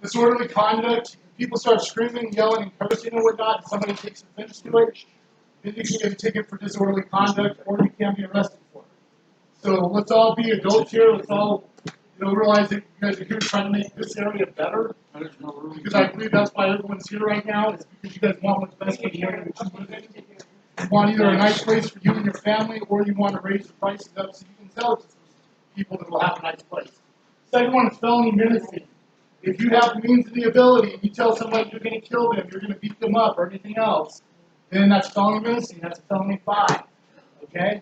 Disorderly conduct, if people start screaming, yelling, and cursing and whatnot, and somebody takes offense to it, then you can get a ticket for disorderly conduct, or you can be arrested for it. So let's all be adults here. Let's all, realize that you guys are here trying to make this area better. Because I believe that's why everyone's here right now, is because you guys want what's best for the area. You want either a nice place for you and your family, or you want to raise the prices up so you can sell it to people that will have a nice place. Second one is felony menacing. If you have the means and the ability, and you tell somebody you're going to kill them, you're going to beat them up, or anything else, then that's felony menacing. That's a felony 5. Okay?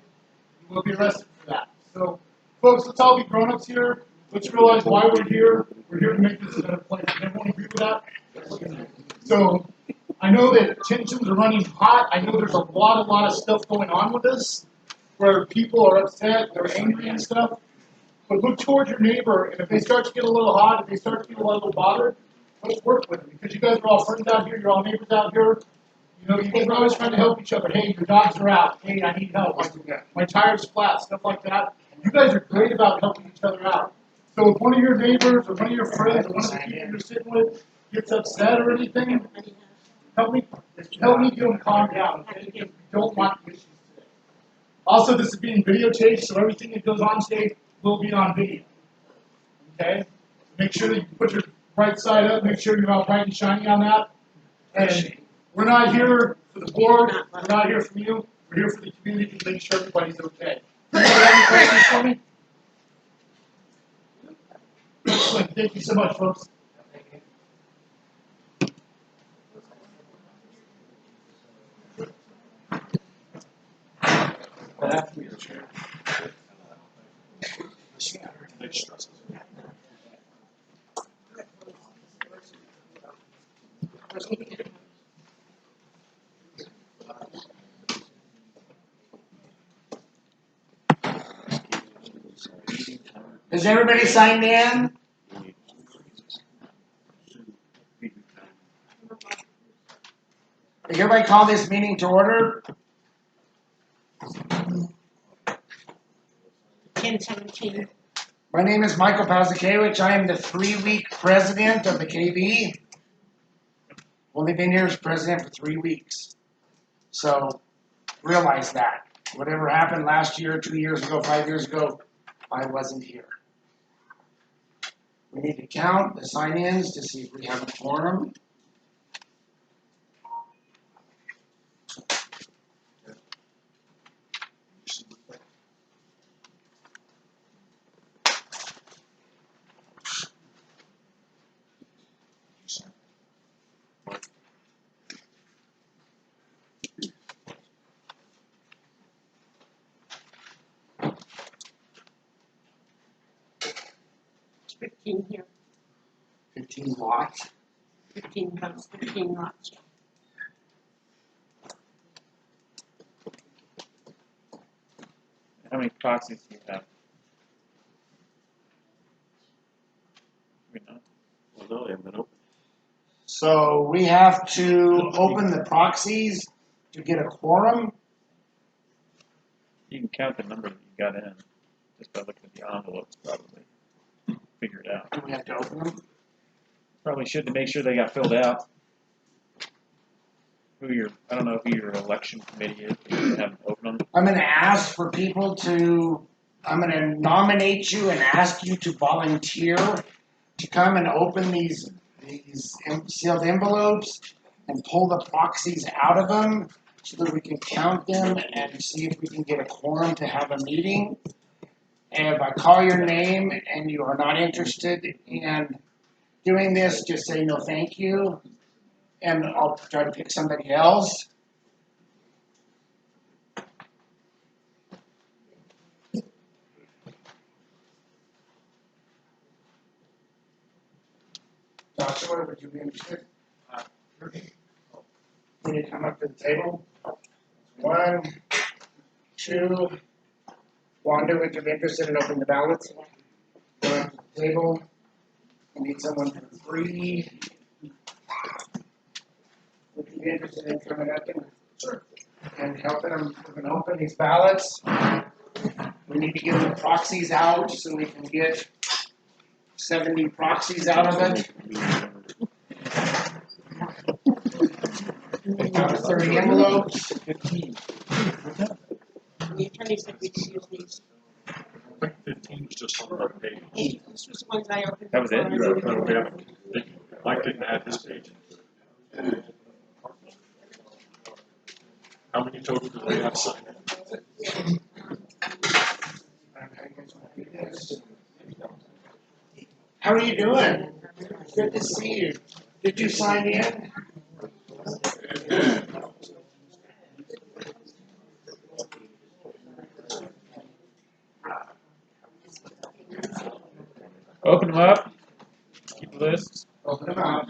You will be arrested for that. So, folks, let's all be grown-ups here. Let's realize why we're here. We're here to make this a better place. Does everyone agree with that? So, I know that tensions are running hot. I know there's a lot of stuff going on with this, where people are upset, they're angry and stuff. But look towards your neighbor, and if they start to get a little hot, if they start to get a little bothered, let's work with them. Because you guys are all friends out here, you're all neighbors out here. You guys are always trying to help each other. Hey, your dogs are out. Hey, I need help. My tire's flat, stuff like that. You guys are great about helping each other out. So if one of your neighbors or one of your friends or one of the people you're sitting with gets upset or anything, help me get them calmed down. Okay? We don't want issues today. Also, this is being videotaped, so everything that goes on today will be on video. Okay? Make sure that you put your right side up. Make sure you're all bright and shiny on that. And we're not here for the board. We're not here for you. We're here for the community to make sure everybody's okay. Anybody have any questions for me? Excellent. Thank you so much, folks. Is everybody signed in? I hereby call this meeting to order. 10:17. My name is Michael Pazakewicz. I am the 3-week president of the KB. Only been here as president for 3 weeks. So realize that. Whatever happened last year, 2 years ago, 5 years ago, I wasn't here. We need to count the sign-ins to see if we have a quorum. It's 15 here. 15 lots. 15 votes, 15 lots. How many proxies do you have? We know. Well, no, they haven't been open. So we have to open the proxies to get a quorum. You can count the number that you got in just by looking at the envelopes, probably. Figure it out. Do we have to open them? Probably should to make sure they got filled out. I don't know who your election committee is, but you haven't opened them. I'm going to ask for people I'm going to nominate you and ask you to volunteer to come and open these sealed envelopes and pull the proxies out of them so that we can count them and see if we can get a quorum to have a meeting. And if I call your name and you are not interested in doing this, just say no thank you, and I'll try to pick somebody else. Joshua, would you be interested? Can you come up to the table? 1, 2. Wanda, would you be interested in opening the ballots? Go up to the table. We need someone for 3. Would you be interested in coming up and helping them? We're going to open these ballots. We need to get the proxies out so we can get 70 proxies out of it. out of 30 envelopes. 15. The attorney said we could use these. I think 15 was just on our page. This was the ones I opened. That was it? Yeah. Mike didn't add his page. How many total do they have signed? How are you doing? Good to see you. Did you sign in? Open them up. Keep lists. Open them up.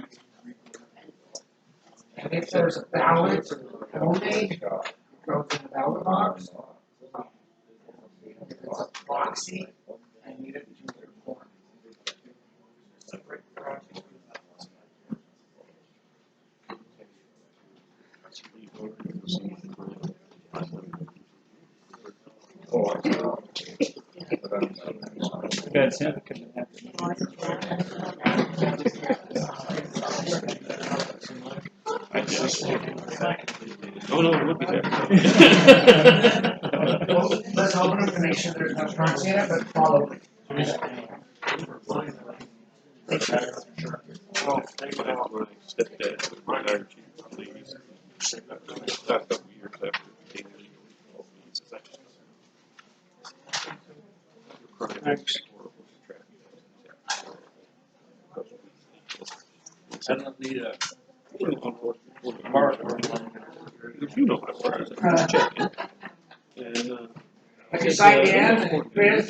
And if there's a ballot only, go to the ballot box. If it's a proxy, I need it to your form. Separate proxy. Good, Sam. No, it would be there. Let's open them to make sure there's no proxy in it, but probably. I don't need a. You know my check. And, Have you signed in, Chris?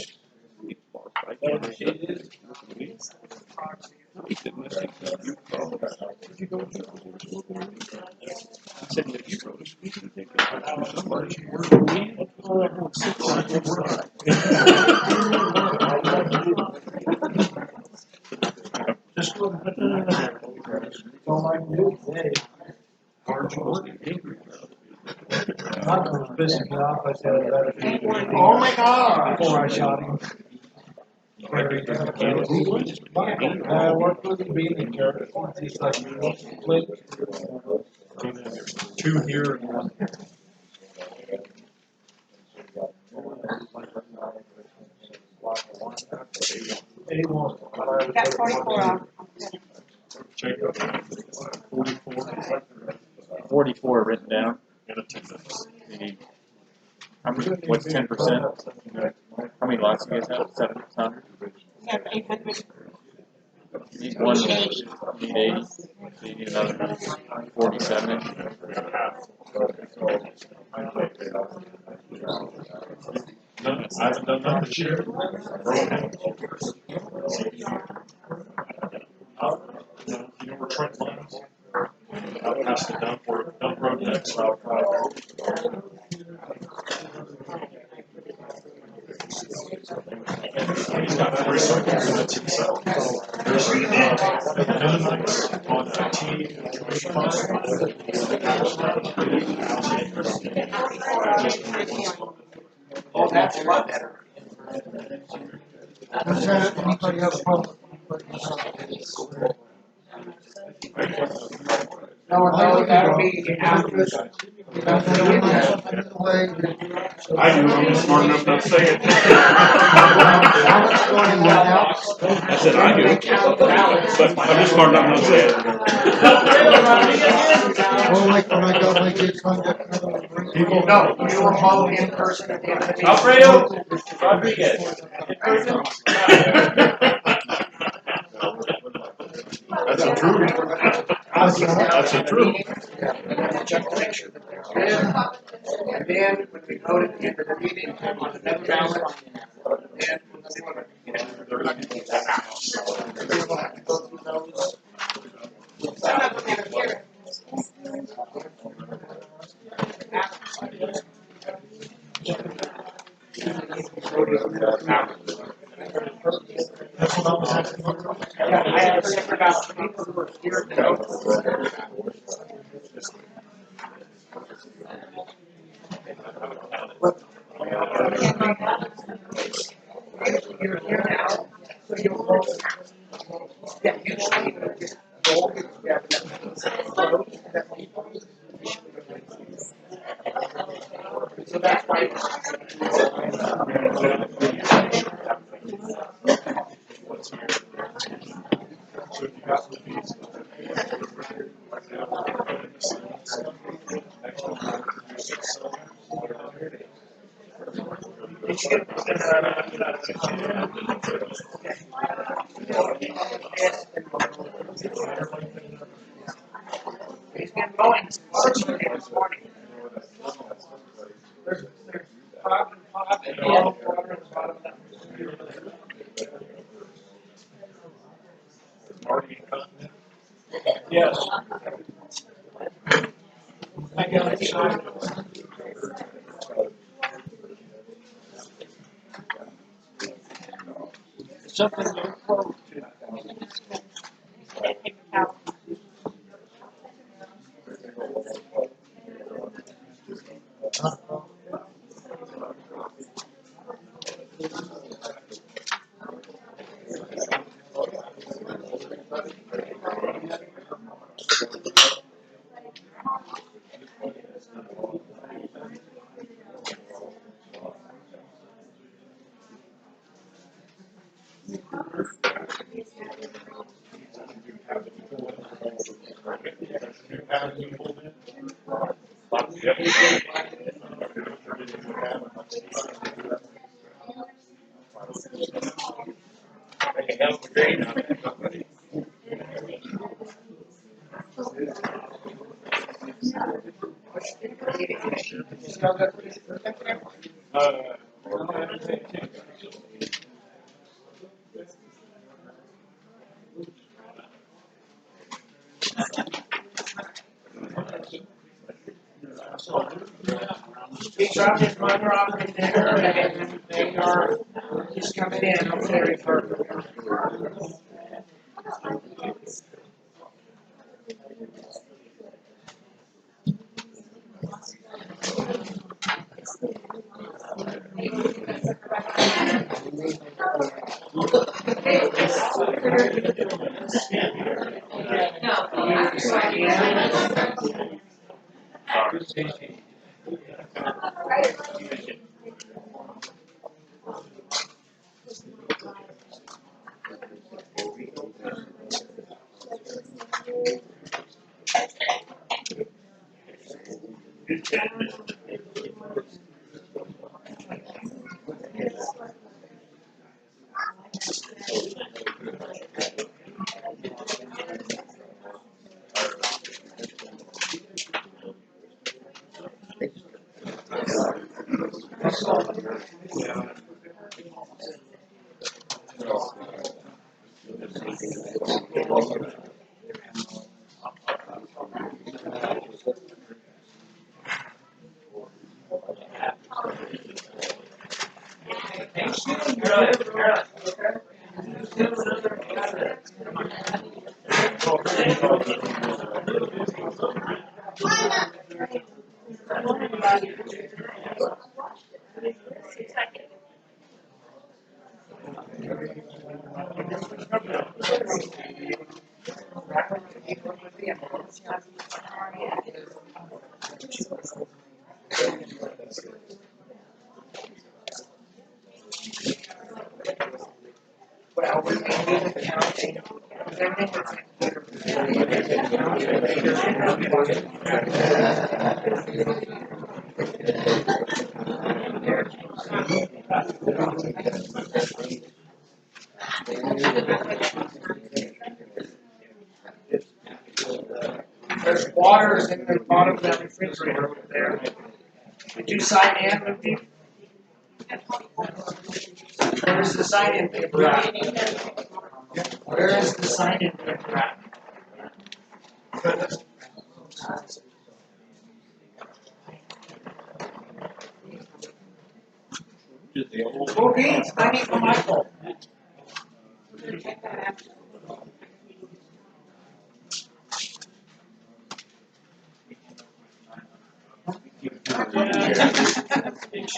Just go ahead. Don't like you. I was pissing me off. I said, I better do Oh my God! before I shot him. I worked with him being in church. He's like, split. There's two here and one. You got 44 off. Jacob, 44. 44 written down. And attendance. How many, what's 10%? How many lots do you guys have? 700? We have 800. Need one, need 80. So you need another 47. No, I haven't done that this year. You know where Trent lives? Out past the dump road next. He's got 3 cycle units himself. There's Mennonites on 15. Oh, that's a lot better. Does anybody have a problem? No, that'll be after. I do, I'm smart enough not to say it. I said I do, but I'm just smart enough not to say it. Well, like when I got my kids contact. People know, you will follow in person at the end of the meeting. Alfredo Rodriguez. That's a truth. That's a truth. Check to make sure that they're good. And then when we vote at the end of the meeting, on another ballot, then they're not gonna get that house. We'll have to go through those. Some of them have a hearing. That's what I was asking. Yeah, I have a separate ballot. People who are here to You're here now, so you'll vote. Yeah, usually, vote, yeah, that people So if you got the fees, right now, next one, He's been going since 6:30 this morning. There's pop and pop and all water at the bottom of that. Marty, Yes. I got it. Something to look forward to. He dropped his mother off in there and they are just coming in over there for. Well, we can do the counting. There's waters in the bottom of that refrigerator over there. Did you sign in, Lucy? Where's the sign-in paper at? Where is the sign-in paper at? Who needs? I need for Michael.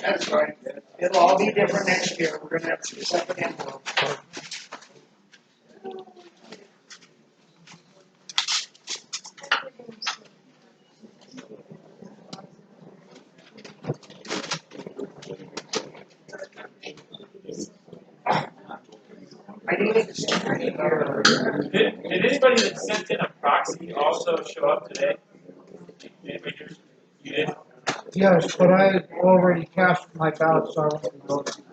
That's right. It'll all be different next year. We're gonna have two separate envelopes. I needed the security here. Did anybody that sent in a proxy also show up today? Anybody here? You did? Yes, but I already cast my ballot, so I won't be voting.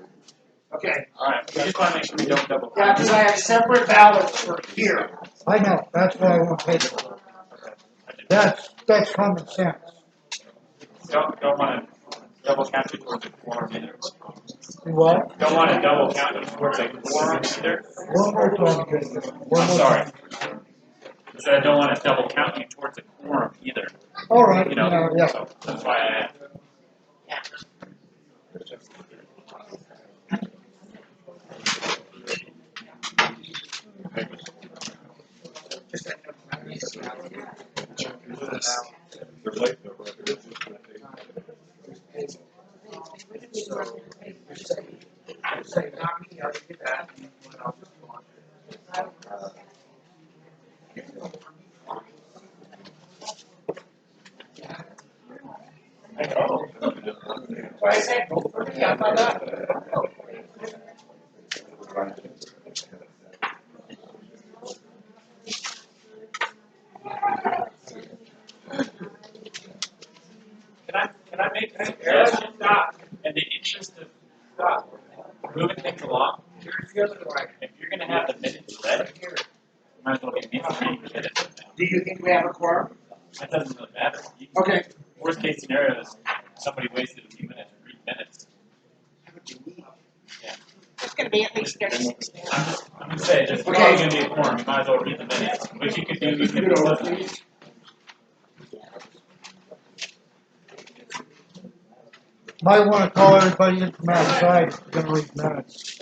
Okay. Alright, we just wanna make sure we don't double Yeah, count. because I have separate ballots for here. I know, that's why I won't take it. That's common sense. Don't wanna double count you towards a quorum either. You what? Don't wanna double count you towards a quorum either. One more time, please. One I'm more sorry. time. So I don't wanna double count you towards a quorum either. All right, You know, yeah. so that's why I asked. They're late though, right? It's just gonna take- Say, not me, I'll do that. I know. Why I said, vote for me, I thought that. Can I make a suggestion? In the interest of moving things along, if you're gonna have the minutes read, you might as well be reading the minutes. Do you think we have a quorum? That doesn't really matter. Okay. Worst case scenario is somebody wasted a few minutes to read minutes. It's gonna be at least 36 days. I'm just saying, there's probably gonna be a quorum, you might as well read the minutes. What you could do, you could. Might wanna call everybody in from outside, if you're gonna read minutes.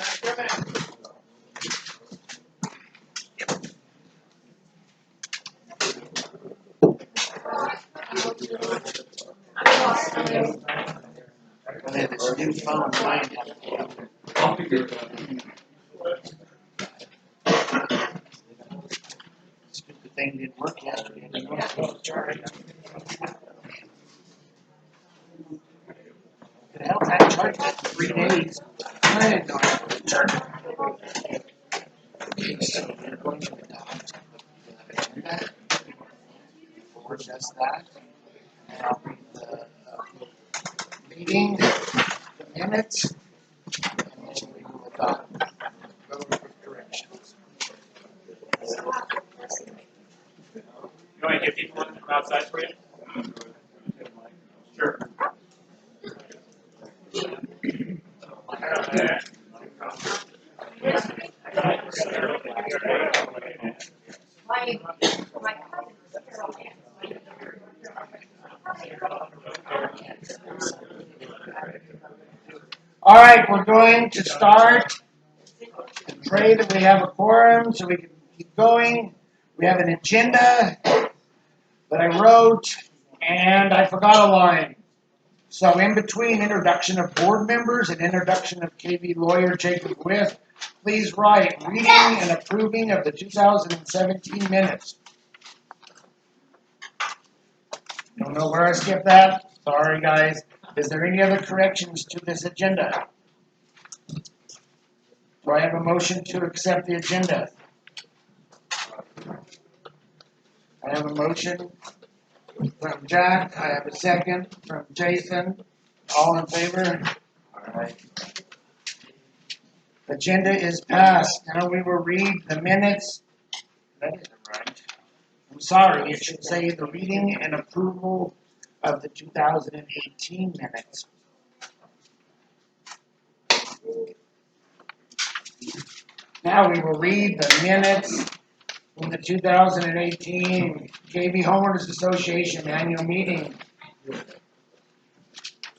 I have this new phone, mine. I'll figure it out. Stupid thing didn't work yesterday. I didn't know it was supposed to charge. The hell, I had charged it for 3 days. I didn't know I was charge it. Okay, so we're going to adopt the agenda. Or just that. And I'll read the meeting, the minutes, and then we will adopt those with corrections. You want to get people in from outside for you? Sure. All right, we're going to start and pray that we have a quorum so we can keep going. We have an agenda that I wrote, and I forgot a line. So in between introduction of board members and introduction of KV lawyer Jacob With, please write reading and approving of the 2017 minutes. Don't know where I skipped that. Sorry, guys. Is there any other corrections to this agenda? Do I have a motion to accept the agenda? I have a motion from Jack. I have a second from Jason. All in favor? All right. Agenda is passed. Now we will read the minutes. That isn't right. I'm sorry, it should say the reading and approval of the 2018 minutes. Now we will read the minutes from the 2018 KB Homeowners Association annual meeting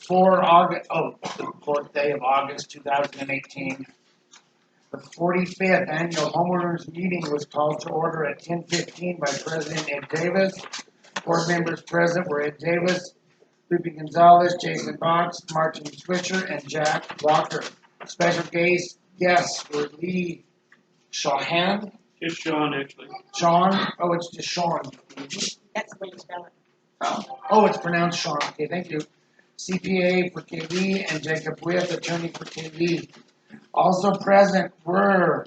for August, the 4th day of August 2018. The 45th annual homeowners meeting was called to order at 10:15 by President Ed Davis. Board members present were Ed Davis, Lupe Gonzalez, Jason Box, Martin Switcher, and Jack Walker. Special guests were Lee Shahan. Just Sean, actually. Sean, oh, it's just Sean. That's the way you spell it. Oh, it's pronounced Sean. Okay, thank you. CPA for KV and Jacob With, attorney for KV. Also present were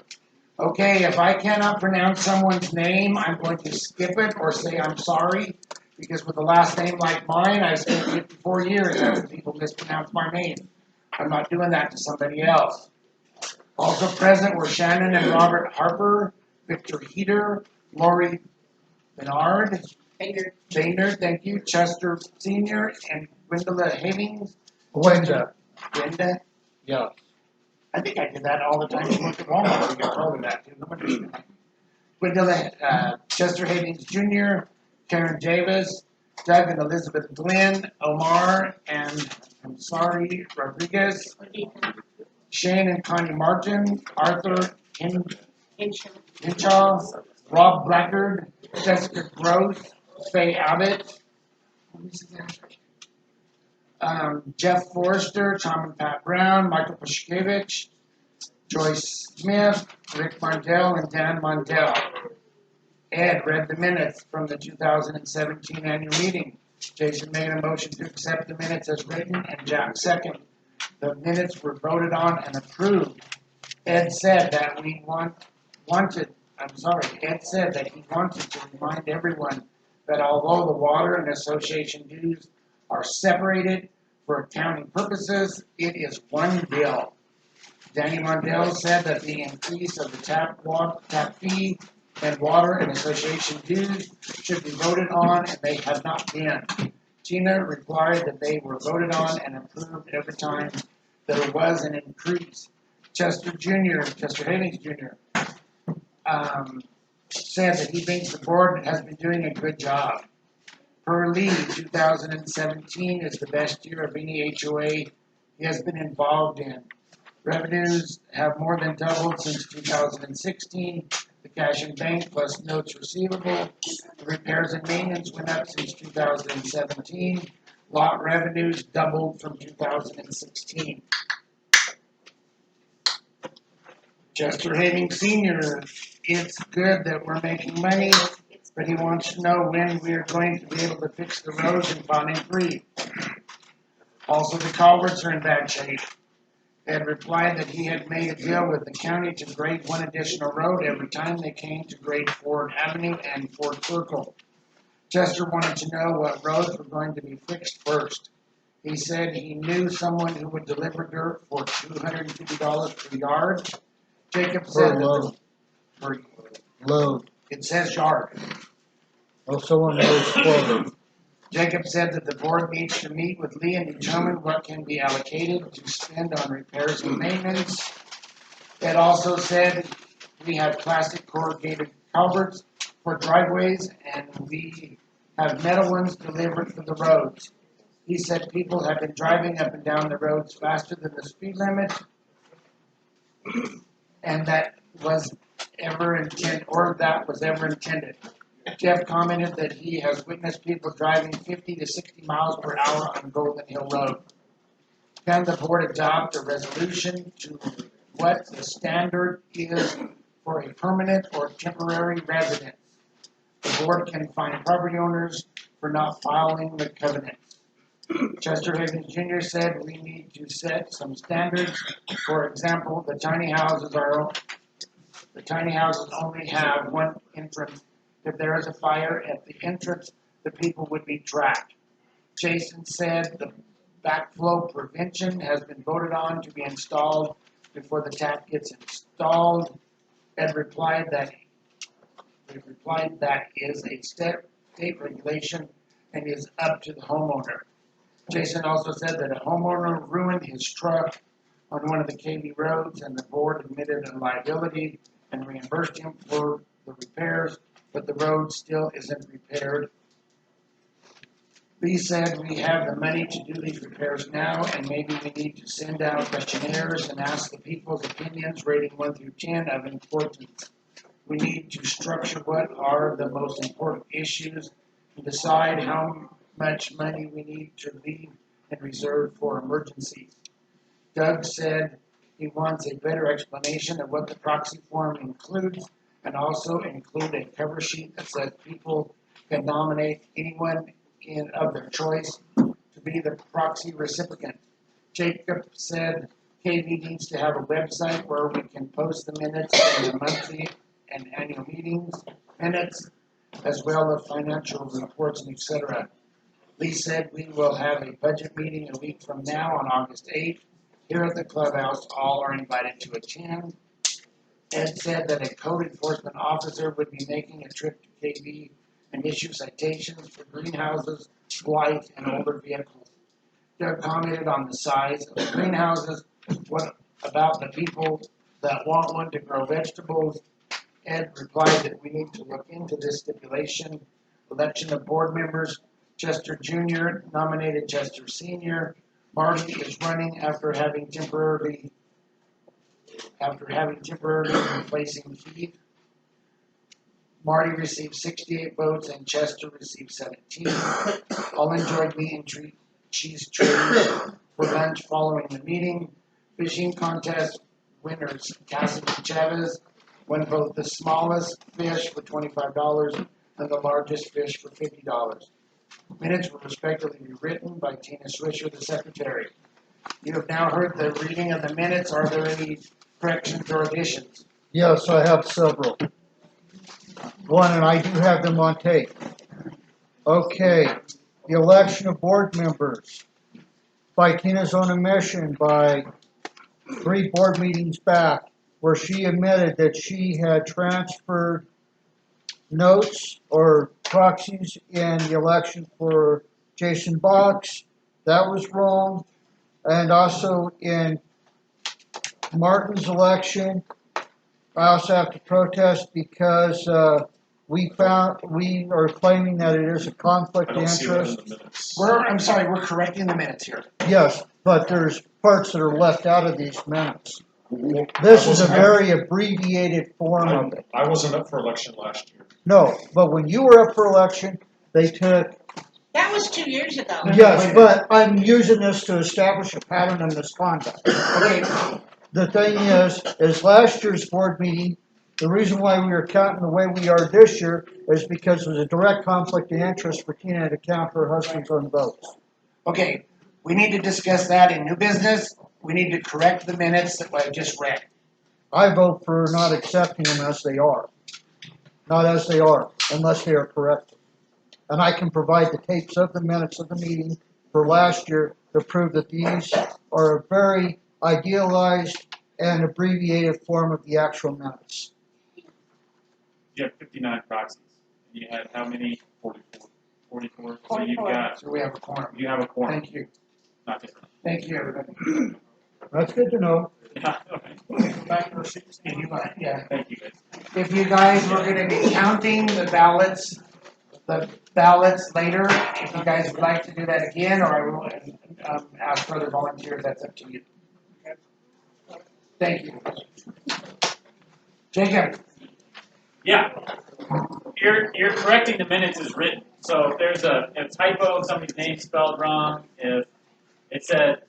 Okay, if I cannot pronounce someone's name, I'm going to skip it or say I'm sorry, because with a last name like mine, I spent 54 years having people mispronounce my name. I'm not doing that to somebody else. Also present were Shannon and Robert Harper, Victor Heater, Lori Bernard, Baynard, thank you, Chester Senior, and Gwendolyn Havings. Wenda, Brenda, yeah. I think I did that all the time. You look at Walmart, we got told of that too. Nobody- Gwendolyn, Chester Havings Jr., Karen Davis, Doug and Elizabeth Glenn, Omar, and I'm sorry, Rodriguez, Shane and Connie Martin, Arthur Hinshaw, Rob Blackard, Jessica Gross, Faye Abbott, Jeff Forrester, Tom and Pat Brown, Michael Pashkevich, Joyce Smith, Rick Mondell, and Dan Mondell. Ed read the minutes from the 2017 annual meeting. Jason made a motion to accept the minutes as written, and Jack seconded. The minutes were voted on and approved. Ed said that Ed said that he wanted to remind everyone that although the water and association dues are separated for accounting purposes, it is one bill. Danny Mondell said that the increase of the tap fee and water and association dues should be voted on, and they have not been. Tina replied that they were voted on and approved every time there was an increase. Chester Havings Jr., said that he thinks the board has been doing a good job. Per Lee, 2017 is the best year of any HOA he has been involved in. Revenues have more than doubled since 2016. The cash in bank plus notes receivable. The repairs and maintenance went up since 2017. Lot revenues doubled from 2016. Chester Having Senior, it's good that we're making money, but he wants to know when we are going to be able to fix the roads in Bonnie Creek. Also, the culverts are in bad shape. Ed replied that he had made a deal with the county to grade one additional road every time they came to grade Ford Avenue and Ford Circle. Chester wanted to know what roads were going to be fixed first. He said he knew someone who would deliver dirt for $250 per yard. Jacob said that load. it says yard. Oh, someone knows quoted. Jacob said that the board needs to meet with Lee and determine what can be allocated to spend on repairs and maintenance. It also said we have plastic corrugated culverts for driveways, and we have metal ones delivered for the roads. He said people have been driving up and down the roads faster than the speed limit, and that was ever intended. Jeff commented that he has witnessed people driving 50 to 60 miles per hour on Golden Hill Road. Can the board adopt a resolution to what the standard is for a permanent or temporary residence? The board can fine property owners for not following the covenants. Chester Havens Jr. said we need to set some standards. For example, the tiny houses only have one entrance. If there is a fire at the entrance, the people would be trapped. Jason said the backflow prevention has been voted on to be installed before the tap gets installed. Ed replied that is a state regulation and is up to the homeowner. Jason also said that a homeowner ruined his truck on one of the KV roads, and the board admitted a liability and reimbursed him for the repairs, but the road still isn't repaired. Lee said we have the money to do these repairs now, and maybe we need to send out questionnaires and ask the people's opinions, rating 1 through 10 of importance. We need to structure what are the most important issues and decide how much money we need to leave in reserve for emergencies. Doug said he wants a better explanation of what the proxy form includes, and also include a cover sheet that says people can nominate anyone of their choice to be the proxy recipient. Jacob said KV needs to have a website where we can post the minutes and the monthly and annual meetings, minutes, as well as financial reports and etc. Lee said we will have a budget meeting a week from now on August 8th here at the clubhouse. All are invited to attend. Ed said that a code enforcement officer would be making a trip to KV and issue citations for greenhouses, blight, and older vehicles. Doug commented on the size of the greenhouses. What about the people that want one to grow vegetables? Ed replied that we need to look into this stipulation. Election of board members. Chester Jr. nominated Chester Sr. Marty is running after having temporarily replacing Keith. Marty received 68 votes and Chester received 17. All enjoyed meat and cheese trees for lunch following the meeting. Fishing contest winners Cassidy Chavez won both the smallest fish for $25 and the largest fish for $50. Minutes were respectively written by Tina Swisher, the secretary. You have now heard the reading of the minutes. Are there any corrections or additions? Yes, I have several. One, and I do have them on tape. Okay, the election of board members by Tina's own admission by 3 board meetings back, where she admitted that she had transferred notes or proxies in the election for Jason Box. That was wrong. And also in Martin's election, I also have to protest because we are claiming that it is a conflict I of don't see that in interest. the minutes. We're correcting the minutes here. Yes, but there's parts that are left out of these minutes. This is a very abbreviated form of it. I wasn't up for election last year. No, but when you were up for election, they took, That was 2 years ago. yes, but I'm using this to establish a pattern of misconduct. Okay, The thing is last year's board meeting, the reason why we were counting the way we are this year is because there was a direct conflict of interest for Tina to count her husband's own votes. okay, we need to discuss that in new business. We need to correct the minutes that I just read. I vote for not accepting them as they are. Not as they are, unless they are corrected. And I can provide the tapes of the minutes of the meeting for last year to prove that these are a very idealized and abbreviated form of the actual minutes. You have 59 proxies. You had how many? 44. 44. So you've 44. got, So we have a quorum. you have a quorum. Thank you. Not different. Thank you, everybody. That's good to know. Yeah, okay. Back to our seats. If you want, yeah. Thank you guys. If you guys were gonna be counting the ballots later, if you guys would like to do that again, or I will ask for other volunteers, that's up to you. Thank you. Jacob, Yeah. You're correcting the minutes as written. So if there's a typo, somebody's name spelled wrong, if it said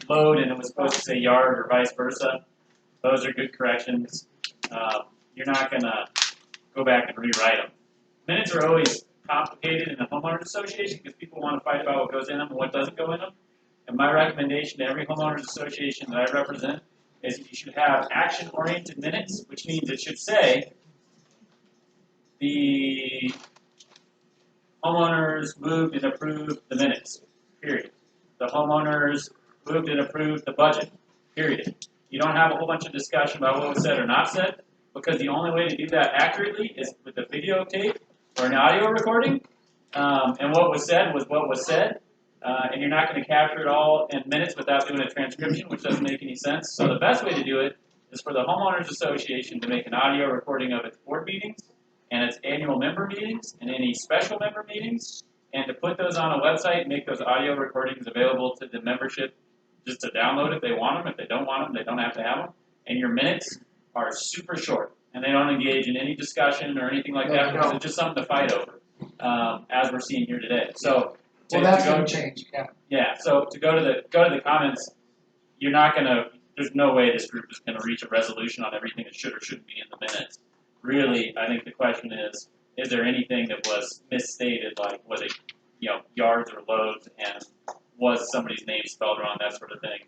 load and it was supposed to say yard or vice versa, those are good corrections. You're not gonna go back and rewrite them. Minutes are always complicated in a homeowners association because people want to fight about what goes in them and what doesn't go in them. And my recommendation to every homeowners association that I represent is you should have action-oriented minutes, which means it should say the homeowners moved and approved the minutes, period. The homeowners moved and approved the budget, period. You don't have a whole bunch of discussion about what was said or not said, because the only way to do that accurately is with a videotape or an audio recording, and what was said was what was said, and you're not going to capture it all in minutes without doing a transcription, which doesn't make any sense. So the best way to do it is for the homeowners association to make an audio recording of its board meetings and its annual member meetings and any special member meetings, and to put those on a website and make those audio recordings available to the membership just to download if they want them. If they don't want them, they don't have to have them. And your minutes are super short, and they don't engage in any discussion or anything like that because it's just something to fight over, as we're seeing here today. So well, that's gonna change, yeah. yeah, so to go to the comments, you're not gonna. There's no way this group is gonna reach a resolution on everything that should or shouldn't be in the minutes. Really, I think the question is there anything that was misstated, like was it, yards or loads, and was somebody's name spelled wrong, that sort of thing.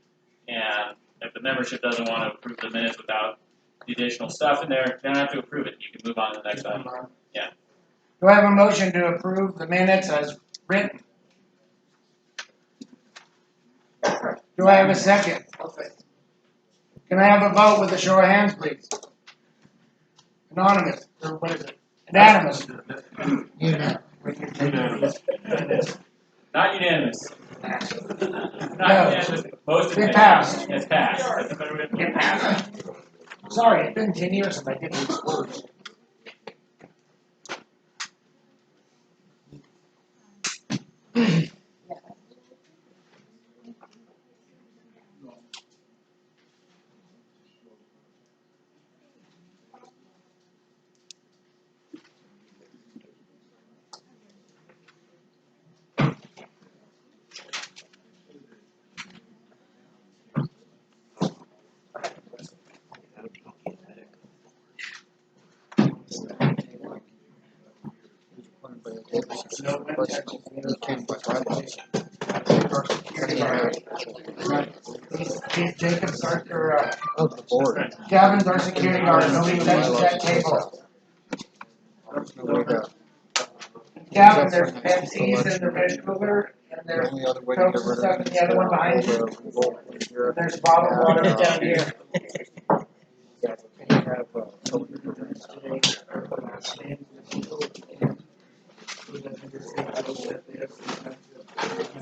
And if the membership doesn't want to approve the minutes without the additional stuff in there, you don't have to approve it. You can move on to the next item. Yeah. Do I have a motion to approve the minutes as written? Do I have a second? Can I have a vote with a show of hands, please? Anonymous, or what is it? Unanimous. Not unanimous. Not No. unanimous. Most It passed. It's passed. That's a better way to put It it. passed. Sorry, it's been 10 years since I did these words. These Jacobs are their, Of the board. Gavin's our security guard, nobody touches that table. There's no way to, Gavin, there's Pepsi's in the red cooler, and the there's only other way to get Cokes and rid stuff of in the other one behind you. you. And there's bottled water down here.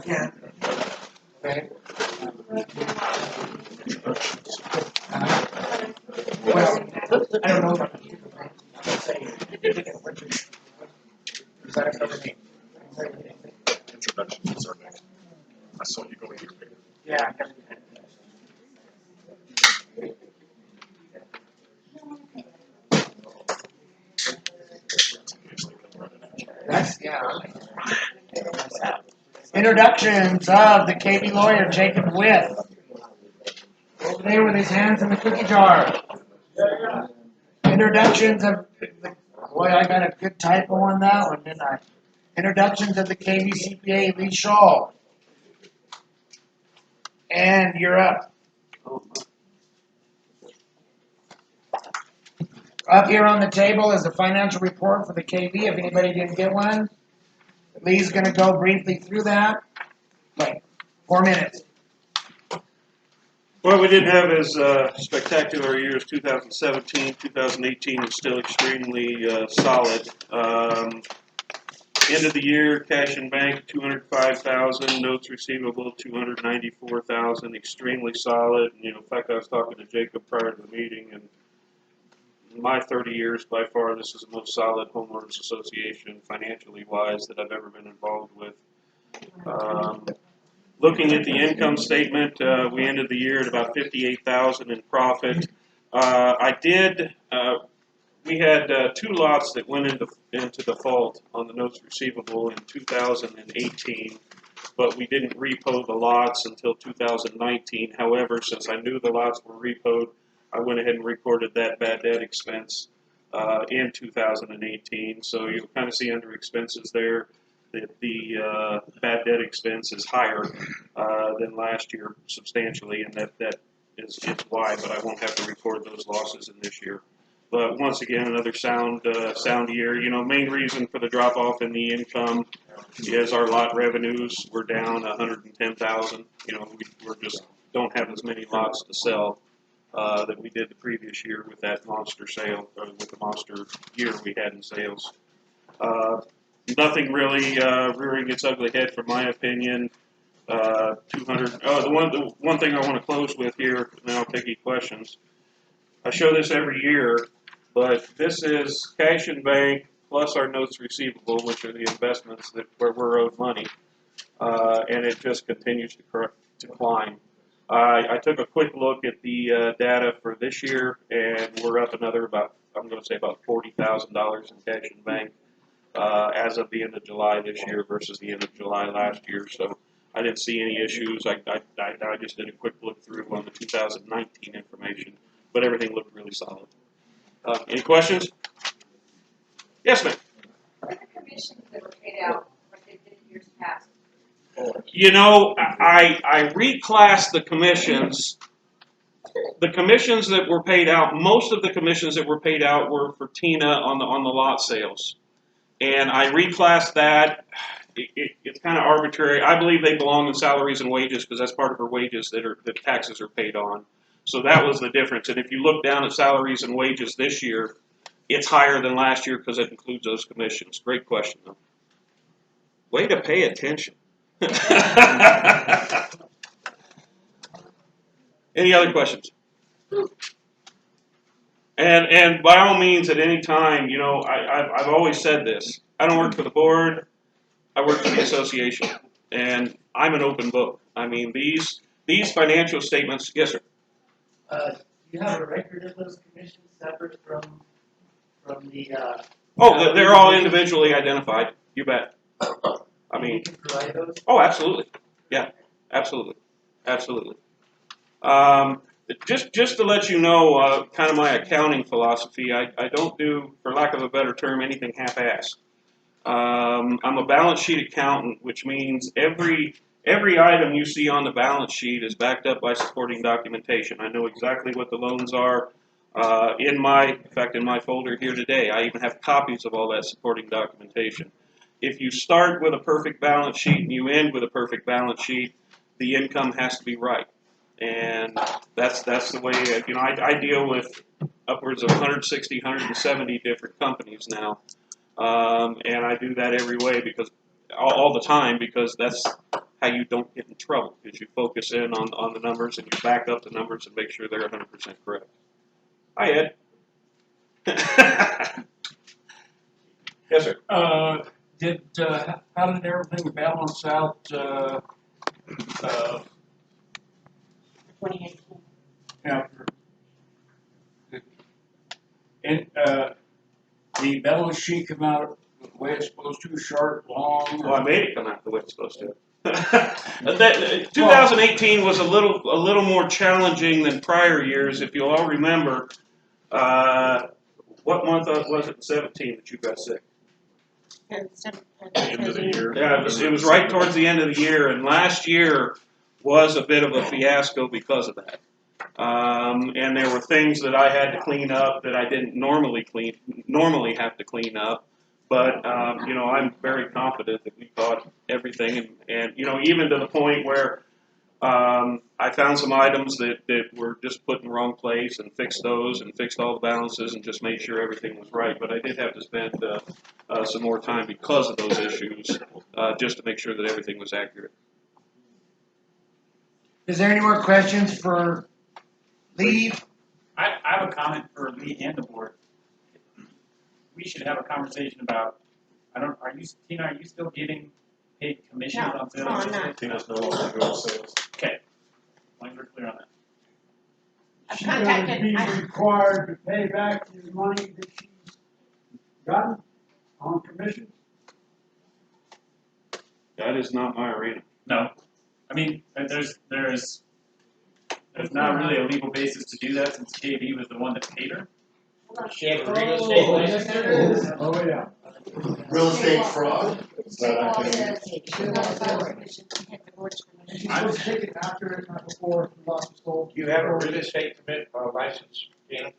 Yeah. Okay. Well, I don't know about you. I'm saying, is that everything? Introductions are next. I saw you go in your paper. Yeah. That's, yeah. Introductions of the KB lawyer, Jacob With. Over there with his hands in the cookie jar. Introductions of, boy, I got a good typo on that one, didn't I? Introductions of the KB CPA, Lee Shaw. And you're up. Up here on the table is the financial report for the KB, if anybody didn't get one. Lee's gonna go briefly through that. Wait, 4 minutes. What we didn't have as spectacular years 2017, 2018 is still extremely solid. End of the year, cash in bank 205,000, notes receivable 294,000, extremely solid. You know, in fact, I was talking to Jacob prior to the meeting, and in my 30 years, by far, this is the most solid homeowners association financially wise that I've ever been involved with. Looking at the income statement, we ended the year at about 58,000 in profit. We had 2 lots that went into default on the notes receivable in 2018, but we didn't repo the lots until 2019. However, since I knew the lots were repoed, I went ahead and recorded that bad debt expense in 2018. So you'll kind of see under expenses there that the bad debt expense is higher than last year substantially, and that is why, but I won't have to record those losses in this year. But once again, another sound year. You know, main reason for the drop off in the income is our lot revenues. We're down 110,000. You know, we're just don't have as many lots to sell that we did the previous year with that monster sale, or with the monster year we had in sales. Nothing really rearing its ugly head, from my opinion. 200. Oh, the one thing I want to close with here, and then I'll take any questions. I show this every year, but this is cash in bank plus our notes receivable, which are the investments where we're owed money, and it just continues to climb. I took a quick look at the data for this year, and we're up another about $40,000 in cash in bank as of the end of July this year versus the end of July last year. So I didn't see any issues. I just did a quick look through on the 2019 information, but everything looked really solid. Any questions? Yes, ma'am. What are the commissions that were paid out like they did in years past? You know, I reclassed the commissions the commissions that were paid out, most of the commissions that were paid out were for Tina on the lot sales. And I reclassed that. It's kind of arbitrary. I believe they belong in salaries and wages because that's part of her wages that taxes are paid on. So that was the difference. And if you look down at salaries and wages this year, it's higher than last year because it includes those commissions. Great question, though. Way to pay attention. Any other questions? And by all means, at any time, you know, I've always said this. I don't work for the board. I work for the association, and I'm an open book. I mean, these financial statements. Yes, sir. You have a record of those commissions separate from the. Oh, they're all individually identified. You bet. I mean, You can provide those. oh, absolutely. Yeah, absolutely, absolutely. Just to let you know, kind of my accounting philosophy. I don't do, for lack of a better term, anything half-assed. I'm a balance sheet accountant, which means every item you see on the balance sheet is backed up by supporting documentation. I know exactly what the loans are. In my folder here today, I even have copies of all that supporting documentation. If you start with a perfect balance sheet and you end with a perfect balance sheet, the income has to be right. And that's the way, you know, I deal with upwards of 160, 170 different companies now. And I do that every way because all the time because that's how you don't get in trouble because you focus in on the numbers and you back up the numbers and make sure they're 100% correct. Hi, Ed. Yes, sir. How did everything balance out, 2018. after? And, the balance sheet come out the way it's supposed to, sharp, long? Well, I made it come out the way it's supposed to. 2018 was a little more challenging than prior years. If you'll all remember, what month was it in 17 that you got sick? And End of the year. Yeah, it was right towards the end of the year, and last year was a bit of a fiasco because of that. And there were things that I had to clean up that I didn't normally have to clean up. But you know, I'm very confident that we caught everything, and you know, even to the point where I found some items that were just put in the wrong place and fixed those and fixed all the balances and just made sure everything was right. But I did have to spend some more time because of those issues just to make sure that everything was accurate. Is there any more questions for Lee? I have a comment for Lee and the board. We should have a conversation about, Tina, are you still getting paid commissions No, on sales? no, I'm not. Tina's no longer doing sales. Okay, long we're clear on that. I've She's gonna contacted, be required to pay back the money that she's gotten on commission? That is not my arena. No, I mean, there's not really a legal basis to do that since KB was the one that paid her. She have a real estate license? Yes, there is. Oh, yeah. Real estate fraud? Is that Law activity? says you're not allowed to commission. hit the board's commission. She's supposed to take it after it, not before the loss was sold. You have a real estate license, Tina?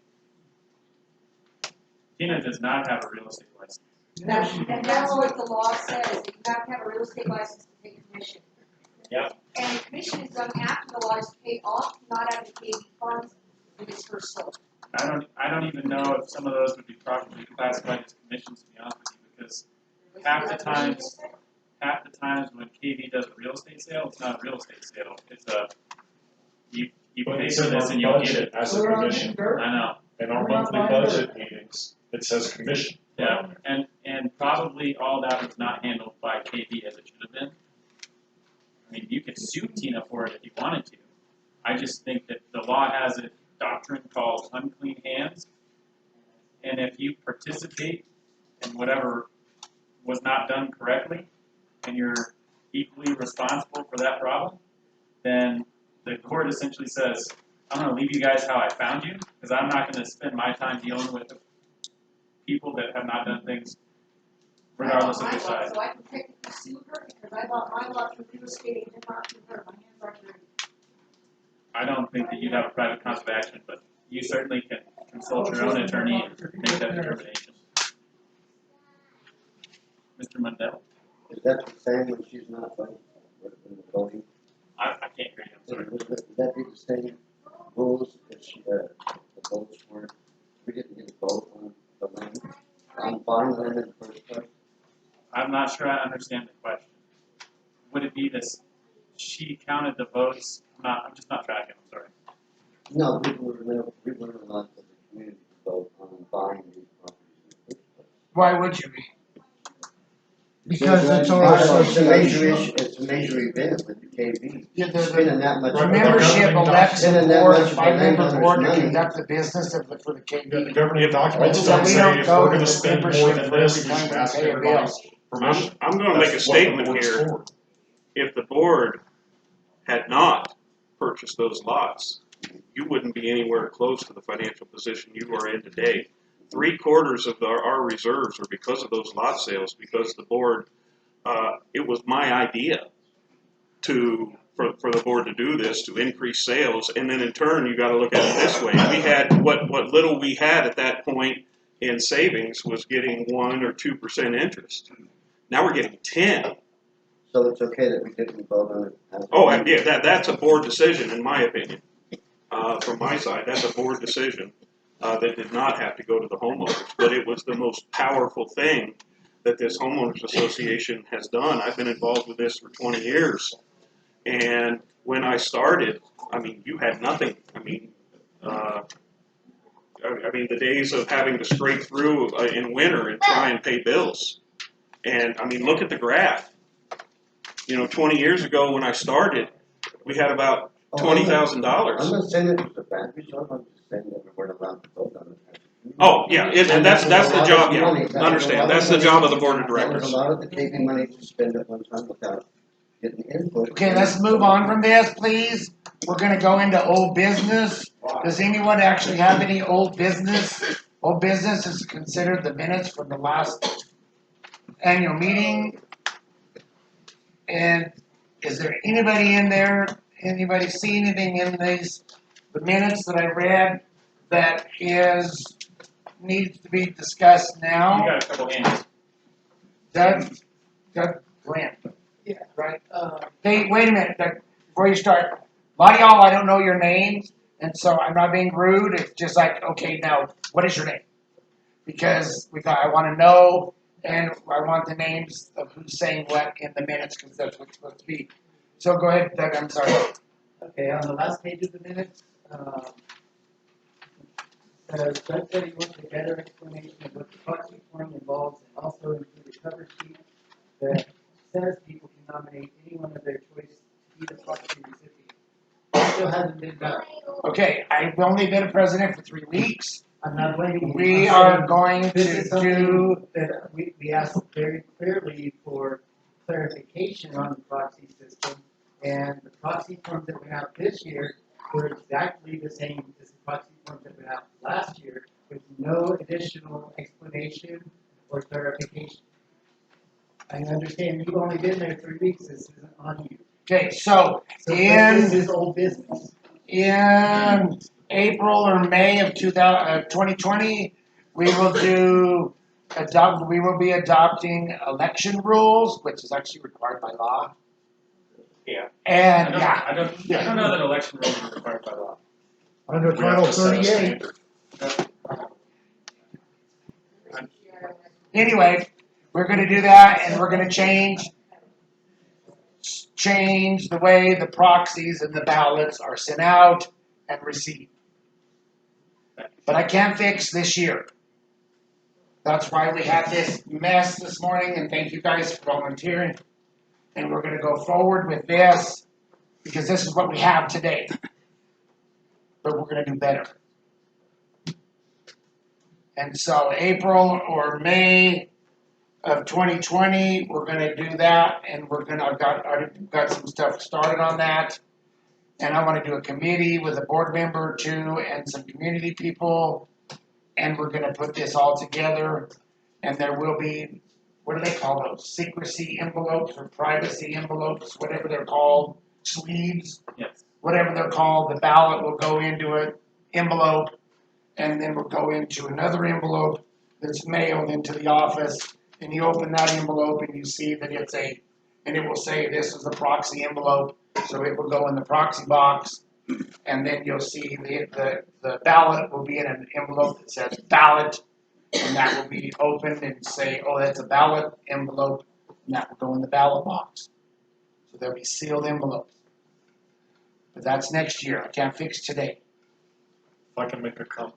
Tina does not have a real estate license. And that's what the law says, that you have to have a real estate license to take commission. Yep. And the commission is done after the law is paid off, not out of the KB funds when it's first sold. I don't even know if some of those would be properly classified as commissions, to be honest with you, because half the times when KB does a real estate sale, it's not a real estate sale. It's you But pay it's for in this our and you get budget it. as a commission. I know. In our monthly budget meetings, it says commission. Yeah, and probably all that was not handled by KB as it should have been. I mean, you could sue Tina for it if you wanted to. I just think that the law has a doctrine called unclean hands, and if you participate in whatever was not done correctly, and you're equally responsible for that problem, then the court essentially says, I'm going to leave you guys how I found you, because I'm not going to spend my time dealing with people that have not done things regardless of their size. So I can technically sue her, because I bought my lot from real estate agent, not from her, my hands aren't dirty. I don't think that you have a private cause of action, but you certainly can consult your own attorney and make that determination. Mr. Mundell, Is that the same when she's not voting? In the voting? I can't hear you, I'm sorry. Would that be the same rules if she, the votes were, we didn't get a vote on the land, on buying land in the first place? I'm not sure I understand the question. Would it be this, she counted the votes? I'm just not tracking, I'm sorry. No, we weren't allowed for the community to vote on buying these properties in the first place. Why would you be? Because it's our It's a major association. issue, it's a major event with the KB. Yeah, Spending that much. The Right, membership governing elects a document- board, Spending that much a five-member of the board to landowner's conduct the business of the, for the Yeah, the KB. governing documents So don't we say don't if go we're to gonna the spend more membership than for this, every we time should we ask pay a everybody's bill. permission. I'm gonna make a That's what the statement board's here. for. If the board had not purchased those lots, you wouldn't be anywhere close to the financial position you are in today. 3/4 of our reserves are because of those lot sales, because the board, it was my idea for the board to do this, to increase sales, and then in turn, you gotta look at it this way. We had, what little we had at that point in savings was getting 1 or 2% interest. Now we're getting 10. So it's okay that we didn't vote on it? Oh, and yeah, that's a board decision, in my opinion. From my side, that's a board decision that did not have to go to the homeowners, but it was the most powerful thing that this homeowners association has done. I've been involved with this for 20 years, and when I started, I mean, you had nothing. I mean, the days of having to scrape through in winter and try and pay bills, and I mean, look at the graph. 20 years ago when I started, we had about $20,000. I'm not saying it was a bad result, I'm just saying that we weren't allowed to vote on it. Oh, yeah, and that's the job, yeah, understand, that's the job of the board of That was directors. a lot of the KB money to spend at one time without getting input. Okay, let's move on from this, please. We're gonna go into old business. Does anyone actually have any old business? Old business is considered the minutes from the last annual meeting. And is there anybody in there, anybody see anything in the minutes that I read that needs to be discussed You now? got a couple hands. Doug Grant. Yeah. Right? Hey, wait a minute, Doug, before you start. A lot of y'all, I don't know your names, and so I'm not being rude. It's just like, okay, now, what is your name? Because I want to know, and I want the names of who's saying what in the minutes, because that's what's supposed to be. So go ahead, Doug, I'm sorry. Okay, on the last page of the minutes, Doug said he wanted a better explanation of what the proxy form involves, and also include a cover sheet that says people can nominate anyone of their choice to be the proxy recipient. It still hasn't been done. Okay, I've only been a president for 3 weeks. I'm not blaming you. We I'm are saying going this to is something do, that we asked very clearly for clarification on the proxy system. And the proxy forms that went out this year were exactly the same as the proxy forms that went out last year, with no additional explanation or clarification. I understand you've only been there 3 weeks, this isn't on you. okay, so So in this is old business. April or May of 2020, we will be adopting election rules, which is actually required by law. Yeah. And I don't know that election rules are required by law. Under We have Title to set a 38. standard. anyway, we're gonna do that, and we're gonna change the way the proxies and the ballots are sent out and received. But I can't fix this year. That's why we had this mess this morning, and thank you guys for volunteering. And we're gonna go forward with this, because this is what we have today. But we're gonna do better. And so April or May of 2020, we're gonna do that, and I've got some stuff started on that. And I wanna do a committee with a board member or two and some community people. And we're gonna put this all together, and there will be, what do they call those, secrecy envelopes or privacy envelopes, whatever they're called, sleeves. Yes. whatever they're called, the ballot will go into an envelope, and then will go into another envelope that's mailed into the office, and you open that envelope and you see that and it will say this is the proxy envelope, so it will go in the proxy box, and then you'll see the ballot will be in an envelope that says ballot, and that will be opened and say, oh, that's a ballot envelope, and that will go in the ballot box. So there'll be sealed envelopes. But that's next year. I can't fix today. If I can make a comment,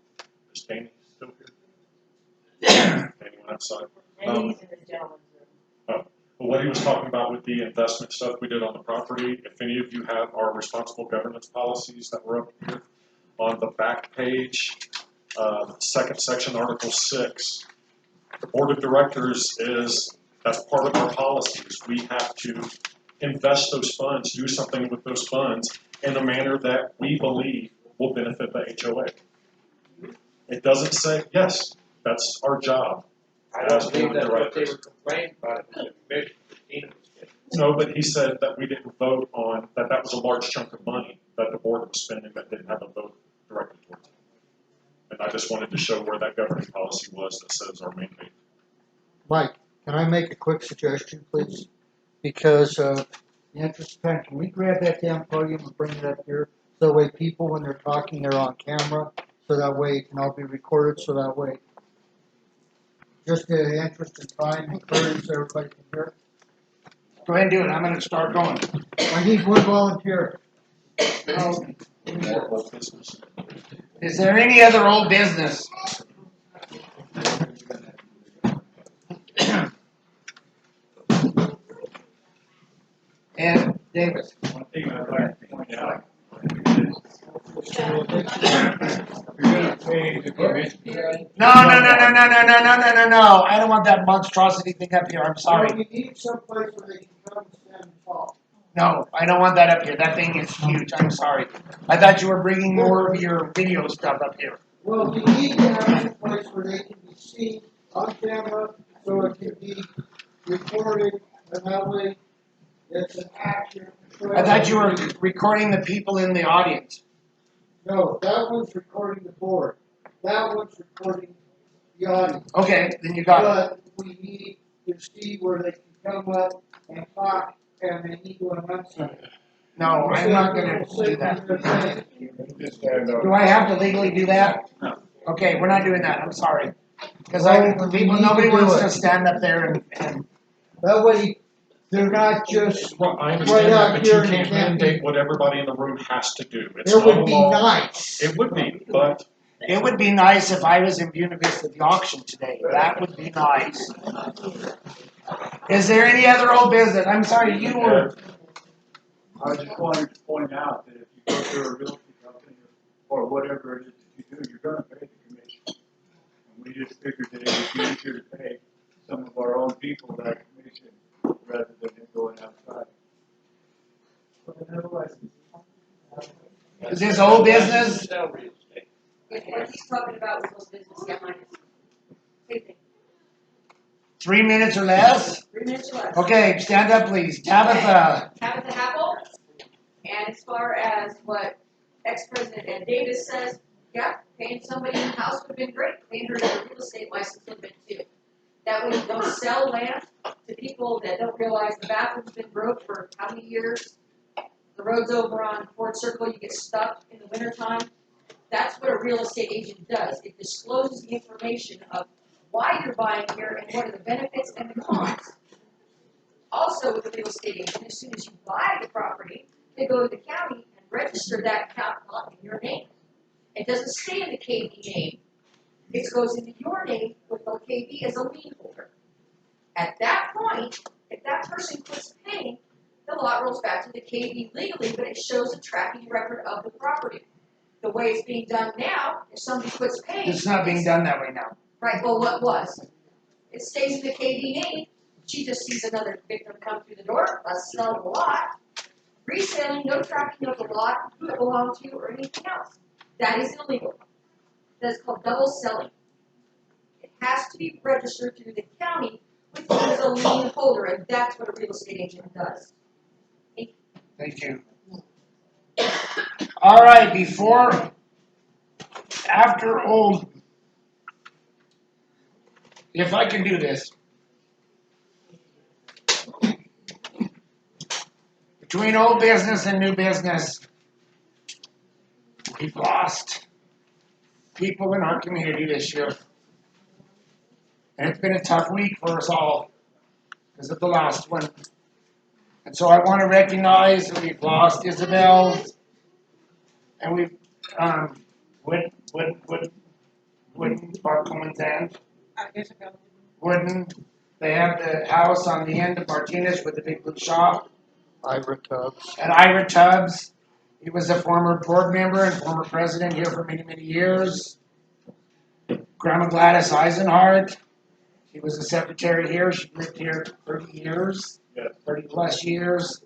is Danny still here? Danny went outside. And he's in the gentleman's room. Well, what he was talking about with the investment stuff we did on the property, if any of you have our responsible governance policies that were up here, on the back page, second section, Article 6, the board of directors that's part of our policies. We have to invest those funds, do something with those funds in a manner that we believe will benefit the HOA. It doesn't say, yes, that's our job. I don't believe that's what they were complaining about in the commission. Tina was getting. No, but he said that we didn't vote on, that was a large chunk of money that the board was spending that didn't have a vote directed towards it. And I just wanted to show where that governing policy was that says our mandate. Mike, can I make a quick suggestion, please? Because in the interest of time, can we grab that damn podium and bring it up here? So that way people, when they're talking, they're on camera. So that way it can all be recorded, so that way, just in the interest of time and courage, so everybody can hear. Go ahead and do it. I'm going to start going. I need one volunteer. More old business. Is there any other old business? And Davis. One thing I'd like to point out is you're gonna pay the commission. No. I don't want that monstrosity thing up here. I'm sorry. We need someplace where they can come and stand and talk. No, I don't want that up here. That thing is huge. I'm sorry. I thought you were bringing more of your video stuff up here. Well, we need to have a place where they can be seen on camera, so it can be recorded, and that way it's an accurate. I thought you were recording the people in the audience. No, that one's recording the board. That one's recording the audience. Okay, then you got it. But we need to see where they can come up and talk, and they need to enunciate. No, I'm not gonna do that. Just stand up. Do I have to legally do that? No. Okay, we're not doing that. I'm sorry. Because We need nobody to do wants it. to stand up there and That way, they're not just Well, I right understand that, out but here you and can't mandate what everybody in the room has to do. It's It not would a be law. nice. It would be, but it would be nice if I was in Buena Vista at the auction today. That would be nice. Is there any other old business? I'm sorry, you were. I just wanted to point out that if you go through a realty company or whatever it is that you do, you're gonna pay the commission. And we just figured that it would be easier to pay some of our own people that commission rather than it going outside. Is this old business? Sell real estate. If what he's talking about was those business, yeah, mine is. Same thing. 3 minutes or less? 3 minutes or less. Okay, stand up, please. Tabitha. Tabitha Happel. And as far as what ex-president Ed Davis says, yeah, paying somebody in the house would have been great. Paying her a real estate license would have been too. That way you don't sell land to people that don't realize the bathroom's been broke for how many years. The road's over on Ford Circle, you get stuck in the wintertime. That's what a real estate agent does. It discloses the information of why you're buying here and what are the benefits and the cons. Also with a real estate agent, as soon as you buy the property, they go to the county and register that lot in your name. It doesn't stay in the KB name. It goes into your name with the KB as a lien holder. At that point, if that person quits paying, the lot rolls back to the KB legally, but it shows a tracking record of the property. The way it's being done now, if somebody quits paying. It's not being done that way now. Right, well, what was? It stays in the KB name. She just sees another victim come through the door, let's sell the lot. Reselling, no tracking of the lot, who it belongs to, or anything else. That is illegal. That's called double selling. It has to be registered through the county with you as a lien holder, and that's what a real estate agent does. Thank you. All right, after old, if I can do this. Between old business and new business, we've lost people in our community this year. And it's been a tough week for us all because of the last one. And so I want to recognize that we've lost Isabel and we've, Wooden, they have the house on the end of Martinez with the big blue shop. Ira Tubbs. And Ira Tubbs, he was a former board member and former president here for many, many years. Grandma Gladys Eisenhardt, she was a secretary here. She lived here 30 years, 30 plus years.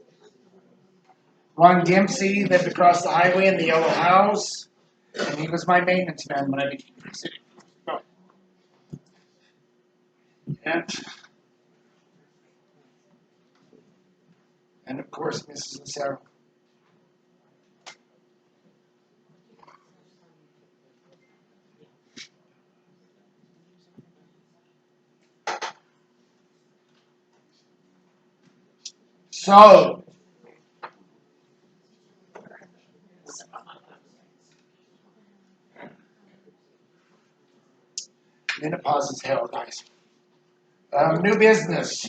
Ron Dempsey lived across the highway in the yellow house, and he was my maintenance man when I became president. And of course, Mrs. Lucero. So, menopause is hell, guys. New business.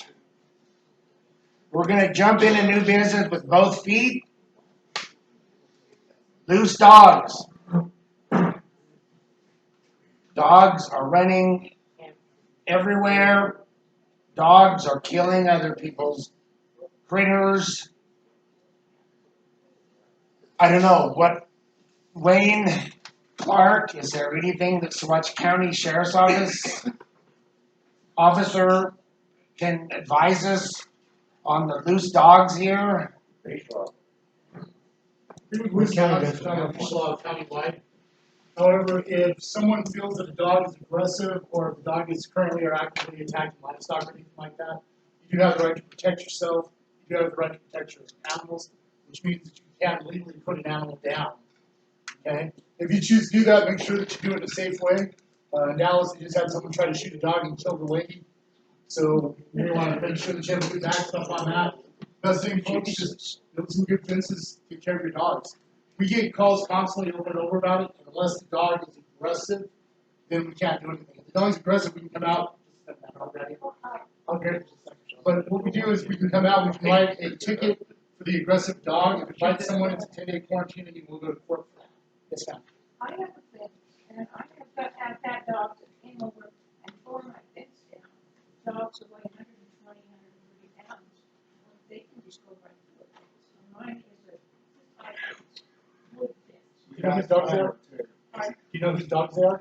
We're going to jump into new business with both feet. Loose dogs. Dogs are running everywhere. Dogs are killing other people's critters. I don't know what Wayne Clark, is there anything that Saguache County Sheriff's Office officer can advise us on the loose dogs here? Loose dogs is not a fish law countywide. However, if someone feels that a dog is aggressive or if the dog is currently or actively attacking livestock or anything like that, you do have the right to protect yourself. You do have the right to protect your animals, which means that you can't legally put an animal down. Okay? If you choose to do that, make sure that you do it in a safe way. In Dallas, they just had someone try to shoot a dog and kill the lady. So you want to make sure that you have a good backup on that. Best thing, folks, just build some good fences, take care of your dogs. We get calls constantly over and over about it, and unless the dog is aggressive, then we can't do anything. If the dog's aggressive, we can come out. Okay. But what we do is we can come out, we can write a ticket for the aggressive dog. If it bites someone, it's a 10-day quarantine, and you will go to court for that. Yes, ma'am. I have a fence, and I have had dogs that came over and tore my fence down. Dogs that weigh 120, 130 pounds. They can just go right through a fence. And mine is a high fence, wood fence. You know whose dogs they are? Do you know whose dogs they are?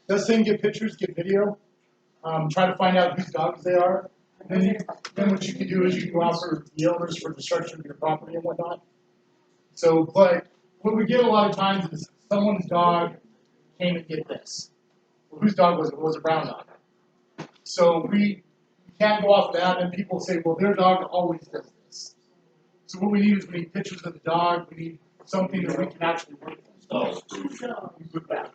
Best thing, get pictures, get video. Try to find out whose dogs they are. Then what you can do is you can go out for the owners for destruction of your property and whatnot. So, but what we get a lot of times is someone's dog came and did this. Well, whose dog was it? It was a brown dog. So we can't go off that, and people say, well, their dog always does this. So what we need is we need pictures of the dog. We need something that we can actually work with. Oh, good back.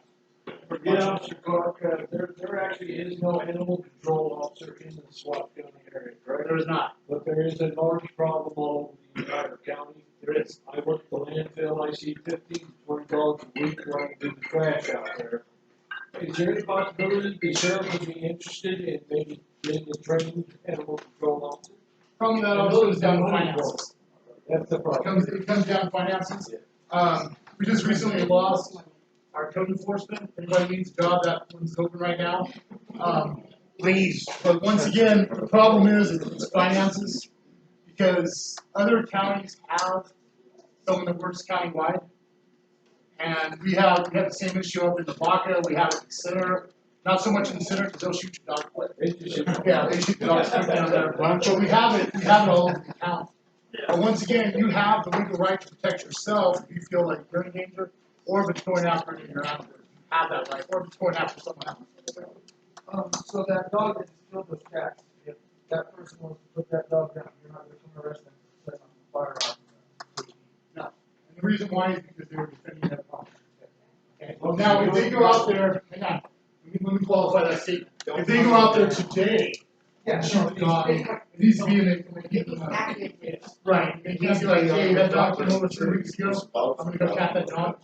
Forget Officer Clark, there actually is no animal control officer in the SWAT County area, correct? There is not. But there is a large problem all over the entire county. There is. I work at the landfill, I see 15, 20 dogs a week running through the trash out there. Is there any possibility the sheriff would be interested in maybe getting a trained animal control officer? From that also comes down to finances. That's the problem. It comes down to finances. We just recently lost our code enforcement. Anybody needs a job, that one's open right now. Please. But once again, the problem is it's finances, because other counties have someone that works countywide. And we have the same issue up in the Baca, we have it in the center. Not so much in the center because they'll shoot your dog quick. Yeah, they shoot the dogs quick down there. So we have it all over the county. But once again, you have the legal right to protect yourself if you feel like you're in danger, or if it's going after your animal. You have that right, or if it's going after someone else. So that dog that killed those cats, if that person wants to put that dog down, you're not going to arrest them and set them on fire. No. The reason why is because they were defending their property. Okay, well now if they go out there, hang on, let me qualify that statement. If they go out there today, and shoot the dog, it needs to be in the, right, it can't be like, hey, that dog came over 3 weeks ago, I'm gonna go cat that dog.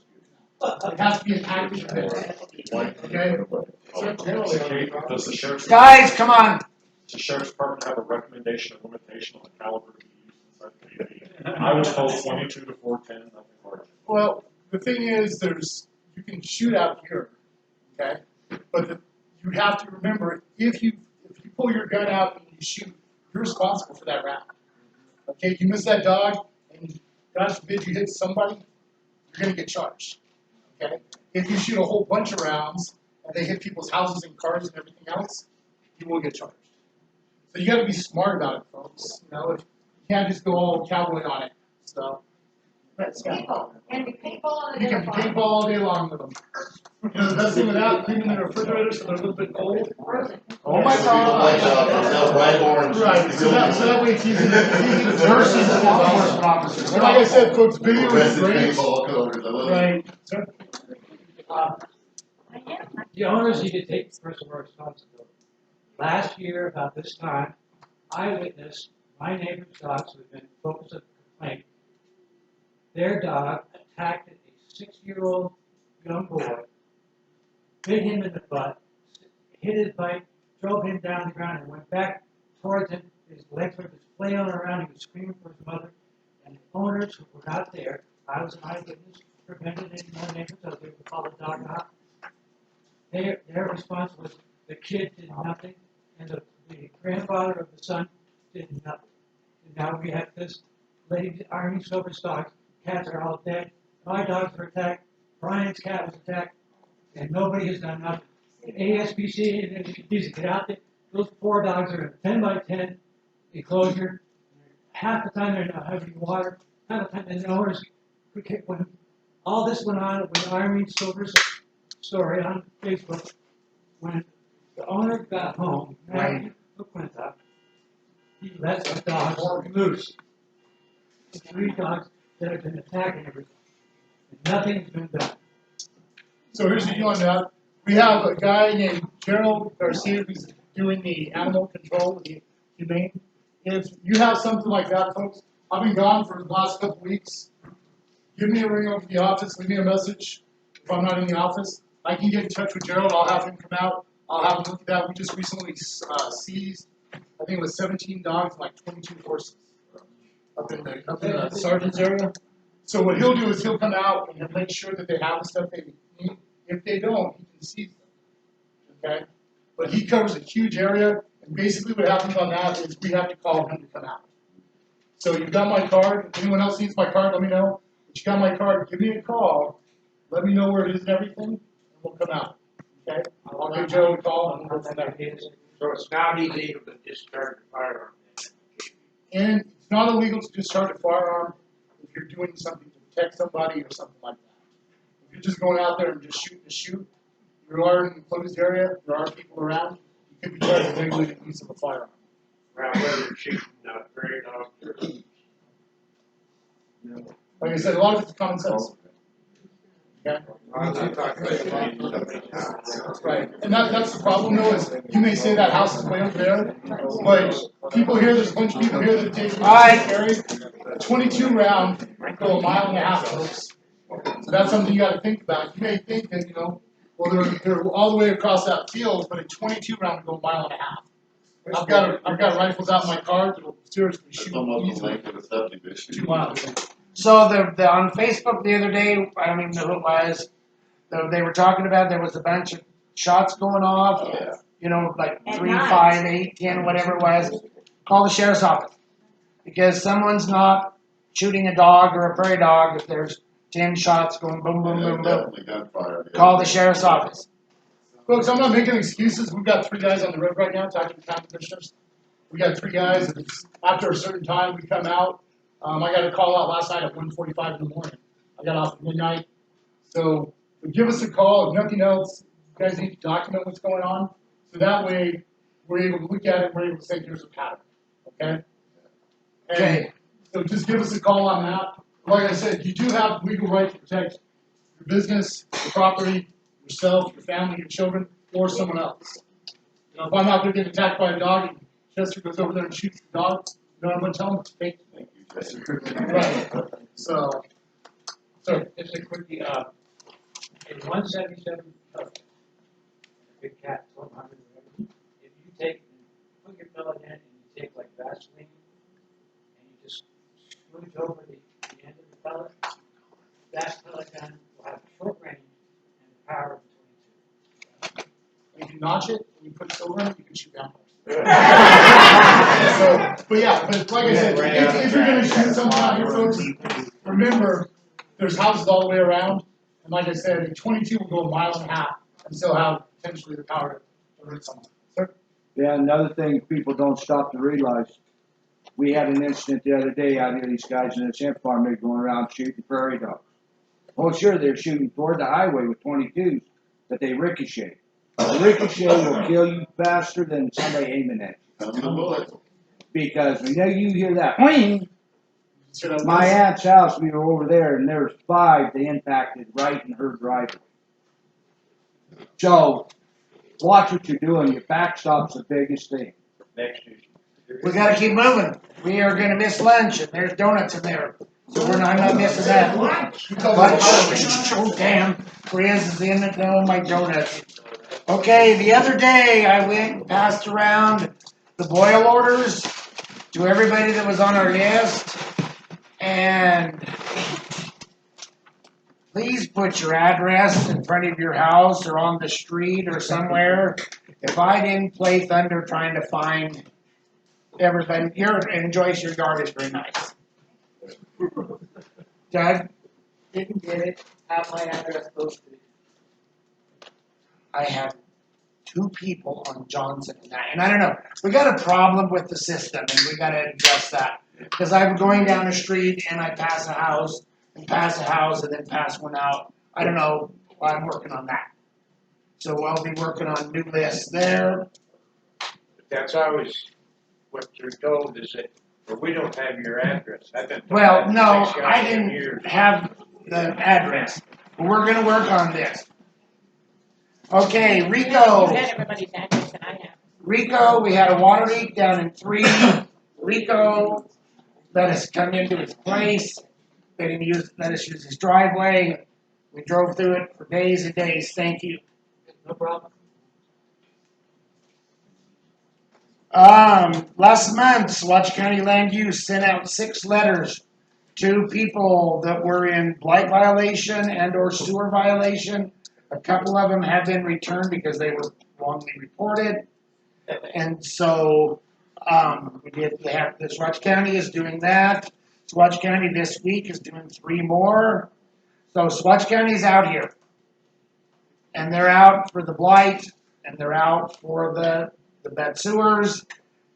It has to be an active event, okay? Does the sheriff's? Guys, come on. Does the sheriff's department have a recommendation or limitation on the caliber to be used inside the community? I was told 22 to 410, nothing larger. Well, the thing is, you can shoot out here, okay? But you have to remember, if you pull your gun out and you shoot, you're responsible for that round. Okay, if you miss that dog, and God forbid you hit somebody, you're gonna get charged. Okay? If you shoot a whole bunch of rounds and they hit people's houses and cars and everything else, you will get charged. So you gotta be smart about it, folks. You know, you can't just go all cowboy on it. So Paintball, and we paintball on the you can paintball all day long with them. You know, the best thing with that, keep them in the refrigerator so they're a little bit cold. Oh my God. Bright orange. Right, so that way it's easy to Versus law enforcement officers. And like I said, folks, video is Aggressive great. paintball colors, I love it. Right. Sir? The owners need to take personal responsibility. Last year, about this time, I witnessed my neighbor's dogs who have been focus of complaint. Their dog attacked a 6-year-old young boy, bit him in the butt, hit his bite, drove him down the ground, and went back towards him. His legs were just flailing around. He was screaming for his mother. And the owners who were not there, I was an eyewitness, prevented any more neighbors so they would call the dog out. Their response was the kid did nothing, and the grandfather of the son did nothing. And now we have this lady, Army Silver's dogs. Cats are all dead. My dogs were attacked. Brian's cat was attacked, and nobody has done nothing. ASPC needs to get out there. Those poor dogs are in a 10 by 10 enclosure. Half the time they're not having water. Half the time the owners, when all this went on with Irene Silver's story on Facebook, when the owner got home, Matthew LaQuinta, he let the dogs loose. The 3 dogs that have been attacking everything. And nothing's been done. So here's the deal on that. We have a guy named Gerald Garcia who's doing the animal control with the humane. If you have something like that, folks, I've been gone for the last couple weeks. Give me a ring over to the office, leave me a message if I'm not in the office. I can get in touch with Gerald, I'll have him come out, I'll have him look at that. We just recently seized, I think it was 17 dogs and like 22 horses up in the sergeant's area. So what he'll do is he'll come out and he'll make sure that they have the stuff they need. If they don't, he can seize them. Okay? But he covers a huge area, and basically what happens on that is we have to call him to come out. So you've got my card. If anyone else needs my card, let me know. But you got my card, give me a call. Let me know where it is and everything, and we'll come out. Okay? I'll give Joe a call and we'll go from there. So it's not illegal to discharge a firearm. And it's not illegal to discharge a firearm if you're doing something to protect somebody or something like that. If you're just going out there and just shooting to shoot, you are in an enclosed area, there are people around, you could be charged with negligent use of a firearm. Around whether you're shooting prairie dogs or. Like I said, a lot of it's common sense. Okay? Right. And that's the problem though, is you may say that house is way over there, but people here, there's a bunch of people here that take scary. A 22 round would go 1.5 miles, folks. So that's something you gotta think about. You may think that, well, they're all the way across that field, but a 22 round would go 1.5 miles. I've got rifles out in my car that'll seriously shoot easily 2 miles. So on Facebook the other day, I don't even know who it was, they were talking about there was a bunch of shots going off, like At 3, night. 5, 8, 10, whatever it was. Call the sheriff's office. Because someone's not shooting a dog or a prairie dog if there's 10 shots going boom, boom, boom, boom. Definitely gunfire. Call the sheriff's office. Folks, I'm not making excuses. We've got 3 guys on the road right now talking to the county commissioners. We got 3 guys, and after a certain time, we come out. I got a call out last night at 1:45 in the morning. I got off at midnight. So give us a call. If nothing else, you guys need to document what's going on. So that way, we're able to look at it, we're able to say, here's a pattern. Okay? Okay. And so just give us a call on that. Like I said, you do have legal right to protect your business, your property, yourself, your family, your children, or someone else. You know, if I'm out there getting attacked by a dog and Chester goes over there and shoots the dog, you know what I'm gonna tell him? Thank you. Right. So, Just a quickie, in 177, big cat, 1200, whatever, if you take, put your pellet in and you take like Vaseline, and you just smooch over the end of the pellet, that pellet gun will have a short range and the power of 22. if you notch it and you put silver in it, you can shoot vampires. So, but yeah, but like I said, if you're gonna shoot someone out here, folks, remember, there's houses all the way around, and like I said, a 22 will go a mile and a half and still have potentially the power to hurt someone. Sir? Yeah, another thing people don't stop to realize, we had an incident the other day out here, these guys in this hemp farm, they're going around shooting prairie dogs. Well, sure, they're shooting toward the highway with 22s, but they ricochet. A ricochet will kill you faster than somebody aiming at you. Because when you hear that, whing, my aunt's house, we were over there, and there was 5 they impacted right in her driveway. So, watch what you're doing. Your backstop's the biggest thing. Next issue. We gotta keep moving. We are gonna miss lunch, and there's donuts in there. So I'm not missing that. But, oh damn, Chris is in it, oh my donuts. Okay, the other day I went and passed around the boil orders to everybody that was on our list. And please put your address in front of your house or on the street or somewhere. If I didn't play thunder trying to find everybody, and Joyce, your yard is very nice. Doug, Didn't get it, have my address posted. I have 2 people on Johnson and I don't know. We got a problem with the system, and we got to address that. Because I'm going down the street and I pass a house and then pass one out. I don't know. I'm working on that. So I'll be working on new lists there. That's always what you're told is that, well, we don't have your address. I've been told Well, that no, for 6 I goddamn didn't years. have the address. But we're going to work on this. Okay, You Rico. had everybody's address that I have. Rico, we had a water leak down in 3. Rico let us come into his place. Let us use his driveway. We drove through it for days and days. Thank you. No problem. Last month, Swatch County Land Use sent out 6 letters to people that were in blight violation and or sewer violation. A couple of them have been returned because they were wrongly reported. And so, the Swatch County is doing that. Swatch County this week is doing 3 more. So Swatch County's out here. And they're out for the blight, and they're out for the bad sewers.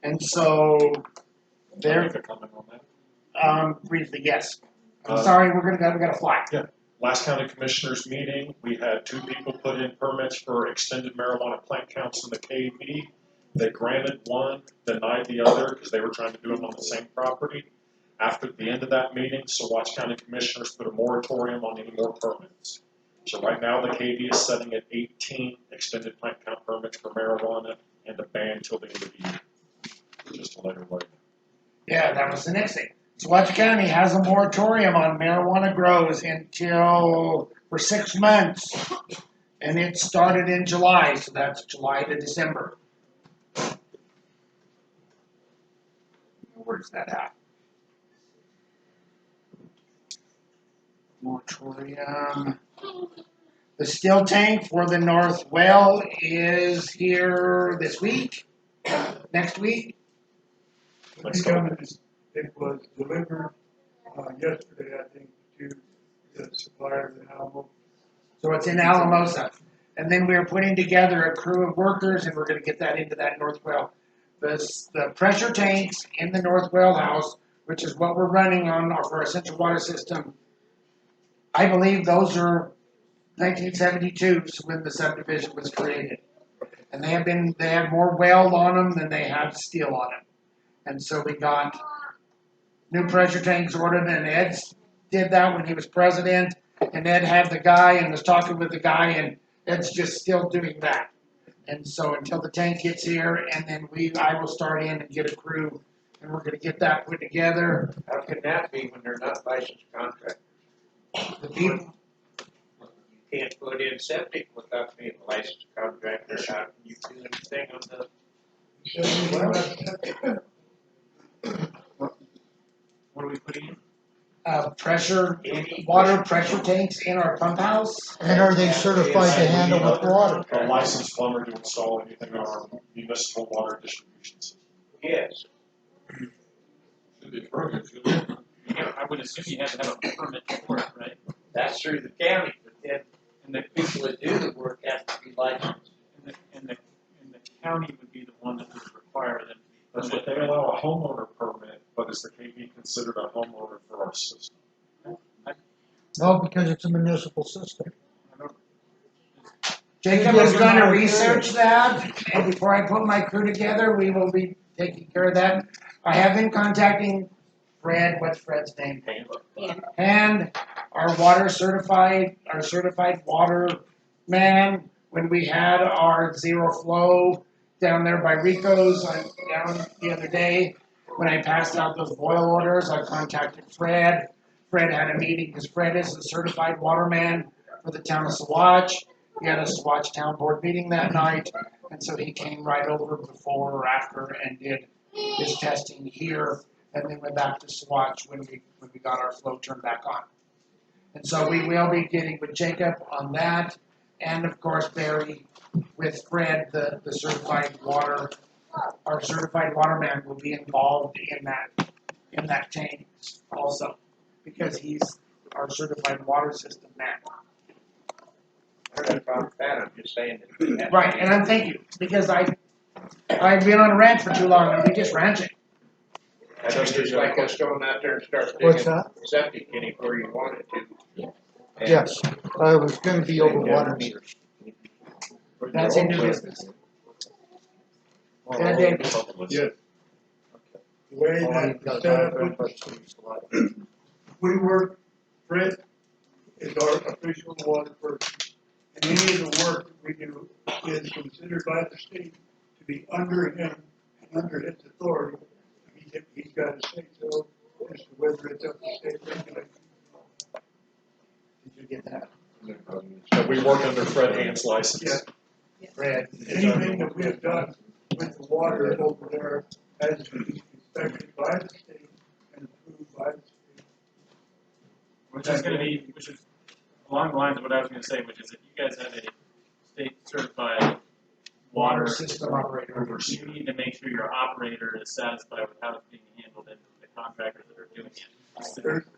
And so, Can I make a comment on that? briefly, yes. I'm sorry, we gotta fly. Yeah. Last county commissioners meeting, we had 2 people put in permits for extended marijuana plant counts in the KV. They granted one, denied the other, because they were trying to do them on the same property. After the end of that meeting, Saguache County commissioners put a moratorium on any more permits. So right now, the KV is setting at 18 extended plant count permits for marijuana and a ban till the end of the year. Just to let everybody know. Yeah, that was the next thing. Swatch County has a moratorium on marijuana grows for 6 months. And it started in July, so that's July to December. Where's that at? Moratorium. The still tank for the North Well is here this week, next week. It was delivered, yesterday, I think, to the supplier in Alamo. So it's in Alamosa. And then we're putting together a crew of workers, and we're gonna get that into that North Well. The pressure tanks in the North Well house, which is what we're running on for our central water system, I believe those are 1972s when the subdivision was created. And they have more weld on them than they have steel on them. And so we got new pressure tanks ordered, and Ed's did that when he was president, and Ed had the guy and was talking with the guy, and Ed's just still doing that. And so until the tank gets here, and then I will start in and get a crew, and we're gonna get that put together. How can that be when they're not licensed contractors? The people, You can't put in septic without being a licensed contractor. How can you do anything on the? What are we putting in? pressure, water pressure tanks in our pump house. And are they certified to handle with water? A licensed plumber to install anything in our municipal water distribution system. Yes. Yeah, I would assume you have to have a permit for it, right? That's through the county, but then And the, people that do the work have to be licensed. and the county would be the one that would require them to be That's what permitted. they allow a homeowner permit, but is the KB considered a homeowner for our system? No, because it's a municipal system. Jacob is gonna research that, and before I put my crew together, we will be taking care of that. I have been contacting Fred, what's Fred's name? And our certified water man, when we had our zero flow down there by Rico's, down the other day, when I passed out those boil orders, I contacted Fred. Fred had a meeting, because Fred is the certified waterman for the town of Saguache. We had a Saguache Town Board meeting that night, and so he came right over before or after and did his testing here, and then went back to Saguache when we got our flow turned back on. And so we will be getting with Jacob on that, and of course Barry with Fred, the certified water, our certified waterman will be involved in that tank also, because he's our certified water system man. I'm not talking that, I'm just saying that. we have to Right, and I'm thanking, because I've been on a ranch for too long, and we just ranching. That's just like us going out there and start What's digging that? septic anywhere you wanted to. And Yes, I was gonna be over water meters. That's a new business. Yeah, David. Yes. The way that it's set up, we work, Fred is our official water person. And any of the work that we do is considered by the state to be under him and under his authority. He's got to say so as to whether it's up to state regulation. Did you get that? But we work under Fred Hand's license. Yeah. Fred. Anything that we have done with the water over there has to be inspected by the state and approved by the state. Which is along the lines of what I was gonna say, which is if you guys have a state certified water System operator. you need to make sure your operator is satisfied with how it's being handled and the contractors that are doing it.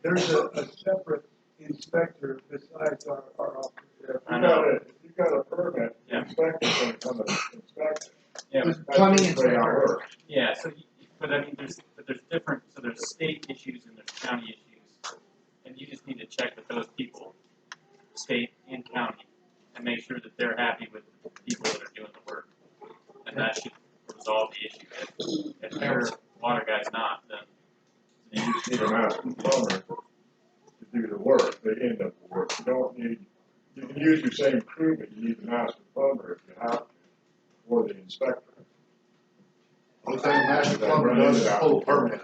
There's a separate inspector besides our operator. I know. If you got a permit, the Yeah. inspector's gonna come and inspect it. Yeah, There's That's plumbing just the way it inspector. works. yeah, so, but I mean, there's different, so there's state issues and there's county issues. And you just need to check with those people, state and county, and make sure that they're happy with the people that are doing the work. And that should resolve the issue. If your water guy's not, then You just need a master plumber to do the work, the end of the work. You don't need, you can use your same crew, but you need a master plumber if you have to, for the inspector. One thing master plumber does is pull a permit.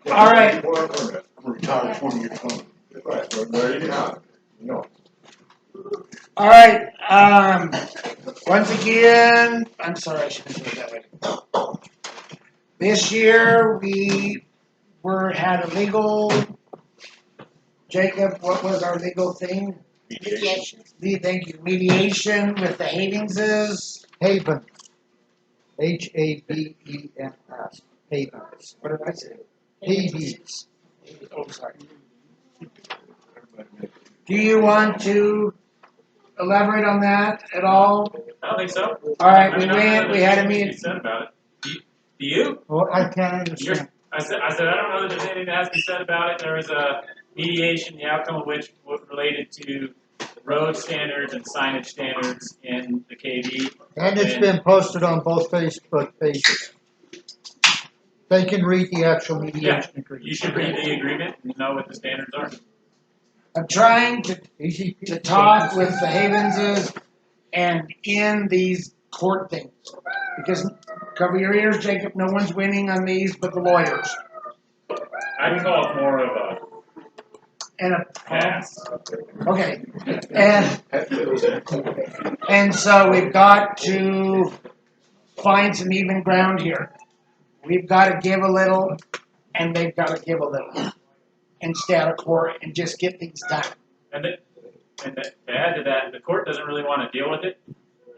All right. For a permit. I'm a retired 20-year plumber. Right, well, there you have it. No. All right, once again, I'm sorry, I shouldn't do it that way. This year, we had a legal, Jacob, what was our legal thing? Mediation. Thank you, mediation with the Havenses. Haven. Havens. Havens. What did I say? Havens. Oh, sorry. Do you want to elaborate on that at all? I don't think so. All right, I mean, we had a anything to be meeting. said about it. Do you? Well, I can't understand. I said, I don't know that there's anything that has to be said about it. There was a mediation, the outcome of which was related to road standards and signage standards in the KV. And it's been posted on both Facebook pages. They can read the actual mediation agreement. You should read the agreement and know what the standards are. of trying Easy to peasy. talk with the Havenses and in these court things. Because, cover your ears, Jacob, no one's winning on these but the lawyers. I'd call it more of a And a pass. Okay, and so we've got to find some even ground here. We've got to give a little, and they've got to give a little, and stay out of court and just get things done. And to add to that, the court doesn't really want to deal with it,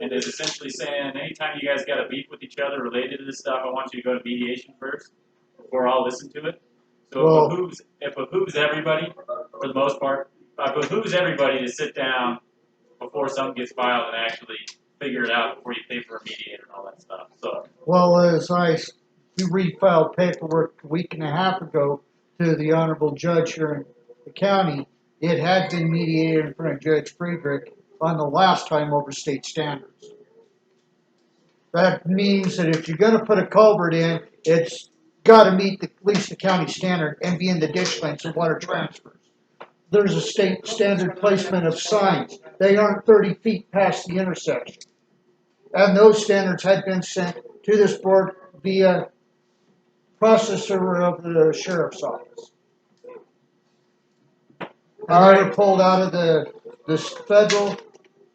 and is essentially saying, anytime you guys got a beef with each other related to this stuff, I want you to go to mediation first before I'll listen to it. So Well, it behooves everybody, for the most part, it behooves everybody to sit down before something gets filed and actually figure it out before you pay for a mediator and all that stuff. So, well, as we refiled paperwork a week and a half ago to the honorable judge here in the county, it had been mediated in front of Judge Friedrich on the last time over state standards. That means that if you're going to put a culvert in, it's got to meet at least the county standard and be in the ditch lanes and water transfers. There's a state standard placement of signs. They aren't 30 feet past the intersection. And those standards had been sent to this board via processor of the sheriff's office. And they were pulled out of this federal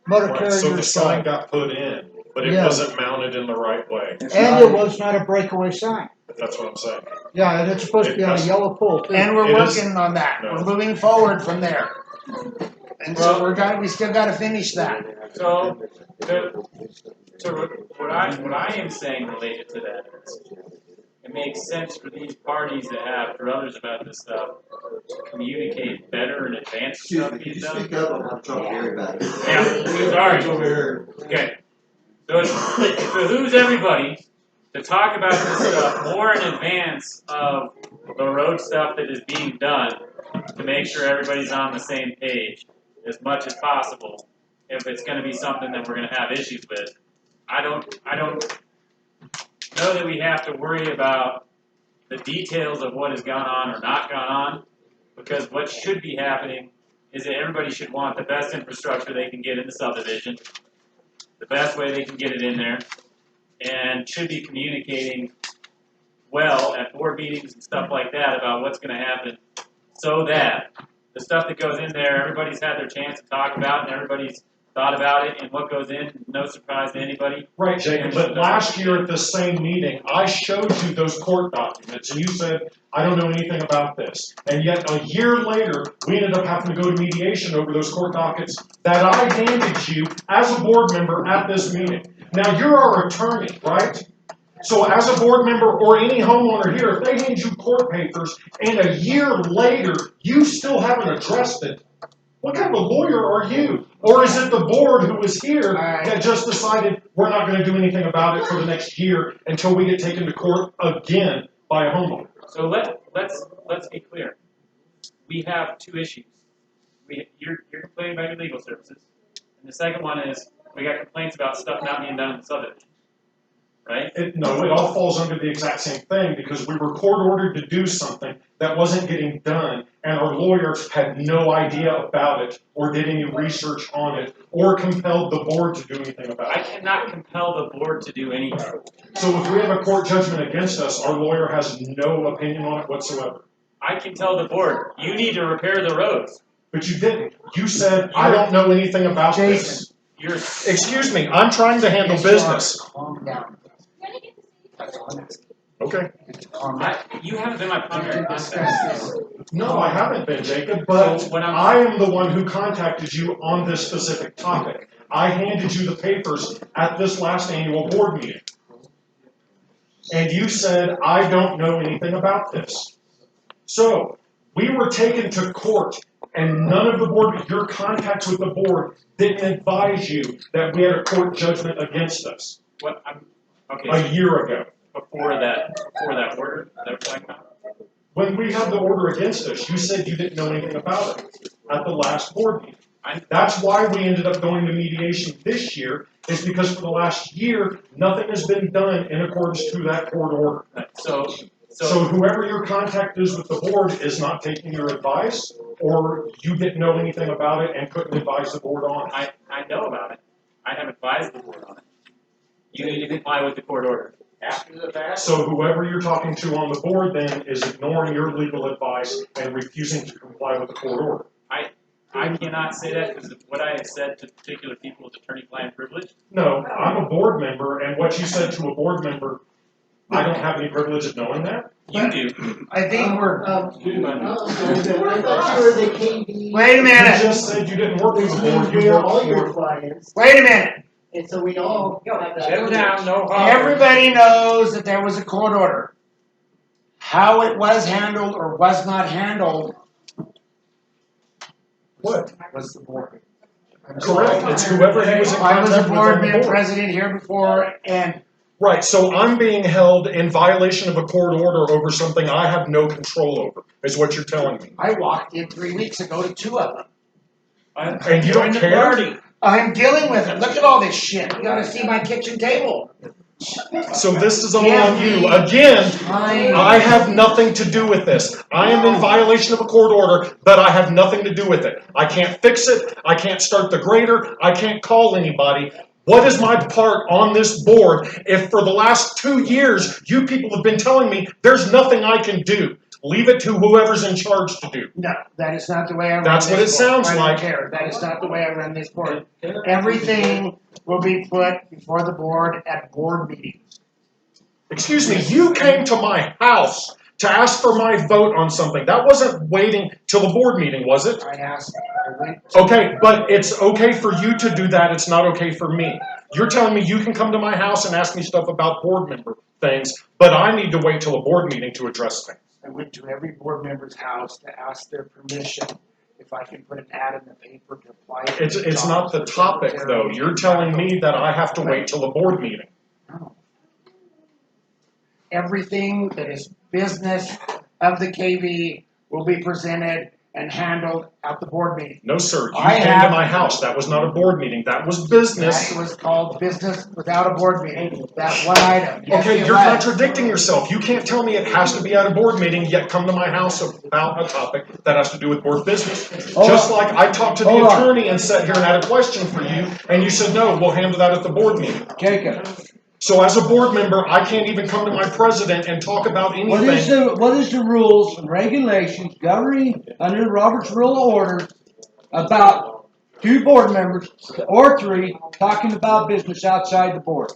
motor Right, carrier so the sign side. got put in, but it Yeah. wasn't mounted in the right way. And it was not a breakaway sign. That's what I'm saying. Yeah, and it's supposed to be on a yellow pole too. And we're It is- working on that. no. We're moving forward from there. And so we still got to finish that. so what I am saying related to that is, it makes sense for these parties that have druthers about this stuff to communicate better in advance of Excuse stuff me, could being you done. speak up? I'm not trying to hear about it. Yeah, sorry. Over here. Okay. So it behooves everybody to talk about this stuff more in advance of the road stuff that is being done, to make sure everybody's on the same page as much as possible. If it's going to be something that we're going to have issues with, I don't know that we have to worry about the details of what has gone on or not gone on, because what should be happening is that everybody should want the best infrastructure they can get in the subdivision, the best way they can get it in there, and should be communicating well at board meetings and stuff like that about what's going to happen, so that the stuff that goes in there, everybody's had their chance to talk about, and everybody's thought about it, and what goes in, no surprise to anybody. Right, Jacob, but last year at the same meeting, I showed you those court documents, and you said, I don't know anything about this. And yet, a year later, we ended up having to go to mediation over those court dockets that I handed you as a board member at this meeting. Now, you're our attorney, right? So as a board member or any homeowner here, if they hand you court papers and a year later, you still haven't addressed it, what kind of a lawyer are you? Or is it the board who is here that just decided we're not going to do anything about it for the next year until we get taken to court again by a homeowner? So let's be clear. We have two issues. You're complaining about your legal services, and the second one is we got complaints about stuff not being done in the subdivision. Right? No, it all falls under the exact same thing because we were court ordered to do something that wasn't getting done, and our lawyers had no idea about it, or did any research on it, or compelled the board to do anything about I it. cannot compel the board to do anything. So if we have a court judgment against us, our lawyer has no opinion on it whatsoever. I can tell the board, you need to repair the roads. But you didn't. You said, I don't know anything about this. Excuse me, I'm trying to handle business. Calm down. That's all I'm asking. Okay. You haven't been my primary Discuss contact. No, I haven't been, Jacob, but So when I am the one who contacted you on this specific topic. I handed you the papers at this last annual board meeting. And you said, I don't know anything about this. So, we were taken to court, and none of the board, your contacts with the board didn't advise you that we had a court judgment against us Okay. a year ago. Before that order that we're talking about. When we had the order against us, you said you didn't know anything about it at the last board meeting. That's why we ended up going to mediation this year, is because for the last year, nothing has been done in accordance to that court order. So whoever your contact is with the board is not taking your advice, or you didn't know anything about it and couldn't advise the board on it? I know about it. I have advised the board on it. You need to comply with the court order. After the fact. So whoever you're talking to on the board then is ignoring your legal advice and refusing to comply with the court order. I cannot say that because of what I have said to particular people with attorney-client privilege. No, I'm a board member, and what you said to a board member, I don't have any privilege of knowing that. You do. I think we're, I'm not sure they can be. wait a You minute, just said you didn't work for the board, you They're worked all your for. clients, wait a minute. and so we all have that. Settle down, no holler. Everybody knows that there was a court order. How it was handled or was not handled What? was the board. Correct, it's whoever he was in I was a contact with board on the member board. president here before, and Right, so I'm being held in violation of a court order over something I have no control over, is what you're telling me. I walked in 3 weeks ago to 2 of them. And you don't care? I'm dealing with it. Look at all this shit. You gotta see my kitchen table. So this is all on you. Again, I have nothing to do with this. I am in violation of a court order, but I have nothing to do with it. I can't fix it. I can't start the grader. I can't call anybody. What is my part on this board if for the last 2 years you people have been telling me there's nothing I can do? Leave it to whoever's in charge to do. No, that is not the way I run That's this what it board. sounds I don't like. care. That is not the way I run this board. Everything will be put before the board at board meetings. Excuse me, you came to my house to ask for my vote on something. That wasn't waiting till the board meeting, was it? I asked, I went. Okay, but it's okay for you to do that, it's not okay for me. You're telling me you can come to my house and ask me stuff about board member things, but I need to wait till a board meeting to address things. I went to every board member's house to ask their permission if I can put an ad in the paper to apply. for It's jobs not the for topic secretary. though. You're telling me that I have to wait till a board meeting. No. Everything that is business of the KV will be presented and handled at the board meeting. No, sir, you I came to have- my house. That was not a board meeting. That was business. That was called business without a board meeting, that one item. Yes, Okay, it you're was. contradicting yourself. You can't tell me it has to be at a board meeting, yet come to my house about a topic that has to do with board business. Just like I talked to the Hold on. attorney and sat here and had a question for you, and you said, no, we'll handle that at the board meeting. Jacob, So as a board member, I can't even come to my president and talk about what is anything. what is the rules and regulations governing under Robert's Rule of Order about 2 board members or 3 talking about business outside the board?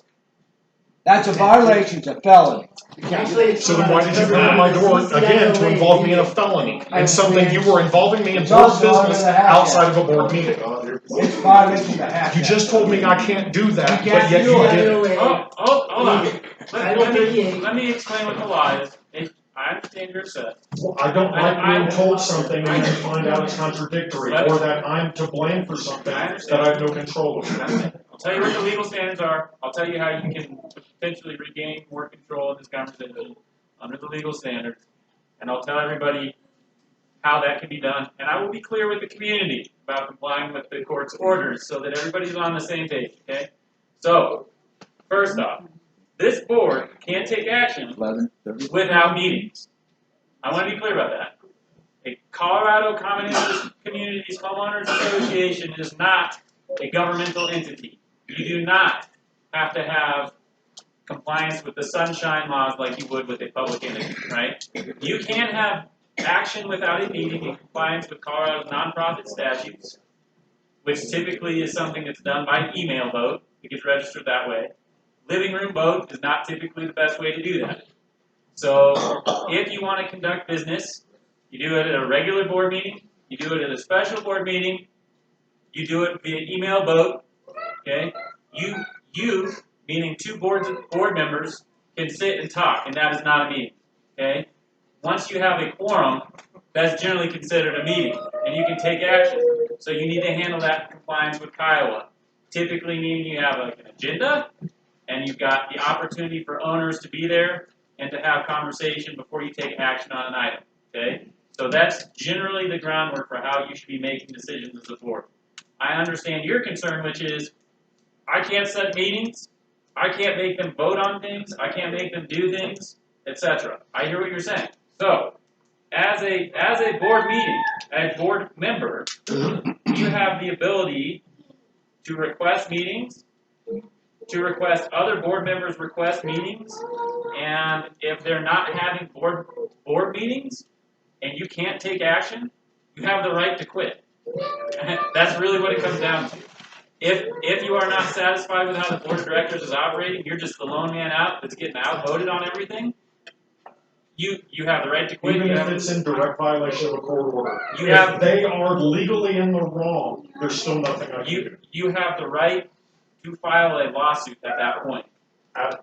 That's a violation, it's a felony. Actually, it's So then not. why did you come to my door again to involve me in a felony? And something you were involving me in board business outside of a board meeting. It's a violation to have You that. just told me I can't do that, but yet you do it. did. Hold on. I don't think Let me explain what the law is. I understand your set. I don't like being told something and then find out it's contradictory, or that I'm to blame for something that I have no control over. I'll tell you what the legal standards are. I'll tell you how you can potentially regain more control of this conversation under the legal standards. And I'll tell everybody how that can be done. And I will be clear with the community about complying with the court's orders so that everybody's on the same page, okay? So, first off, this board can't take action without meetings. I want to be clear about that. A Colorado Communities Homeowners Association is not a governmental entity. You do not have to have compliance with the sunshine laws like you would with a public entity, right? You can have action without a meeting in compliance with Colorado's nonprofit statutes, which typically is something that's done by email vote. It gets registered that way. Living room vote is not typically the best way to do that. So if you want to conduct business, you do it at a regular board meeting, you do it at a special board meeting, you do it via email vote, okay? You, meaning 2 board members, can sit and talk, and that is not a meeting, okay? Once you have a quorum, that's generally considered a meeting, and you can take action. So you need to handle that in compliance with Kiowa. Typically meaning you have an agenda, and you've got the opportunity for owners to be there and to have conversation before you take action on an item, okay? So that's generally the groundwork for how you should be making decisions as a board. I understand your concern, which is, I can't set meetings, I can't make them vote on things, I can't make them do things, etc. I hear what you're saying. So, as a board meeting, a board member, you have the ability to request meetings, to request other board members request meetings, and if they're not having board meetings and you can't take action, you have the right to quit. That's really what it comes down to. If you are not satisfied with how the board of directors is operating, you're just the lone man out that's getting outvoted on everything. You have the right to quit. Even if it's in direct violation of a court order. You If have- they are legally in the wrong, there's still nothing I can do. You have the right to file a lawsuit at that point.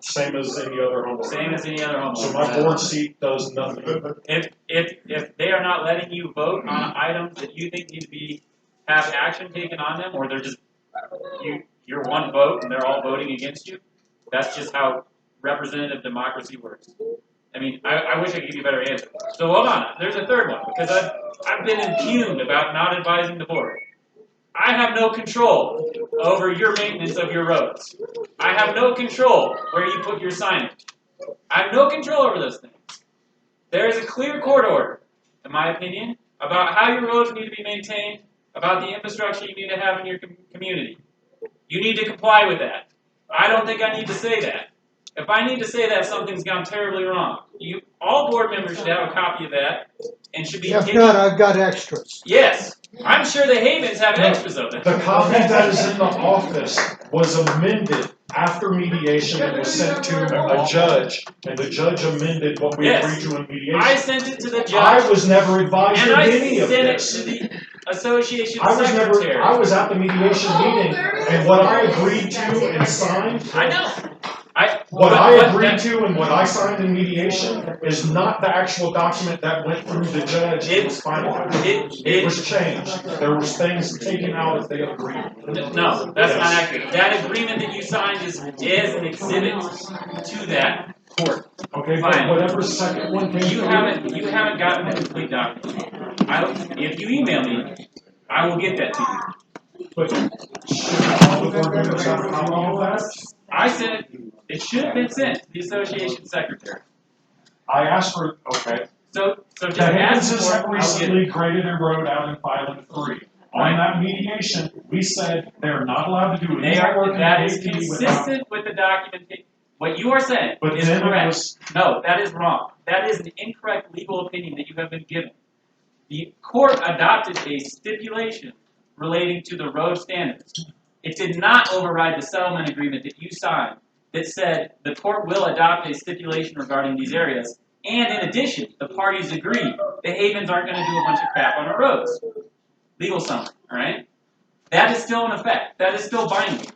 Same as any other homeowner. Same as any other homeowner. So my board seat does nothing. If they are not letting you vote on items that you think need to have action taken on them, or they're just you're one vote and they're all voting against you, that's just how representative democracy works. I mean, I wish I could give you a better answer. So hold on, there's a third one, because I've been impugned about not advising the board. I have no control over your maintenance of your roads. I have no control where you put your signage. I have no control over those things. There is a clear court order, in my opinion, about how your roads need to be maintained, about the infrastructure you need to have in your community. You need to comply with that. I don't think I need to say that. If I need to say that, something's gone terribly wrong. All board members should have a copy of that and should be If taken. not, I've got extras. Yes, I'm sure the Havens have extras of it. The copy that is in the office was amended after mediation and was sent to a judge, and the judge amended what we Yes. agreed to in mediation. I sent it to the judge. I was never advised and of I any of sent this. it to the association I secretary. was at the mediation meeting, and what I agreed to and signed. I know. What I agreed to and what I signed in mediation is not the actual document that went through the judge and was finalized. It was changed. There was things taken out of the agreement. No, that's not accurate. That agreement that you signed is an exhibit to that court. Okay, but whatever second one came You haven't gotten the complete document. If you email me, I will get that to you. But should all the board members have a copy of that? I sent it. It should have been sent to the association secretary. I asked for, okay. So just The ask Havenses for have it. recently graded a road out in Filing 3. On that mediation, we said they're not allowed to do any more work in That is KP without. consistent with the documentation. What you are saying But is then it correct. was- No, that is wrong. That is an incorrect legal opinion that you have been given. The court adopted a stipulation relating to the road standards. It did not override the settlement agreement that you signed that said the court will adopt a stipulation regarding these areas. And in addition, the parties agreed the Havens aren't going to do a bunch of crap on our roads. Legal summary, all right? That is still in effect. That is still binding.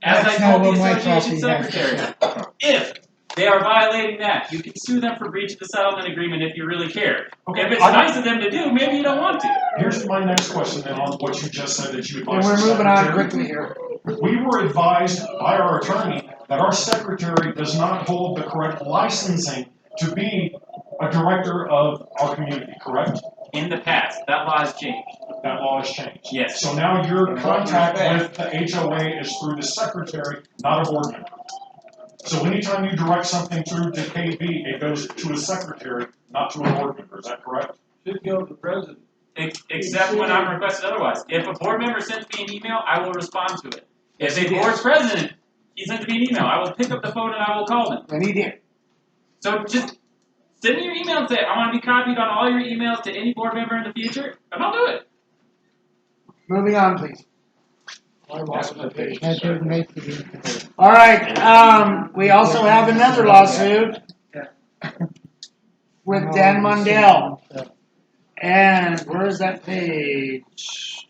As That's I told not the what my association copy has to secretary, if they are violating that, you can sue them for breach of the settlement agreement if you really care. Okay, If it's nice of them to do, maybe you don't want to. Here's my next question then on what you just said that you And advised. we're the moving on secretary. quickly here. We were advised by our attorney that our secretary does not hold the correct licensing to be a director of our community, correct? In the past, that law has changed. That law has changed. Yes. So now your contact with the HOA is through the secretary, not a board member. So anytime you direct something through to KB, it goes to a secretary, not to a board member, is that correct? Should go to the president. Except when I'm requested otherwise. If a board member sends me an email, I will respond to it. If a board president, he sends me an email, I will pick up the phone and I will call them. And he did. So just send me your email and say, I want to be copied on all your emails to any board member in the future, and I'll do it. Moving on, please. That didn't make it. All right, we also have another lawsuit with Dan Mundell. And where's that page?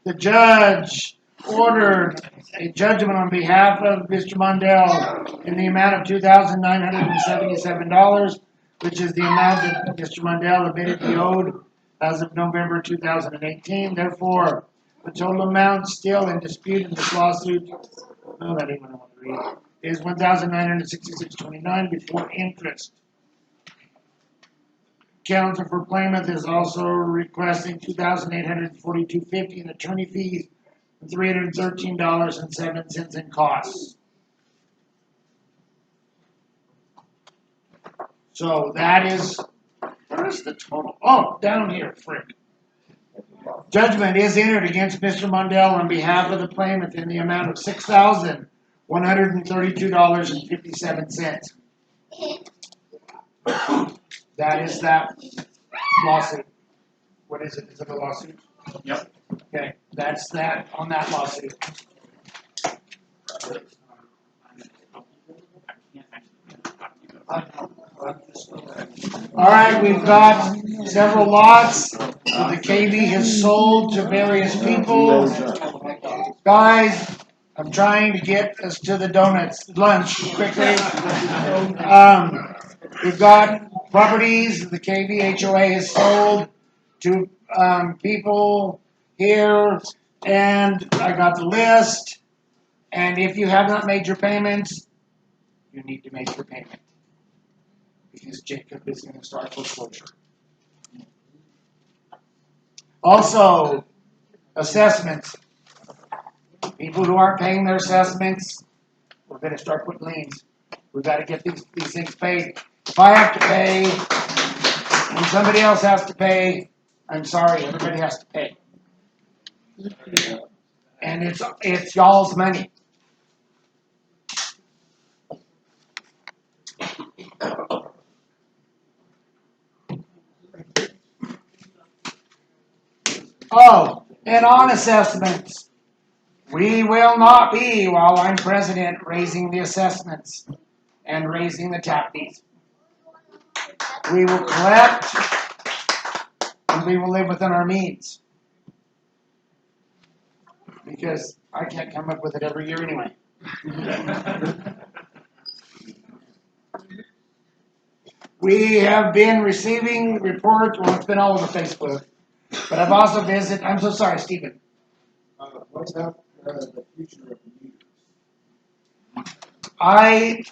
The judge ordered a judgment on behalf of Mr. Mundell in the amount of $2,977, which is the amount that Mr. Mundell admitted he owed as of November 2018. Therefore, the total amount still in dispute in this lawsuit, no, that ain't what I want to read, is $1,966.29 before interest. Counsel for Plymouth is also requesting $2,842.50 in attorney fees and $313.07 in costs. So that is Where's the total? Oh, down here, frick. Judgment is entered against Mr. Mondell on behalf of the claimant in the amount of $6,132.57. That is that lawsuit. What is it? Is it a lawsuit? Yep. Okay, that's that on that lawsuit. All right, we've got several lots that the KB has sold to various people. Guys, I'm trying to get us to the lunch quickly. We've got properties the KB HOA has sold to people here, and I got the list. And if you have not made your payments, you need to make your payment, because Jacob is going to start foreclosure. Also, assessments. People who aren't paying their assessments, we're going to start putting liens. We've got to get these things paid. If I have to pay, and somebody else has to pay, I'm sorry, everybody has to pay. And it's y'all's money. Oh, and on assessments, we will not be, while I'm president, raising the assessments and raising the tap fees. We will collect, and we will live within our means. Because I can't come up with it every year anyway. We have been receiving reports, well, it's been all over Facebook, but I've also visited, I'm so sorry, Stephen. What about the future of the meters? I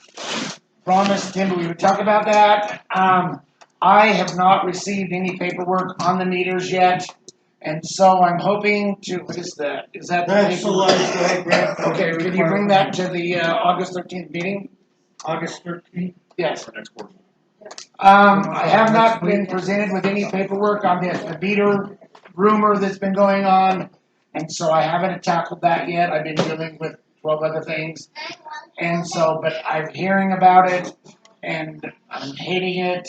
promised Tim we would talk about that. I have not received any paperwork on the meters yet, and so I'm hoping to, what is that? Is that the That's the paperwork? last diagram. Okay, can you bring that to the August 13th meeting? August 13th? Yes. For next board. I have not been presented with any paperwork on the meter rumor that's been going on, and so I haven't tackled that yet. I've been dealing with 12 other things, and so, but I'm hearing about it, and I'm hating it,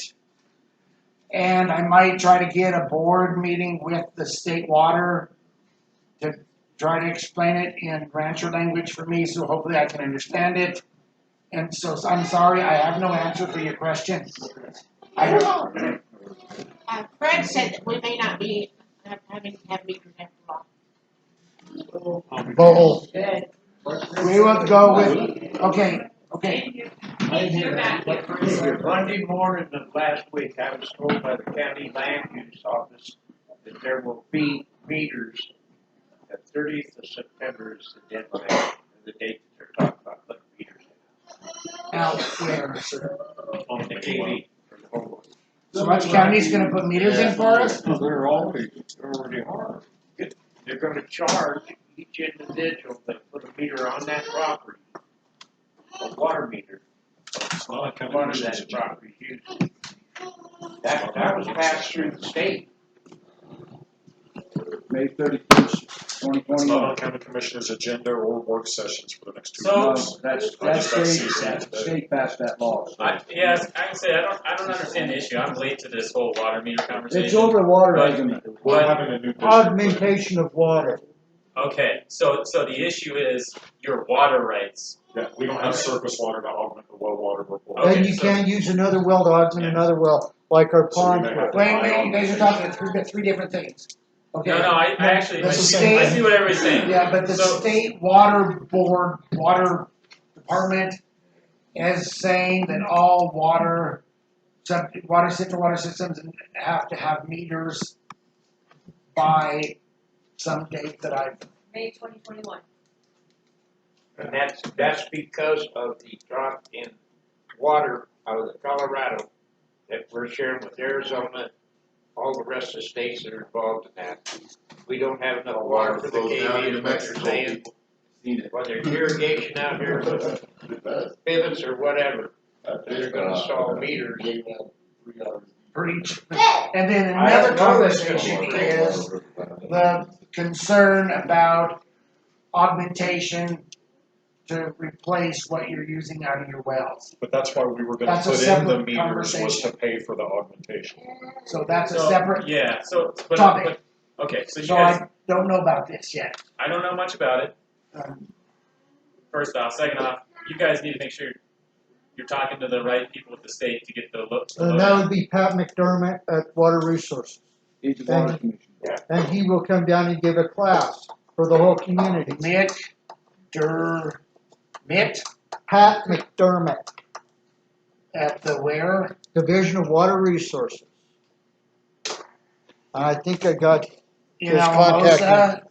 and I might try to get a board meeting with the state water to try to explain it in rancher language for me, so hopefully I can understand it. And so I'm sorry, I have no answer for your question. Fred said that we may not be having to have meters after all. Bull. Good. We will go with, okay. Monday morning of last week, I was told by the county land use office that there will be meters. The 30th of September is the deadline, the date that they're talking about putting meters Out where, sir? in. On the KB. So much county's gonna put meters in for us? They're already are. They're gonna charge each individual that put a meter on that property, a water meter, It's not like county water commissioners. that property uses. That was passed through the state. May 31st, It's not 2021. on county commissioners' agenda or work sessions for the next 2 So- weeks. That's I just got state, CC'd that today. state passed that law. so. I can say I don't understand the issue. I'm late to this whole water meter conversation. It's over water But- argument, We're having a new district. augmentation of water. Okay, so the issue is your water rights. Yeah, we don't have surface water to augment the well water report. Okay, And you so- can't use another well to augment another well, like our So we pond. may have to Wait, buy you guys are talking about three different things. Okay. No, I actually, The I state- see what everybody's saying. Yeah, but the So- state water board, water department is saying that all water central water systems have to have meters by some date that I've, May 2021. And that's because of the drop in water out of the Colorado that we're sharing with Arizona, all the rest of the states that are involved in that. We don't have enough water for the KB, is what you're saying. Whether irrigation out here, pivots or whatever, they're gonna install meters. for each. And then I another don't know this conversation anymore. is the concern about augmentation to replace what you're using out of your wells. But that's why we were gonna That's a put in the separate meters was conversation. to pay for the augmentation. So that's a So, separate yeah, so, topic. okay, so you So guys, I don't know about this yet. I don't know much about it, first off. Second off, you guys need to make sure you're talking to the right people at the state to get the look. And that would be Pat McDermott at Water Resources. He's the water commissioner. And he will come down and give a class for the whole community. Pat McDermott At the where? Division of Water Resources. I think I got In his contact. Alamosa?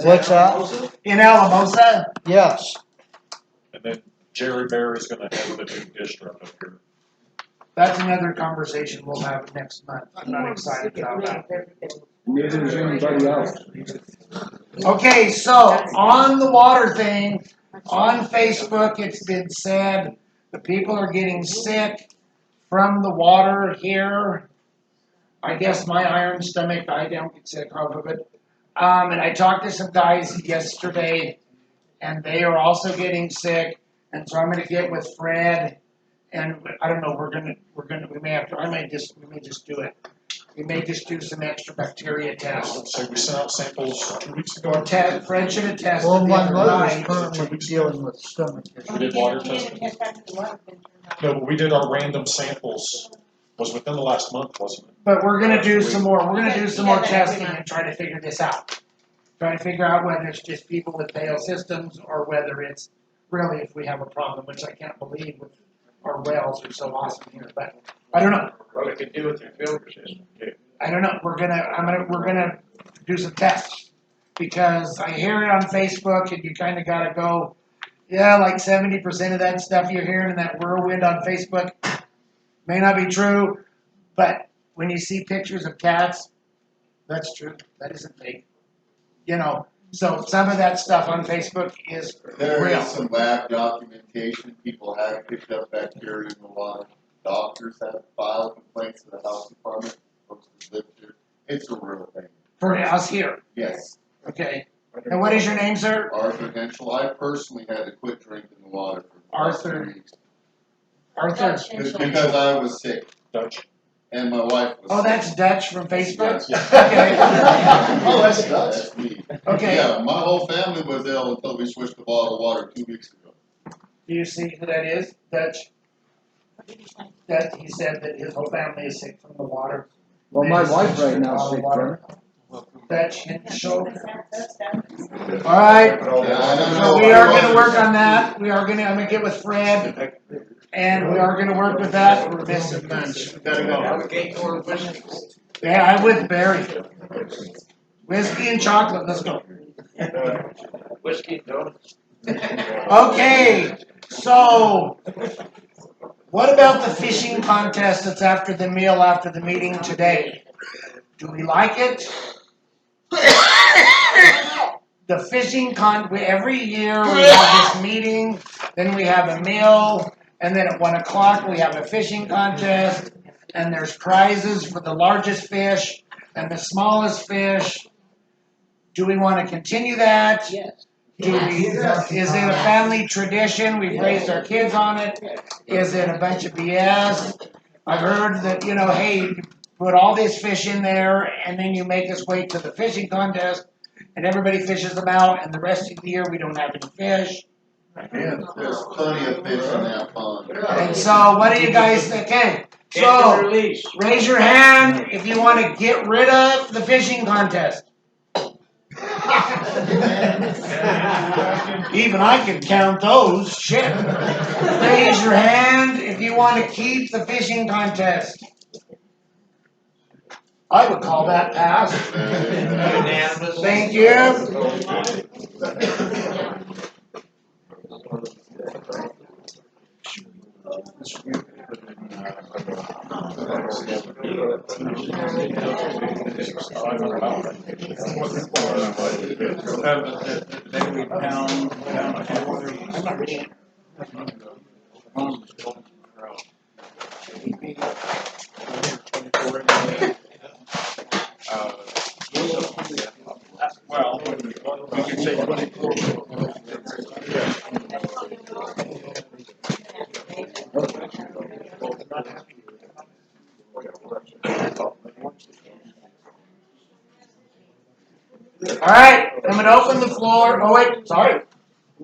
What's that? In Alamosa? Yes. And then Jerry Bear is gonna have the new district up here. That's another conversation we'll have next month. I'm not excited about that. Neither is anybody else. Okay, so on the water thing, on Facebook, it's been said the people are getting sick from the water here. I guess my iron stomach, I don't get sick off of it. And I talked to some guys yesterday, and they are also getting sick. And so I'm gonna get with Fred, and I don't know, we may have to, we may just do it. We may just do some extra bacteria tests. So we sent out samples 2 weeks ago. Or Fred should have tested Well, the my other mother's night. currently dealing with stomach We issues. did water testing. No, but we did our random samples, was within the last month, wasn't it? But we're gonna do some more testing and try to figure this out. Try to figure out whether it's just people with failed systems or whether it's really if we have a problem, which I can't believe with our wells are so awesome here, but I don't know. What it could do with your filter system too. I don't know, we're gonna do some tests. Because I hear it on Facebook and you kinda gotta go, yeah, like 70% of that stuff you're hearing in that whirlwind on Facebook may not be true, but when you see pictures of cats, that's true, that isn't fake. You know, so some of that stuff on Facebook is There real. is some lab documentation, people have picked up bacteria in the water. Doctors have filed complaints to the health department, folks that live here. It's a real thing. For us here, Yes. okay. And what is your name, sir? Arthur Henschel, I personally had to quit drinking the water for the last Arthur. 3 weeks. Arthur? It's because I was sick. Dutch. And my wife was Oh, sick. that's Dutch from Facebook? Yes. Okay. Oh, that's Dutch. That's me. Okay. Yeah, my whole family was ill until we switched to bottled water 2 weeks ago. Do you see who that is? Dutch? That he said that his whole family is sick from the water. Well, my wife right now is sick from it. Dutch Henschel. Alright, so we are gonna work on that. I'm gonna get with Fred. And we are gonna work with that. We're missing lunch. Gotta go. Yeah, I'm with Barry. Whiskey and chocolate, let's go. Whiskey and donuts. Okay, so what about the fishing contest that's after the meal, after the meeting today? Do we like it? The fishing every year we have this meeting, then we have a meal, and then at 1 o'clock we have a fishing contest, and there's prizes for the largest fish and the smallest fish. Do we want to continue that? Yes. Is it a family tradition? We've raised our kids on it. Is it a bunch of BS? I heard that, hey, you put all this fish in there and then you make us wait till the fishing contest and everybody fishes them out and the rest of the year we don't have any fish. Yeah, there's plenty of fish in that pond. And so what do you guys think? Okay, so raise your hand if you want to get rid of the fishing contest. Even I can count those. Shit. Raise your hand if you want to keep the fishing contest. I would call that passed. Unanimous. Thank you. Alright, I'm gonna open the floor, oh wait, sorry. I'm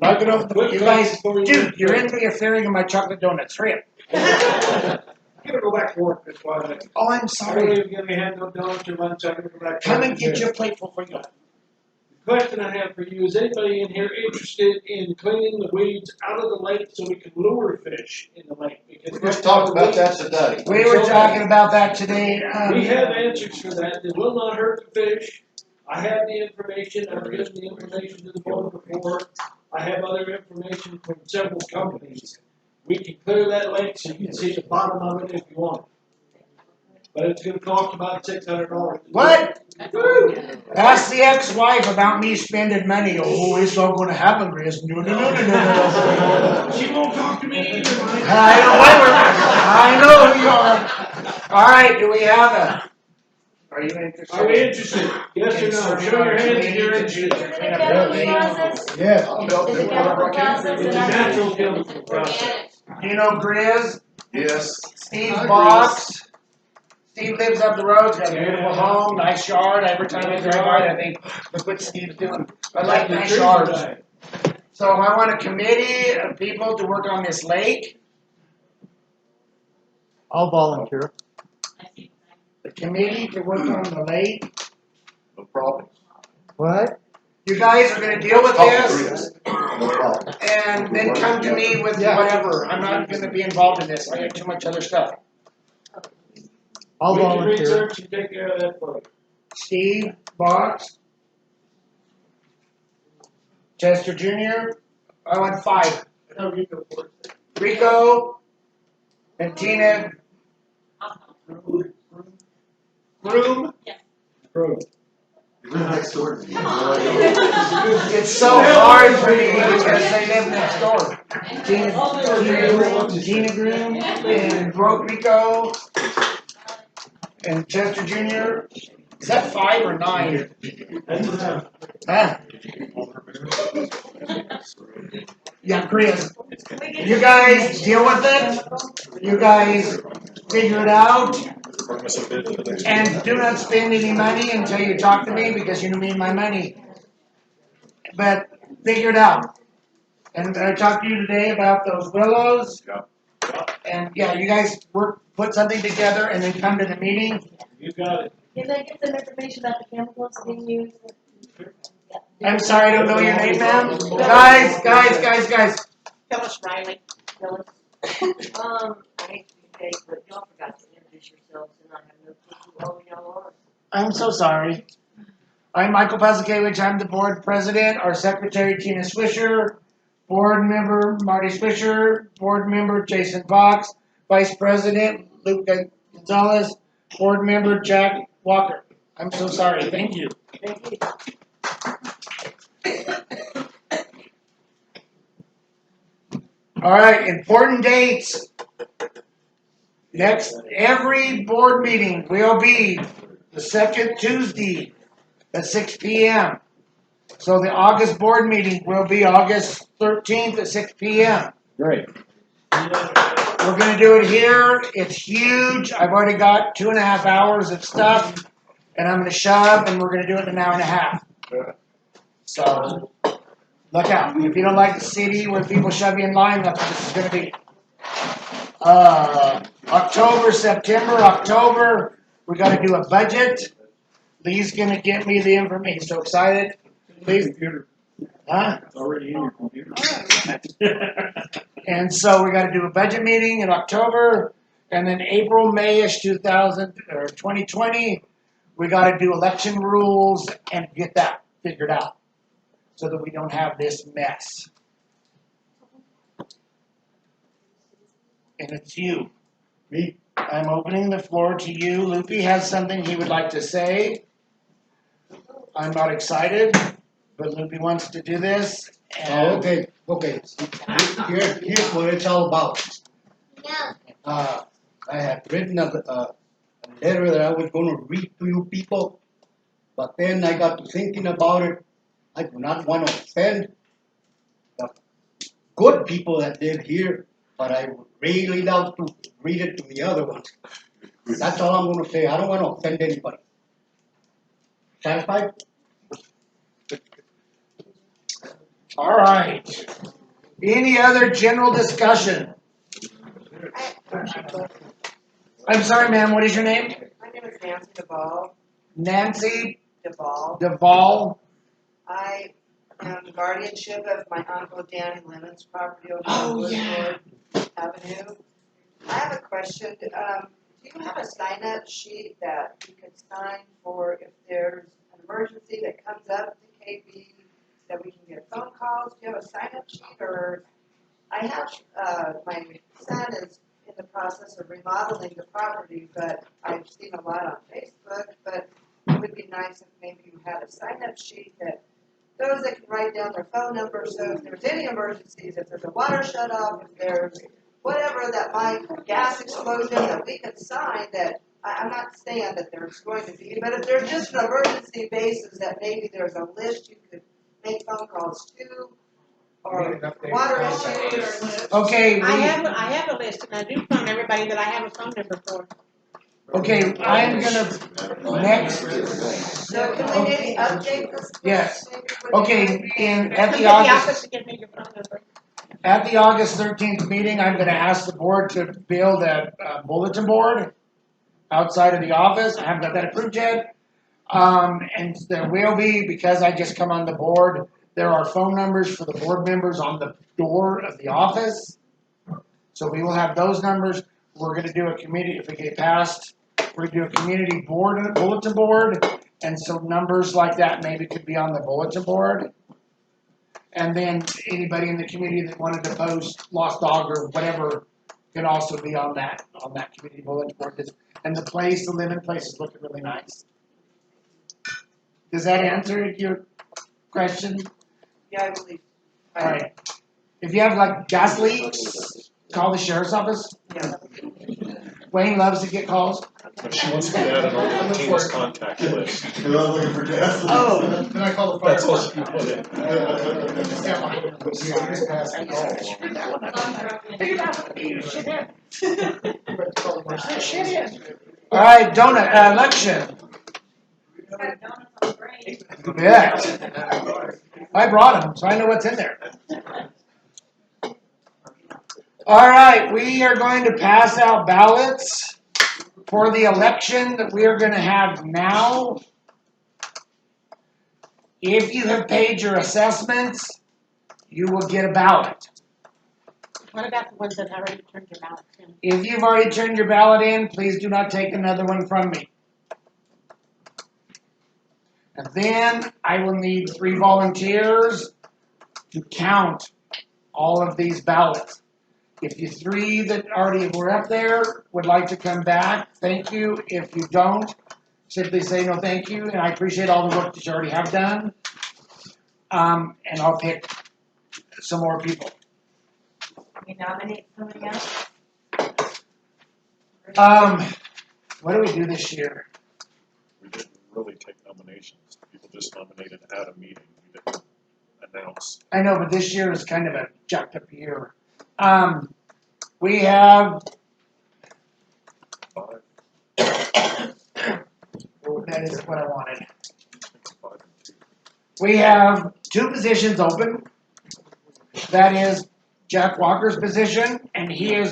not gonna open the, you guys, dude, you're interfering in my chocolate donuts, hurry up. I'm gonna go back to work this while I. Oh, I'm I sorry. don't even get any hand down to lunch, I'm gonna go back. to Come work and get today. your plate before you go. The question I have for you, is anybody in here interested in cleaning the weeds out of the lake so we can lure fish in the lake? Because We just talked about that today. We were talking about that today, We have answers for that, it will not hurt the fish. I have the information, I've given the information to the board before. I have other information from several companies. We can clear that lake so you can see the bottom of it if you want. But it's gonna cost about $600. What? Ask the ex-wife about me spending money. Oh, it's all gonna happen, Chris. No. She won't talk to me either, Mike. I know who you are. Alright, do we have a? Are you interested? Are we interested? Yes or no? Show your hands if you're interested. Yes. Is it chemical process? It's a natural chemical process. Do you know Grizz? Yes. Steve Box. Steve lives up the road, he's got a beautiful home, nice yard. Every time I drive by, I think, look what Steve's doing. I like nice yards. So I want a committee of people to work on this lake. I'll volunteer. The committee to work on the lake. No problem. What? You guys are gonna deal with this No problem. and then come to me with whatever. I'm not gonna be involved in this. I have too much other stuff. I'll We can volunteer. research and take care of that for you. Steve Box. Chester Jr. I want 5. No, you go for it. Rico and Tina Groom. You live next door to me. It's so hard for me because they live next door. Tina Groom and Rico and Chester Jr. Is that 5 or 9? Huh? Yeah, Chris. You guys deal with it. You guys figure it out. And do not spend any money until you talk to me because you need my money. But figure it out. And I talked to you today about those willows. And yeah, you guys put something together and then come to the meeting. You got it. Can I get some information about the chemicals being used? I'm sorry, I don't know your name, ma'am. Guys. Phyllis Riley. I hate to be fake, but y'all forgot to introduce yourselves and I have no clue who all y'all are. I'm so sorry. I'm Michael Pazakevich. I'm the board president. Our secretary, Tina Swisher. Board member, Marty Swisher. Board member, Jason Fox. Vice president, Luke Gonzalez. Board member, Jack Walker. I'm so sorry. Thank you. Thank you. All right, important dates. Every board meeting will be the second Tuesday at 6 p.m. So the August board meeting will be August 13th at 6 p.m. Great. We're gonna do it here. It's huge. I've already got 2.5 hours of stuff, and I'm gonna shove, and we're gonna do it in an hour and a half. So look out. If you don't like the city where people shove you in line, that's what this is gonna be. October, we gotta do a budget. Lee's gonna get me the information. So excited. Please. Huh? It's already in your computer. And so we gotta do a budget meeting in October, and then April, May-ish 2020, we gotta do election rules and get that figured out, so that we don't have this mess. And it's you. Me? I'm opening the floor to you. Loopy has something he would like to say. I'm not excited, but Loopy wants to do this. And Okay. Here's what it's all about. I had written a letter that I was going to read to you people, but then I got to thinking about it. I do not want to offend the good people that live here, but I would really love to read it to the other ones. That's all I'm going to say. I don't want to offend anybody. Satisfied? All right. Any other general discussion? I'm sorry, ma'am, what is your name? My name is Nancy DeVal. Nancy DeVal. Duvall. I am guardianship of my uncle Danny Lemon's property over Oh, on yeah. Woodford Avenue. I have a question. Do you have a sign-up sheet that you could sign for if there's an emergency that comes up to KB, that we can get phone calls? Do you have a sign-up sheet? Or I have, my son is in the process of remodeling the property, but I've seen a lot on Facebook, but it would be nice if maybe you had a sign-up sheet that those that can write down their phone number, so if there's any emergencies, if there's a water shut off, if there's whatever that might, gas explosion, that we can sign that, I'm not saying that there's going to be, but if there's just an emergency basis, that maybe there's a list you could make phone calls to, or water issues. Okay, I have a list, and I do phone everybody that I have a phone number for. okay, I'm gonna, next. So can we maybe update this? Yes. Maybe with Okay, at Come the to the office August, to give me your phone number. at the August 13th meeting, I'm gonna ask the board to build a bulletin board outside of the office. I haven't got that approved yet. And there will be, because I just come on the board, there are phone numbers for the board members on the door of the office. So we will have those numbers. We're gonna do a community, if we get passed, we're gonna do a community board, bulletin board. And so numbers like that maybe could be on the bulletin board. And then anybody in the community that wanted to post lost dog or whatever can also be on that community bulletin board. And the living place is looking really nice. Does that answer your question? Yeah, I believe. All right. If you have like gas leaks, call the sheriff's office. Yeah. Wayne loves to get calls. She wants to be added on the team's contact list. I'm looking for gas. Oh. Then I call the fire. That's all she put in. All right, donut, election. Yeah. I brought them, so I know what's in there. All right, we are going to pass out ballots for the election that we are going to have now. If you have paid your assessments, you will get a ballot. What about the ones that already turned your ballots in? If you've already turned your ballot in, please do not take another one from me. And then I will need 3 volunteers to count all of these ballots. If you 3 that already were up there would like to come back, thank you. If you don't, simply say no thank you, and I appreciate all the work that you already have done. And I'll pick some more people. We nominate somebody else? What do we do this year? We didn't really take nominations. People just nominated at a meeting. We didn't announce. I know, but this year is kind of a jacked up year. We have. Oh, that is what I wanted. We have 2 positions open. That is Jack Walker's position, and we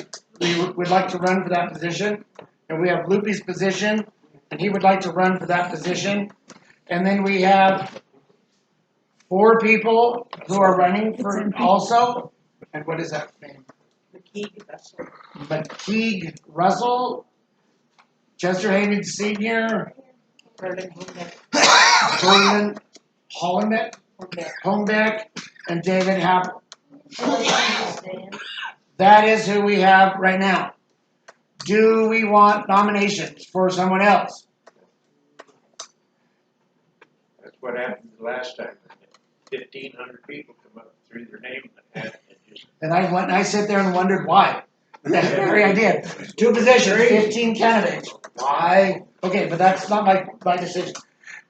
would like to run for that position. And we have Loopy's position, and he would like to run for that position. And then we have 4 people who are running for also. And what is that name? McKeague Russell, Chester Havens Sr., Berlin Holmbeck, and David Happel. That is who we have right now. Do we want nominations for someone else? That's what happened the last time. 1,500 people come up, threw their name in the hat and just. And I sit there and wondered why. That's the very idea. 2 positions, 15 candidates. Why? Okay, but that's not my decision.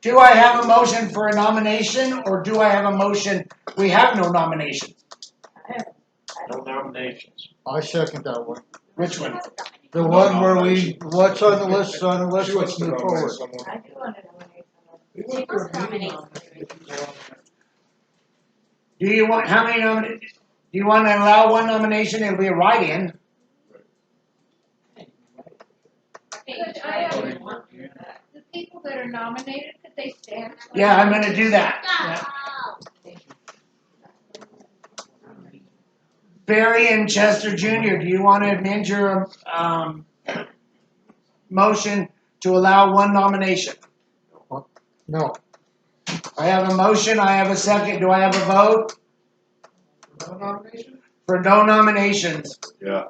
Do I have a motion for a nomination, or do I have a motion? We have no nominations. No nominations. I second that one. Which one? The one where what's on the list, let's move forward. I do want to nominate someone. Do you want, how many do you want to allow one nomination? It'll be a write-in. The people that are nominated, could they stand? Yeah, I'm gonna do that. Barry and Chester Jr., do you want to amend your, motion to allow one nomination? No. I have a motion, I have a second, do I have a vote? No nomination? For no nominations. Yeah.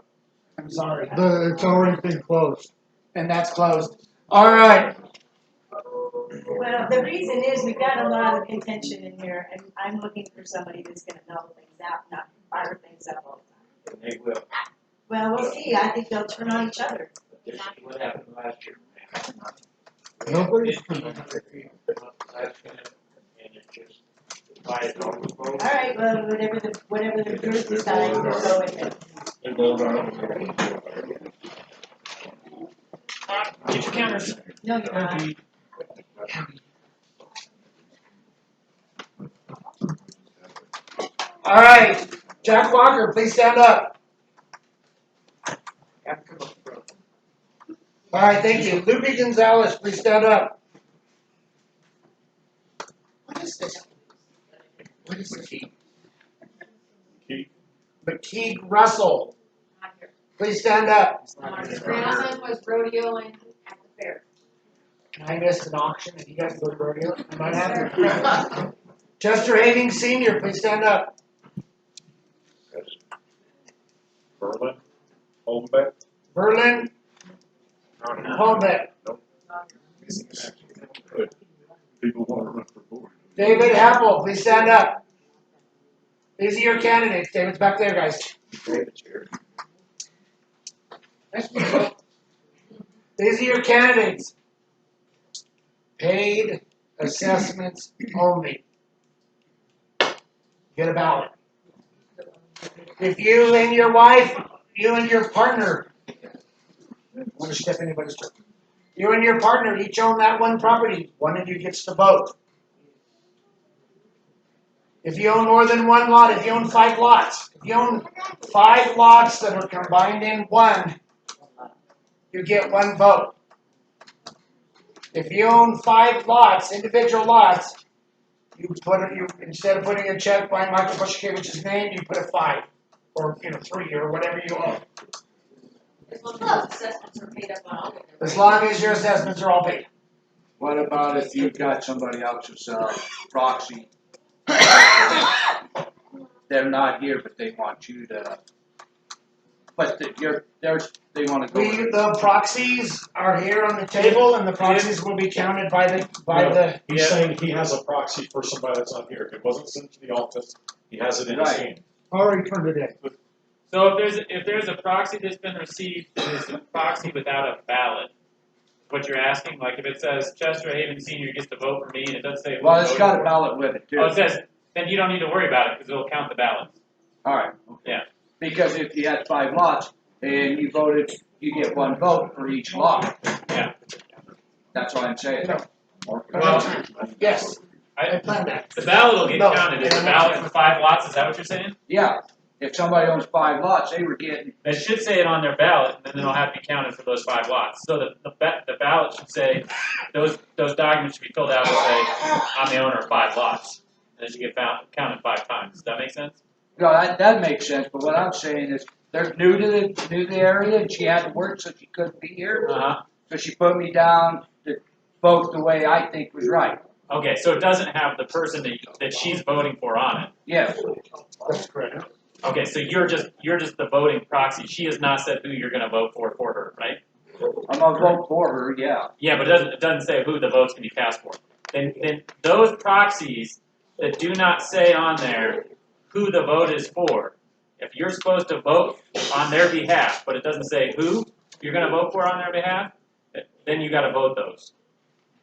I'm sorry. It's already been closed. And that's closed. All right. Well, the reason is we've got a lot of contention in here, and I'm looking for somebody that's gonna know things out, not fire things up all the time. And they will. Well, we'll see, I think they'll turn on each other. This is what happened last year. Nobody's. And it's just, why it's all the vote. All right, well, whatever the group decides, we'll go with it. Get your counters. No, you're not. All right. Jack Walker, please stand up. All right, thank you. Lupe Gonzalez, please stand up. What is this? What is the key? McKeague Russell, please stand up. His grandson was rodeoing at the fair. I missed an auction and you guys go to rodeo. I might have to. Chester Having Sr., please stand up. Berlin, Holmbeck. Berlin, Holmbeck. People want to run for board. David Happel, please stand up. These are your candidates. David's back there, guys. These are your candidates. Paid assessments only. Get a ballot. If you and your wife, you and your partner, I'm going to step anybody's turn. You and your partner each own that one property. One of you gets to vote. If you own more than one lot, if you own 5 lots, if you own 5 lots that are combined in one, you get 1 vote. If you own 5 lots, individual lots, you instead of putting a check by Michael Bushkevich's name, you put a 5 or 3 or whatever you own. As long as assessments are paid up on all of them. As long as your assessments are all paid. What about if you've got somebody else's proxy? They're not here, but they want you to. But they want to go. The proxies are here on the table, and the proxies will be counted by the. He's saying he has a proxy for somebody that's not here. It wasn't sent to the office. He has it in his hand. Already turned it in. So if there's a proxy that's been received, it's a proxy without a ballot. What you're asking, like if it says Chester Haven Senior gets to vote for me, and it doesn't say. Well, it's got a ballot with it too. Oh, it says. Then you don't need to worry about it because it'll count the ballots. All right. Okay. Yeah. Because if you had 5 lots and you voted, you get 1 vote for each lot. Yeah. That's what I'm saying. Well, yes. I planned that. The ballot will get counted. Is the ballot for 5 lots? Is that what you're saying? Yeah. If somebody owns 5 lots, they were getting. They should say it on their ballot, and then they'll have to be counted for those 5 lots. So the ballot should say those documents should be filled out and say I'm the owner of 5 lots. And then you get counted 5 times. Does that make sense? No, that makes sense. But what I'm saying is, they're new to the area, and she had to work, so she couldn't be here. So she put me down to vote the way I think was right. Okay, so it doesn't have the person that she's voting for on it. Yes. That's correct. Okay, so you're just the voting proxy. She has not said who you're going to vote for her, right? I'm gonna vote for her. Yeah. Yeah, but it doesn't say who the votes can be cast for. Then those proxies that do not say on there who the vote is for, if you're supposed to vote on their behalf, but it doesn't say who you're going to vote for on their behalf, then you got to vote those.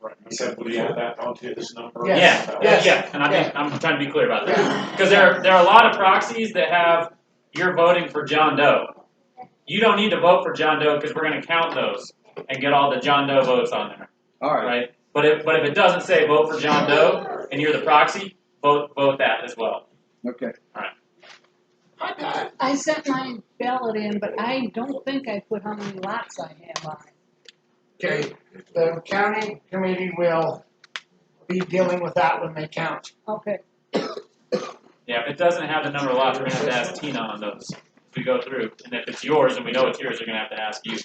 Right. He said, would he add that onto his number? Yeah. And I'm trying to be clear about that. Because there are a lot of proxies that have you're voting for John Doe. You don't need to vote for John Doe because we're going to count those and get all the John Doe votes on there. All right. Right? But if it doesn't say vote for John Doe and you're the proxy, vote that as well. Okay. I sent my ballot in, but I don't think I put how many lots I have on it. Okay, the county committee will be dealing with that when they count. Okay. Yeah, if it doesn't have the number of lots, we're gonna have to ask Tina on those as we go through. And if it's yours and we know it's yours, we're gonna have to ask you.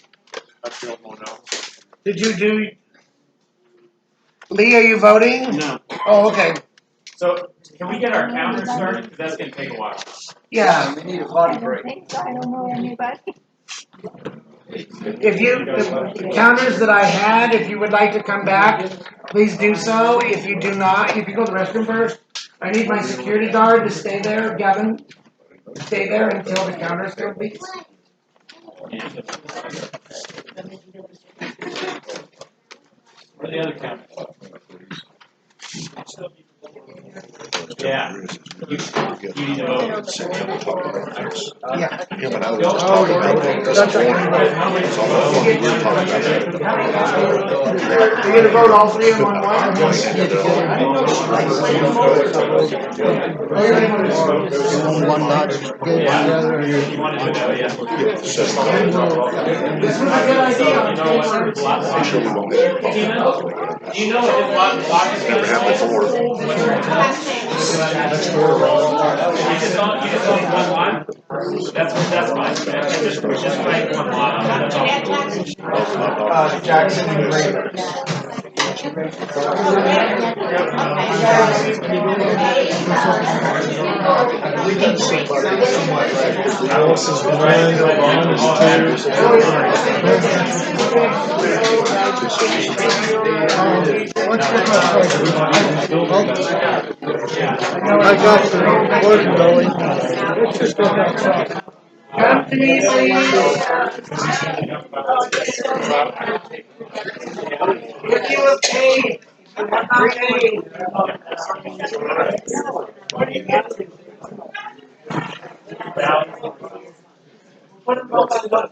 I don't know now. Did you do, Lee, are you voting? No. Oh, okay. So can we get our counter started? Because that's gonna take a while. Yeah. We need a potty break. I don't know anybody. If you, the counters that I had, if you would like to come back, please do so. If you do not, you can go to the restroom first. I need my security guard to stay there, Gavin. Stay there until the counter's complete. Where are the other counters? Yeah. You need to vote. Yeah. Yeah, but I was talking this morning. You're gonna vote all three of them on one? One lot, get together. You want to do that, yeah. This is a good idea. Do you know what this lot block is? Never happened before. You just own one lot? That's fine. Just write one lot on it. Jackson and Gray. Alice is one, Ron is two. I got the recording going. Let's just go next up. Come to me, please. If you have paid, you have not paid. What do you get? Put them both on one.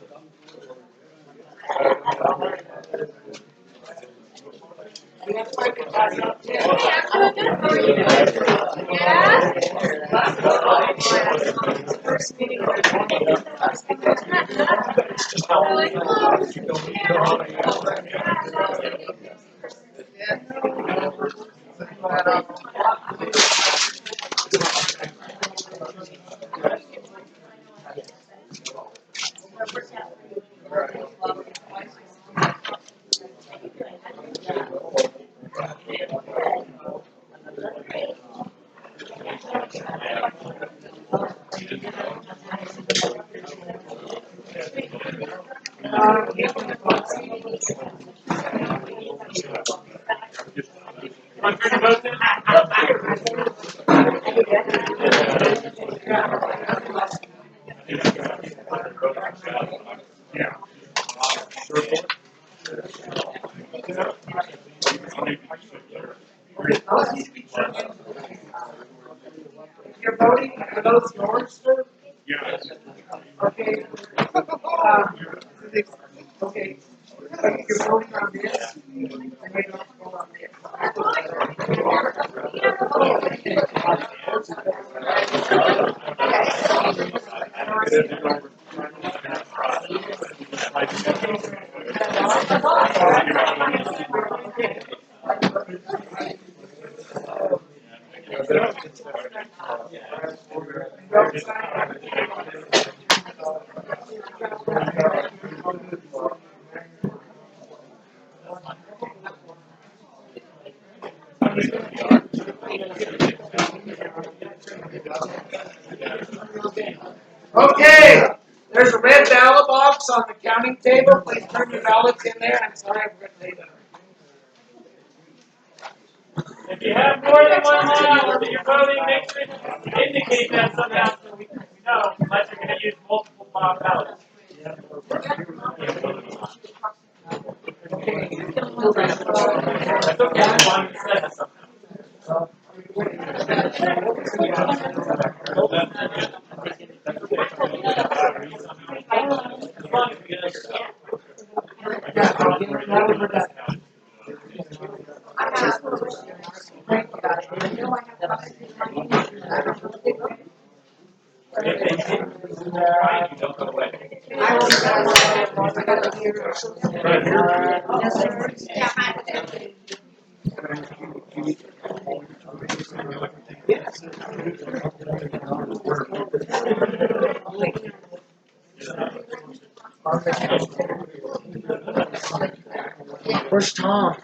You're voting, are those yours, sir? Yes. Okay. Okay. You're voting on this, and you don't vote on this. Okay, there's a red ballot box on the counting table. Please turn your ballots in there. I'm sorry, I'm going to leave it. If you have more than one lot that you're voting, make sure to indicate that somehow so we know, unless you're going to use multiple ballots. That's okay, as long as you said something. Right here. Yeah, Where's Tom?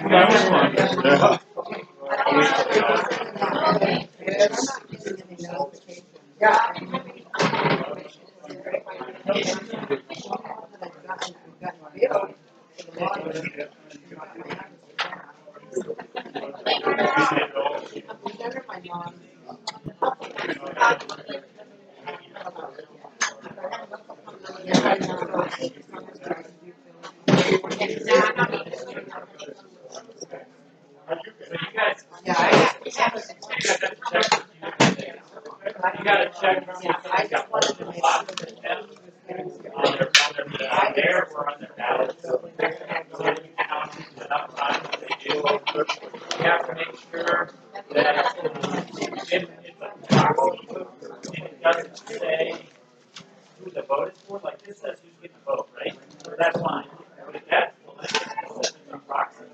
That was fun. You gotta check to see if somebody's got multiple lots in them on their or on their ballot. So you can count enough times that they do. You have to make sure that if it's a proxy and it doesn't say who the vote is for, like this says who's getting the vote, right? So that's fine. But if that says it's a proxy,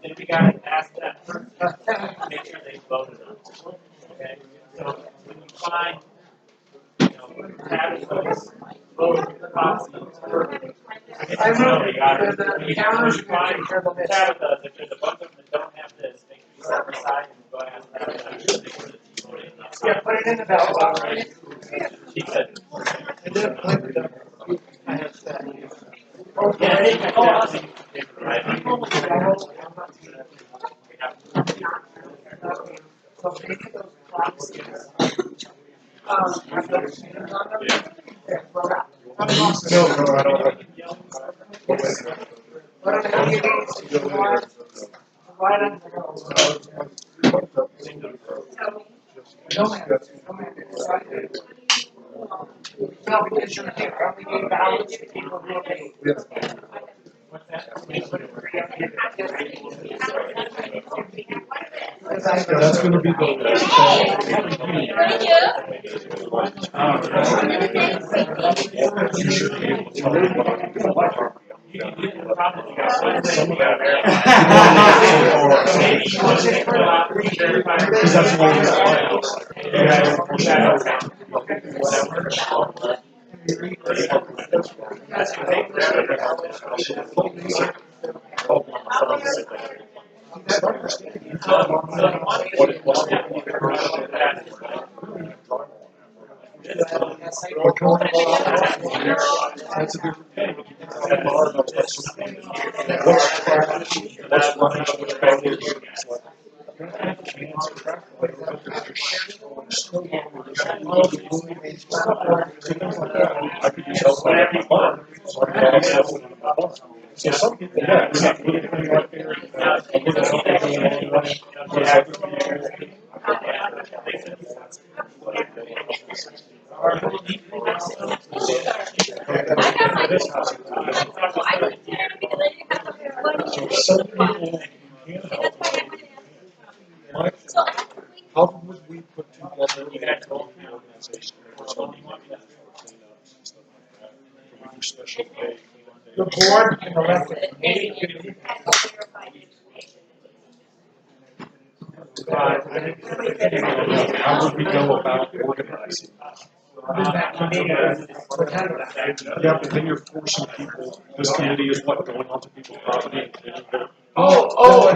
then we gotta ask that person to make sure they voted on it. Okay? So when you find, Tabitha's vote proxy, I know you got it. When you find Tabitha, if there's a bunch of them that don't have this, they can be set aside and go ask Tabitha. Yeah, put it in the ballot box. Right? She said. And then click it up. I have that. Yeah, I think that's right. So maybe those proxies, have those names on them. No, I don't have. What are the names? Right on the no, because you're only giving ballots to people who are paid. That's gonna be You should be able to tell me what I'm doing. Because that's the way it is at my house. That's a different thing. At bar, what's trash, what's rubbish, what's garbage. I could use help at my bar, so I can always help in my bar. So some people, yeah, it's not really coming right there. I'm looking at people in the long rush. Some people, how would we put together an organization for something like that, for cleanups and stuff like that? Can we do special day cleanup day? The board can elect it. How would we go about organizing? Yeah, but then you're forcing people, this committee is what, going onto people's property?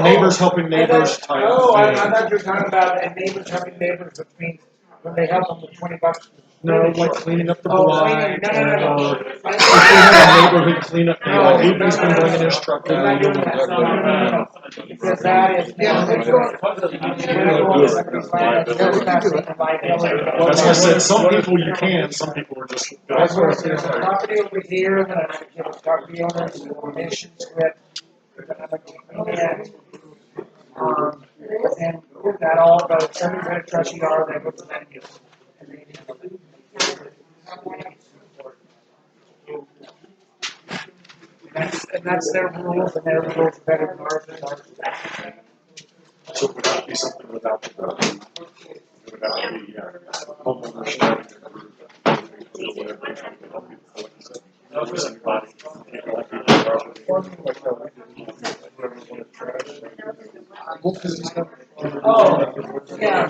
Neighbors helping neighbors type. I thought you were talking about neighbors helping neighbors, which means when they help them with $20. No, like cleaning up the block. No. If we have a neighborhood cleanup day, like Luby's been bringing his truck out. Because that is. That's why I said, some people you can, some people are just. That's where there's a property over here that I give a property owners donations with. And that all goes, somebody's got a trustee yard that goes to that deal. And that's their rules, and their rules are better than ours, and ours is better. So it would have to be something without the, it would have to be, homeowners sharing their group. Oh, yeah.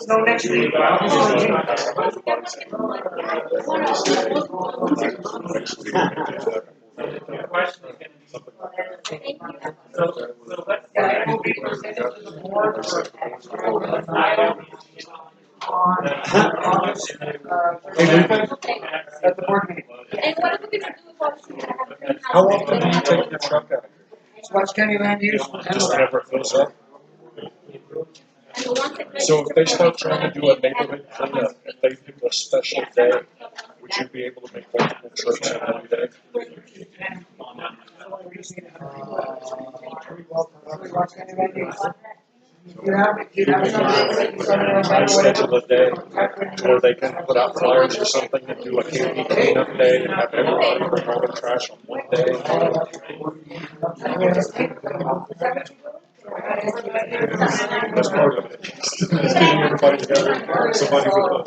No, next week. Yeah, it will be presented to the board for an item on August, at the board meeting. And what are we gonna do about? How often do you take your truck out? Scotch County Land Use. Just whenever it fills up? So if they start trying to do a neighborhood cleanup, if they pick a special day, would you be able to make multiple trips in one day? Schedule a day where they can put out flyers or something and do a county cleanup day and have everybody bring all their trash on one day. That's part of it. Just getting everybody together, somebody with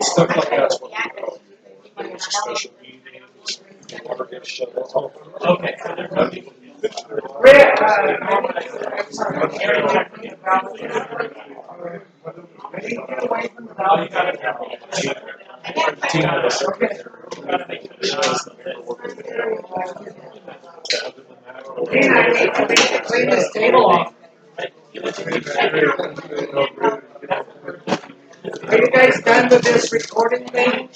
stuff like that's what we call special meetings, water gets shut off. Okay. Clean this table off. Are you guys done with this recording thing?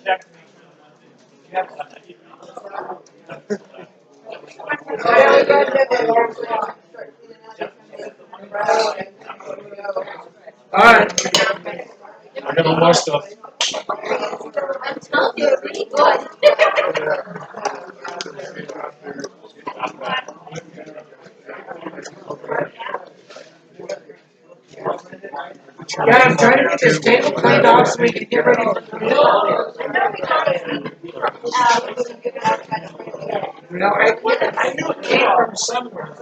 Alright. I got all my stuff. I'm telling you, pretty good. Yeah, I'm trying to get this table cleaned off so we can get ready for the meal. No, I knew it came from somewhere.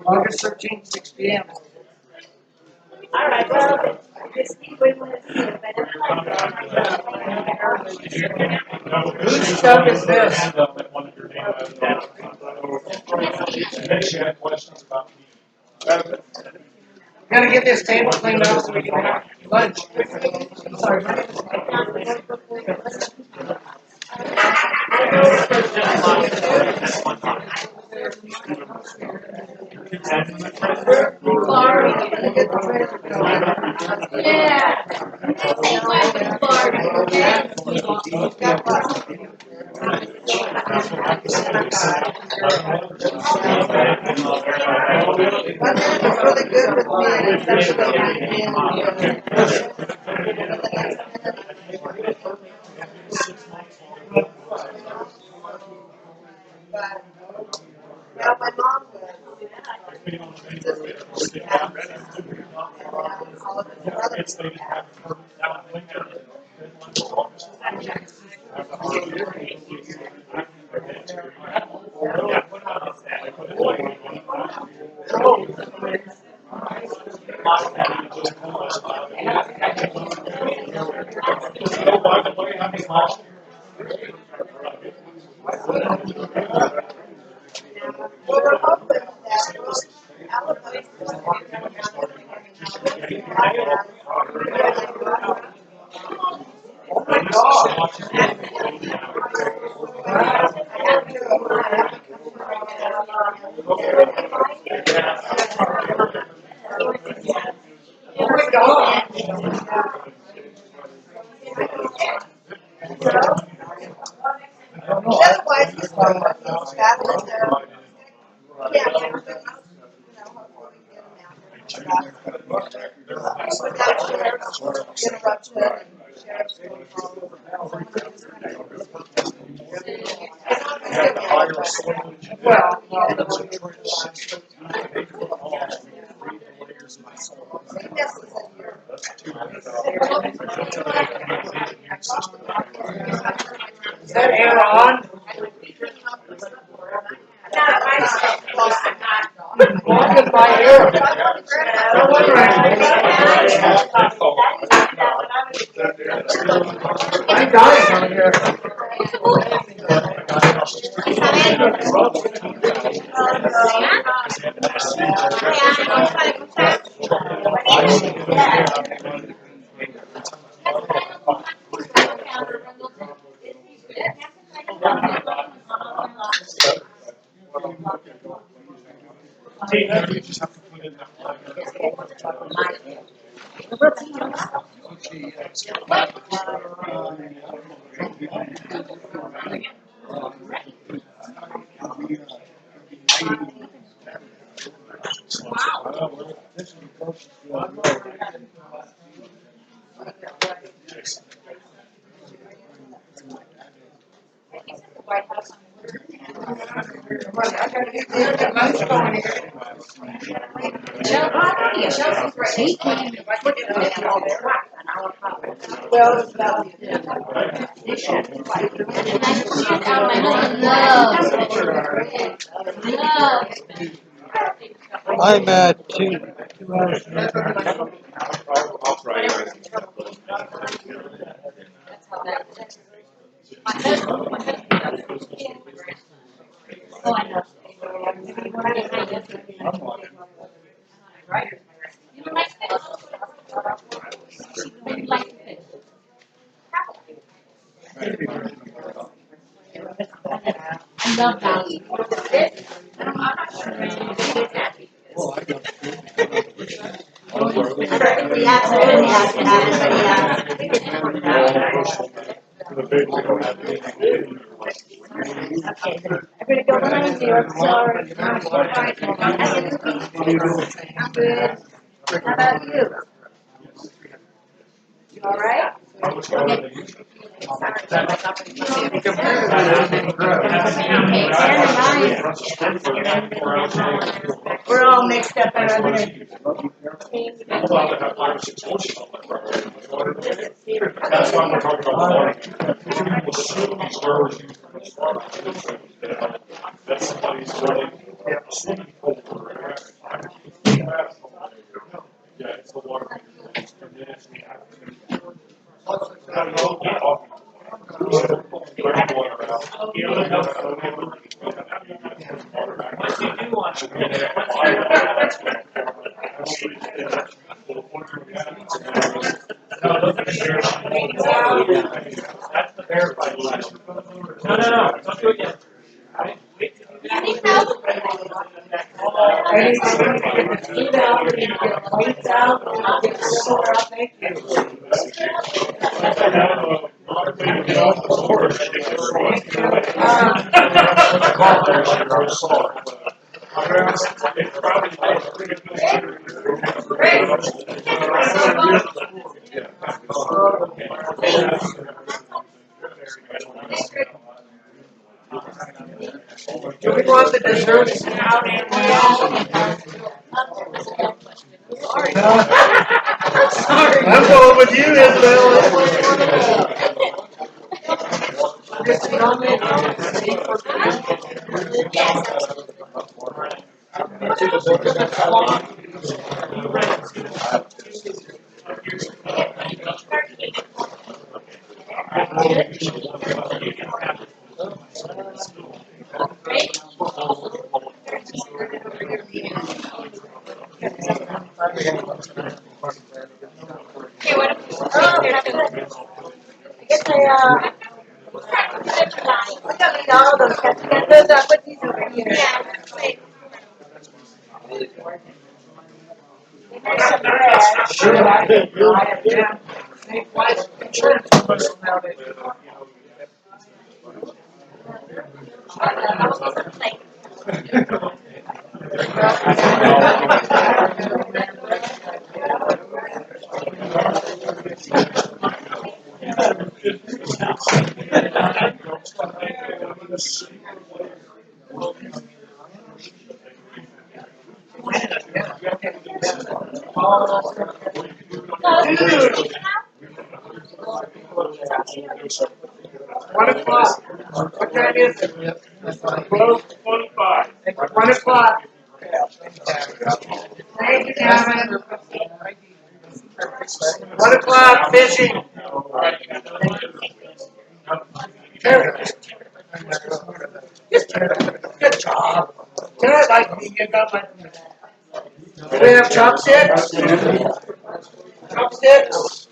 August 13th, 6 p.m. All right. Whose stuff is this? Gotta get this table cleaned up so we can have lunch. Sorry. Yeah, my mom would. Otherwise, he's fabulous there. Yeah, without sheriff's interruption and sheriff's well, Is that air on? Look at my air. I'm dying over here. I'm at 2 hours. Oh, I know. Right. You don't like fish? You like fish? I love that. I'm not sure. We absolutely have to have I'm gonna go behind you, I'm sorry. I'm so sorry. I'm good. How about you? You all right? We're all mixed up in our head. I'm allowed to have 5 or 6 horses on my property. That's why we're talking about the water. People assume these growers use them as farm. That's somebody's really swimming pool. Yeah, it's the water. What you do want to no, those are the sheriff. That's the verified one. No, don't do it yet. Do we want the desserts now, Sorry. I'm going with you, All those, those are put these over here. There's some bread. Sure, I did. Yeah. Insurance commercial now. Dude. 1 o'clock. What time is it? 12:25. 1 o'clock. Thank you, Gavin. 1 o'clock, fishing. Good job. Good, like me, you got my. Do we have chopsticks? Chopsticks?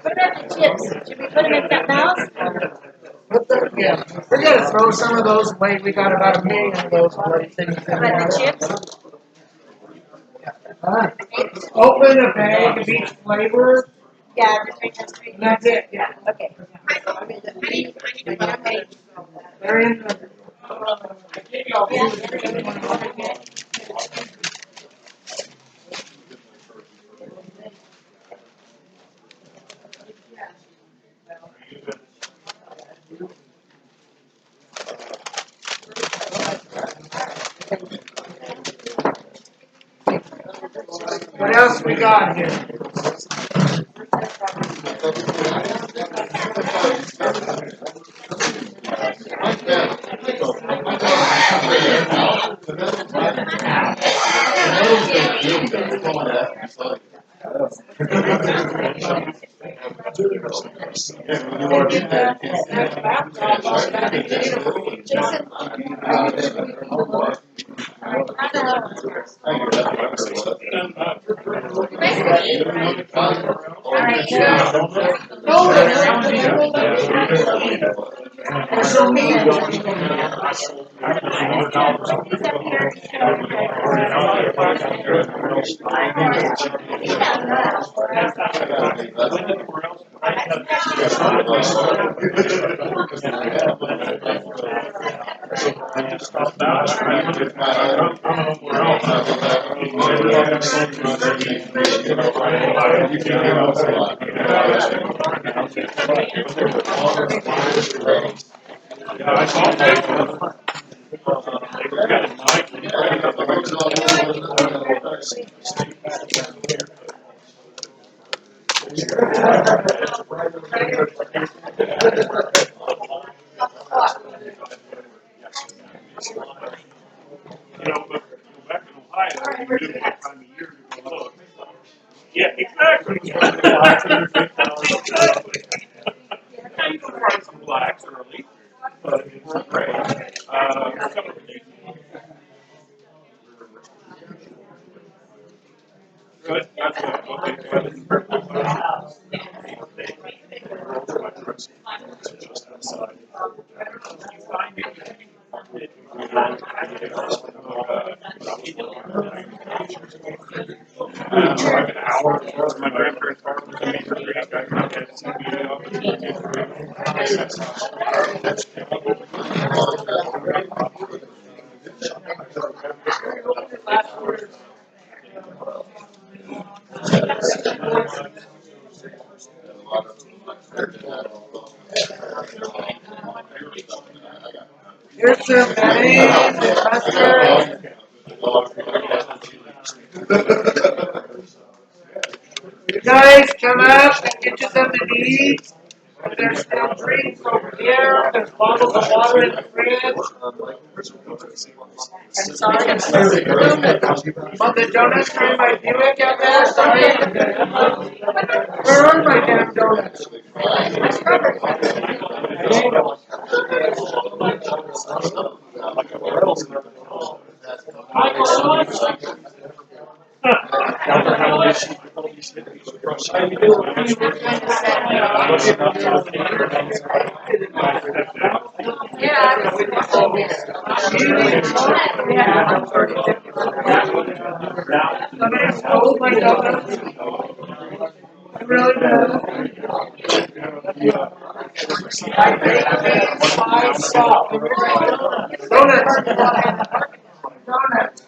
What about the chips? Should we put them in something else? Yeah, we're gonna throw some of those away. We got about 1 million of those bloody things. How about the chips? Open a bag of each flavor. Yeah, just make them straight. And that's it, yeah. Okay. They're in the. What else we got here? So Yeah, I saw Facebook. They were kind of you know, but back in Ohio, you knew what time of year you were look. Yeah, exactly. Exactly. You can find some blacks early, but it weren't great. Good. That's like an hour before my grandparents' house was in Beaver Creek. I had CBA Here's some mayonnaise and mustard. You guys come up and get you something to eat. There's still drinks over here. There's bottles of water in the fridge. I'm sorry, I'm sorry. Oh, the donuts are in my Buick out there. Sorry. Where are my damn donuts? Somebody stole my donuts. I really did. I baked 5 soft. Donuts. Donuts.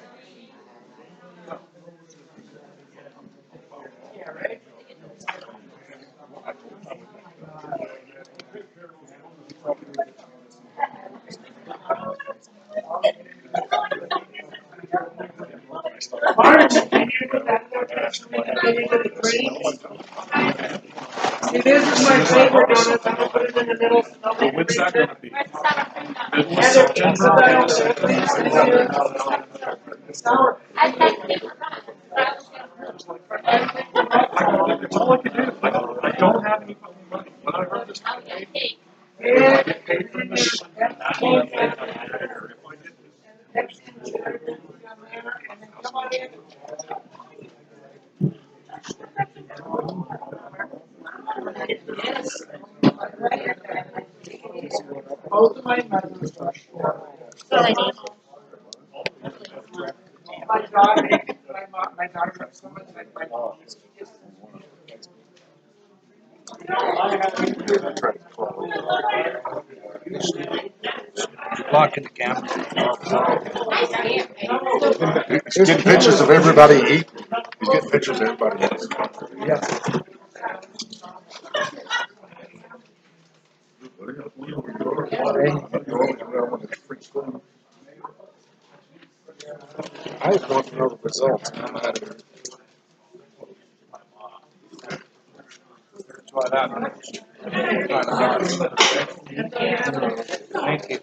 March, can you put that picture into the greens? See, this is my favorite donut. I'm gonna put it in the middle. When's that going to be? Heather, can you put that over there, please? Sour. It's all I can do. I don't have any money. When I heard this, Both of my mothers are short. My daughter, my daughter looks so much like my mom. She just. Blocking the camera. He's getting pictures of everybody eating. He's getting pictures of everybody eating. Yeah. I just want to know the results. I'm out of here. Try that. Thank you.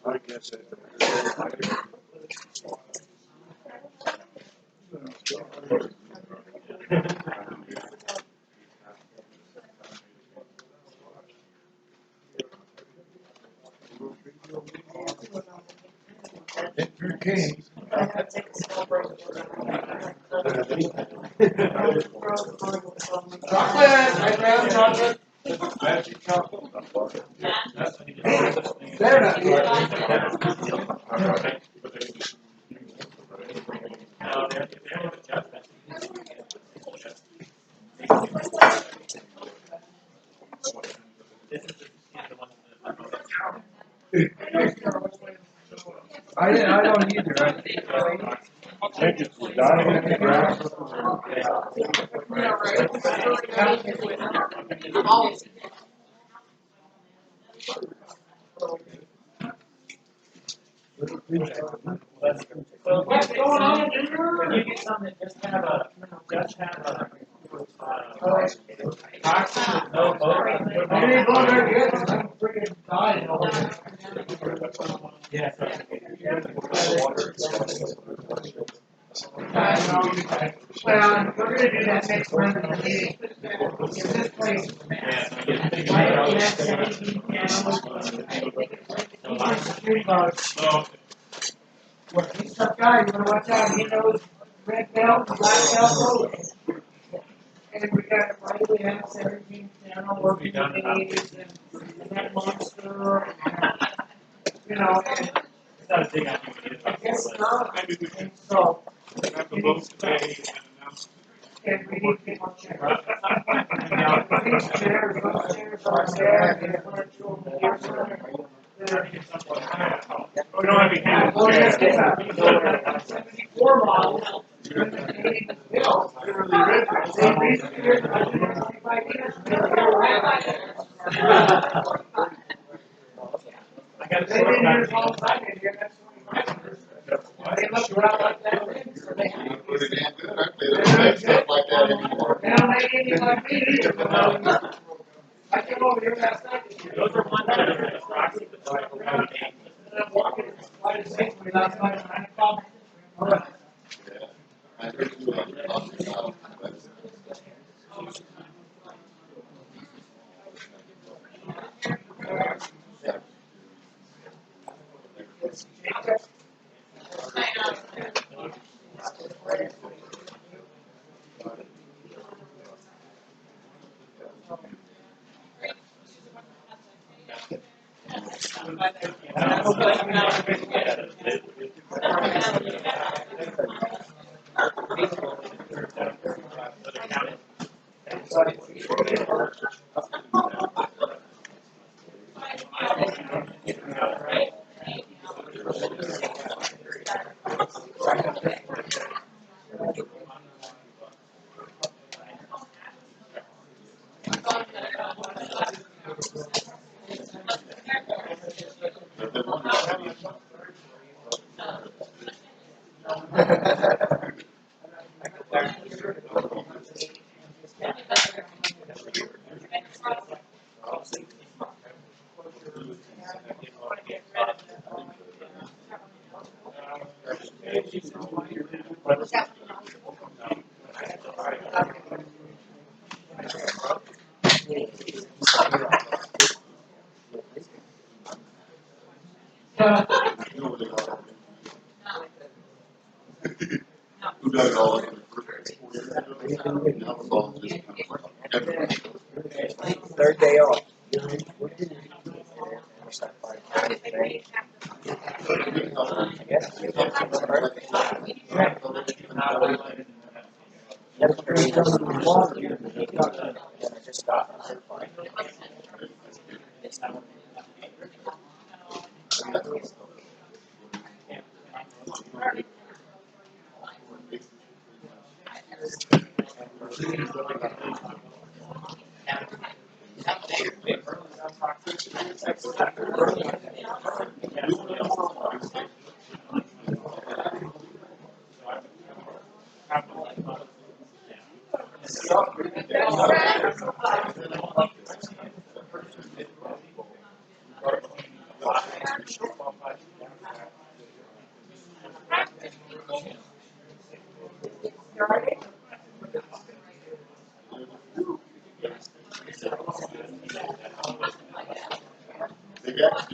I guess it. King. Chocolate, I found chocolate. Magic chocolate. Better not be. I don't either. I think it's dying grass. So what's going on, dude? When you get something that just have a, toxin with no odor. There you go, there it is. I'm freaking dying over here. Yeah. Well, we're gonna do that next month in the meeting. This place is a mess. Why don't we have 17 panels? He's a security guard. Well, he's a tough guy, you wanna watch out, he knows red belt, black belt, both. And we got, why do we have 17 panel working days and that monster, and, you know, and It's not a big idea. I guess not, and so. Have the vote today and announce. And we need to get more chairs. These chairs, those chairs are there, they're going to over here somewhere. We don't have any hands. Well, let's get that. 74 model, when they built, they basically were 165 years, they they've been here a long time, and here, that's 25 years. They look around like that, so they have. Pretty damn good, aren't they? They don't make stuff like that anymore. They don't make anything like me either, but I came over here last night. Those are ones that are in the proxy, but they're like around the game. And I'm walking, quite a safe, last night, 9 o'clock. Yeah. I heard you talking about. Who done it all in the first 4 years ago? Now it's all just everybody. Third day off. They got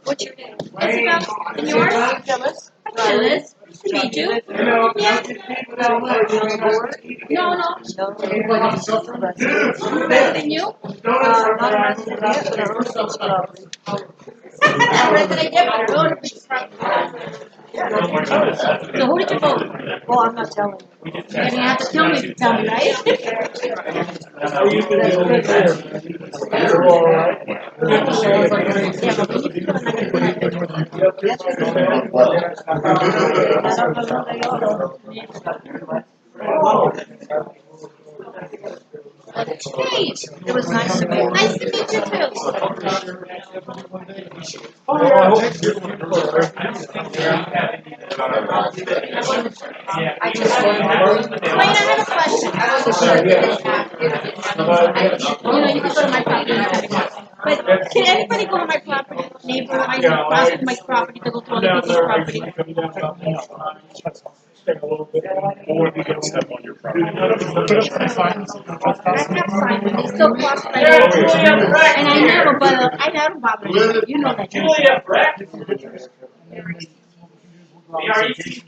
What's your name? Isabel. And yours? Phyllis. Phyllis. to meet you. You know, Yeah. without much, you know, No, no. Better than you? not resident yet, but I own some property. Not resident yet, but I own a piece of property. So who did you vote? Well, I'm not telling you. You're gonna have to tell me if you tell me, right? You're all right. Yeah, but when you feel like you're gonna do Hey, it was nice to meet you. Nice to meet you too. Wait, I have a question. You know, you can go to my property. But can anybody go to my property, neighbor, I cross my property to go to other people's property? Step on your property. I have fine, but they still cross my property. And I never bother you. You know that. Julia, correct? B-R-E-C?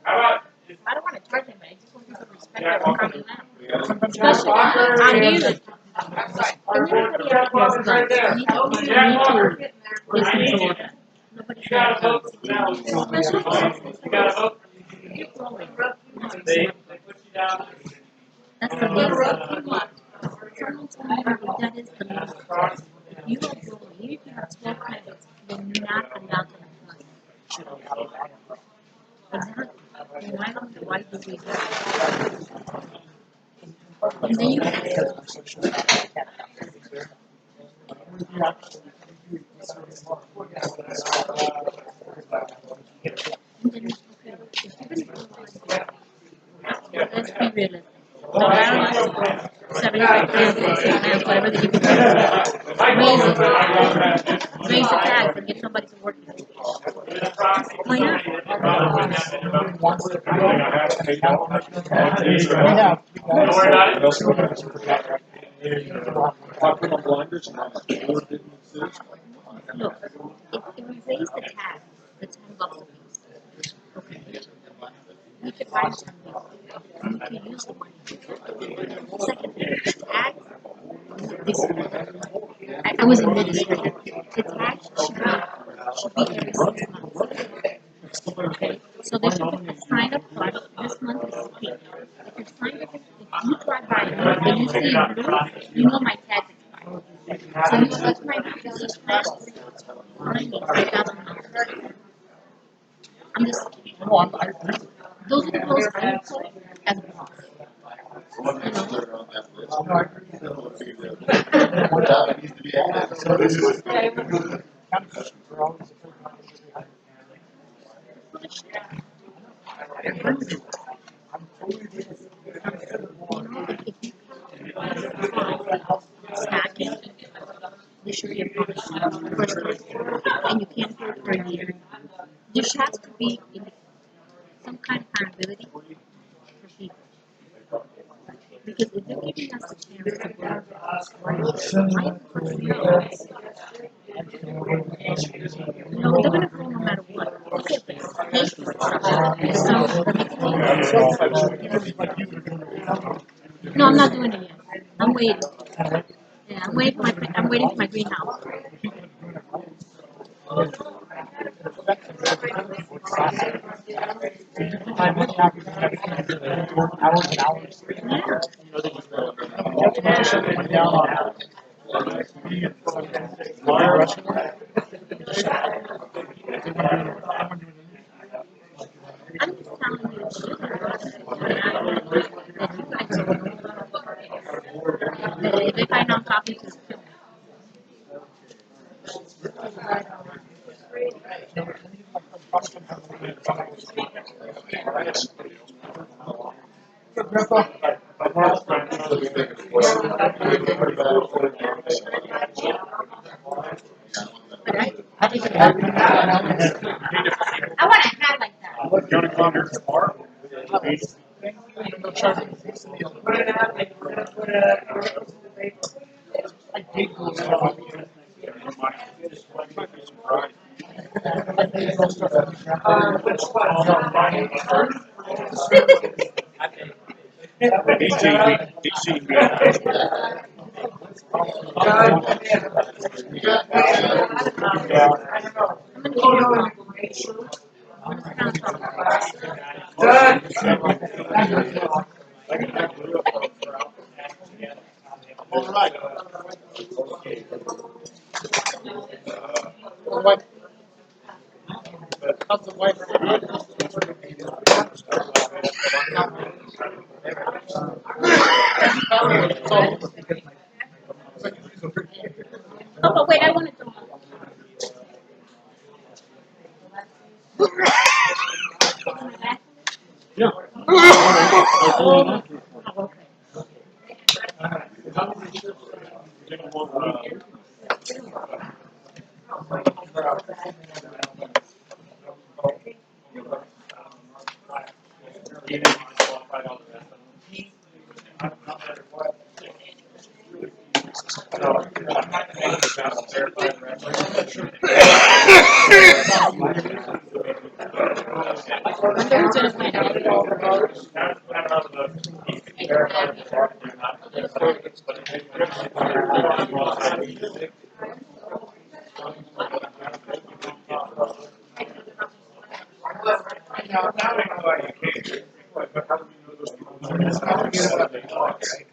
How about? I don't wanna charge him, but I just want people to respect their property now. Especially on you. And everybody else has guns. You need to listen to them. Nobody You gotta vote now. Especially You gotta vote. They put you down. that's the least. Someone told me that is the least. If you are growing, even if you have 12 credits, you're not allowed to have guns. Exactly. And why do we do that? And then you let's be realistic. The land, 75 cents, whatever they give you. Raise the tax and get somebody to work. Why not? Look, if we raise the tax, the $10 a piece, okay, we could buy something, and we could use the money. Second thing, the tax, I was administrator, the tax should be every 6 months. Okay, so there should be a sign up front, this month is paid. If you're signed up, if you drive by and you see a blue, you know my tax expired. So you look right now, this last 3 months, $5,000. I'm just, those are the bills I would put as a boss. Stacking, there should be a problem. First time, and you can't do it for a year. There has to be some kind of accountability for people. Because if they're giving us the chance to work, they're gonna grow no matter what. No, I'm not doing it yet. I'm waiting. Yeah, I'm waiting for my greenhouse. I'm just telling you, if they find out copies, just kill me. I want a hat like that. Which one? All right. What? How's the wife? Oh, but wait, I wanted to. Yeah. Oh, okay.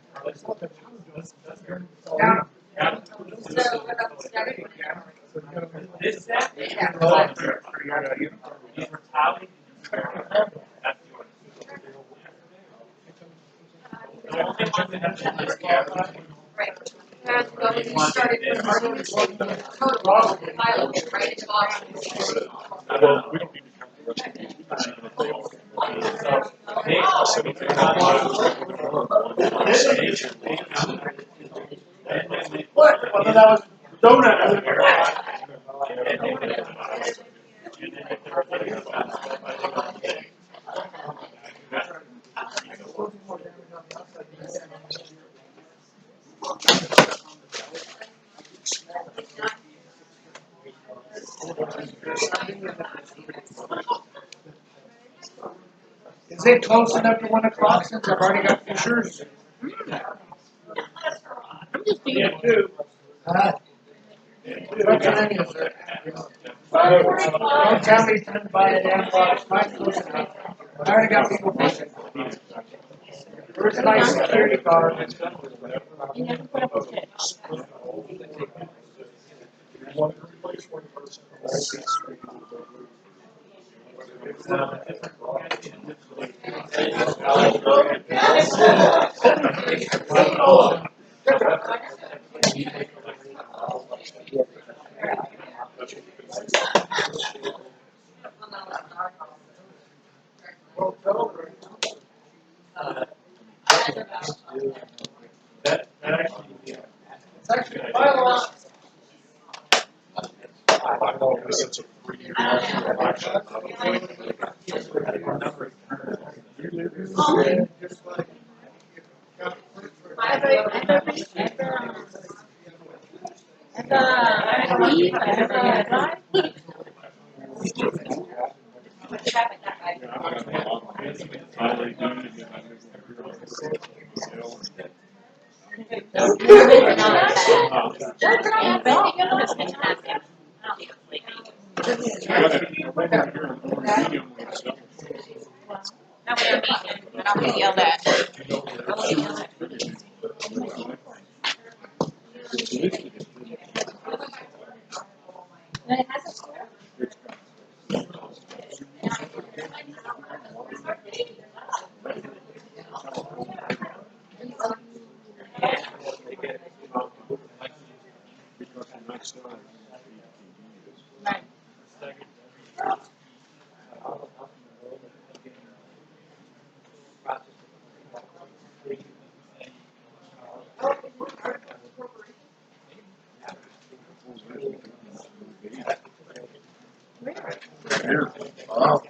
This set? Yeah. These were tallied. That's yours. The only one that has been disqualified. Right. And when you started with arguments, they code laws and file it right into Washington. Well, we don't need to count the rest of these. What? Well, that was donut. Is it close enough to 1 o'clock since I've already got pictures? Yeah, two. What time is it? Don't tell me to buy a damn box. Mine's close enough. I already got people pushing. Where's my security guard? You never put up with it. It's actually a bylaw. It's a 3-year That way I'm eating, and I'll get yelled at. I will get yelled at. Wow.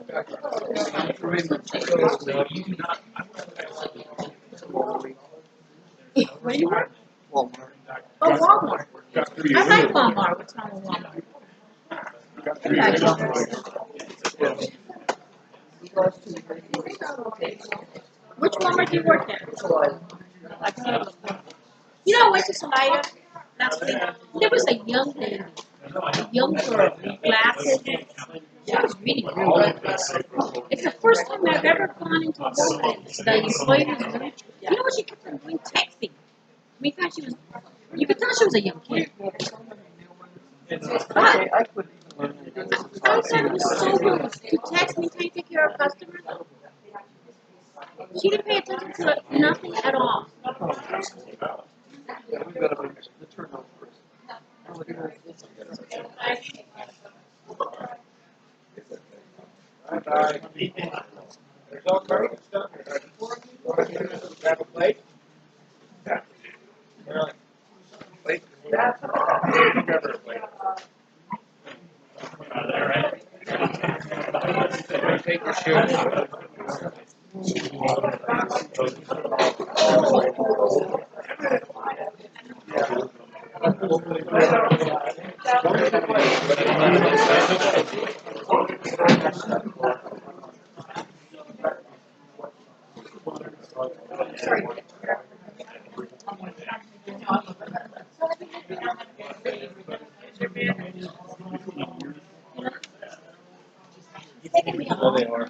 Where do you work? Oh, Walmart. I like Walmart. What's wrong with Walmart? Which Walmart do you work at? You know, I went to Salida last week. There was a young lady, a young girl with glasses. She was really rude. It's the first time I've ever gone into a Walmart. The employee was rude. You know what she kept on doing? Texting. I mean, she was, you could tell she was a young kid. But I thought it was so rude to text me trying to take care of customers. She didn't pay attention to nothing at all. Bye-bye. There's all kinds of stuff. Grab a plate? Yeah. Really? Plate? Yeah. Grab her a plate. Take your shoes. Oh, they are.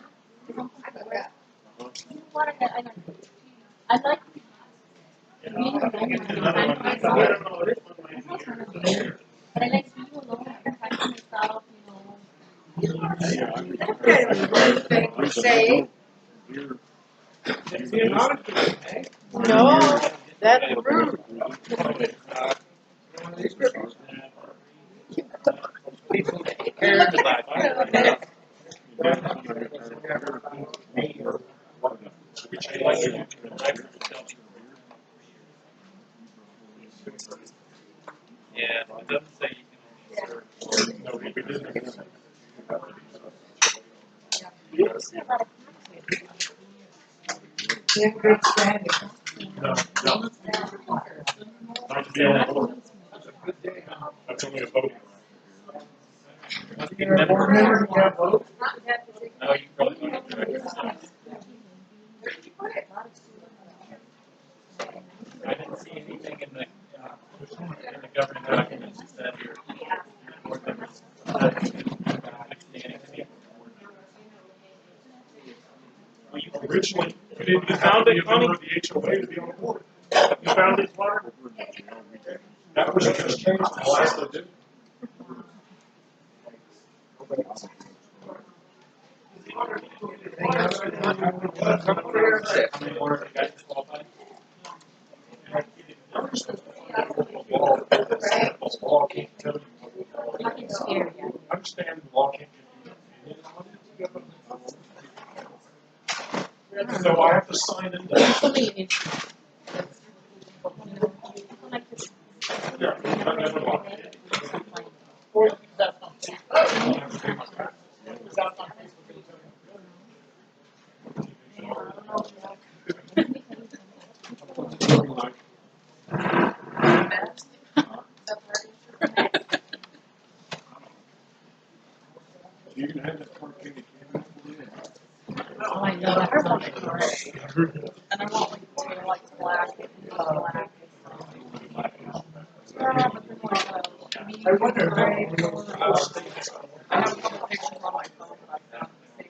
I like being alone and having time to myself. But I like being alone and having time to myself, Say, no, that's rude. Yeah, it doesn't say In good standing. Not to be on the board. That's only a vote. You're a board member, you have vote? No, you probably don't. I didn't see anything in the governing documents that said your board members. I didn't see anything. Well, originally, you found it, Connie? The HOA to be on the board. You found it, Clark? That was just changed the last I did. Nothing scary. I understand the law can't give you an opinion. So I have to sign it. Yeah, I never mind. You can have that card candy candy. Oh, I know. I want it gray. And I want like black. Black. Yeah, but then I wonder, I have a couple pictures on my phone, but I found the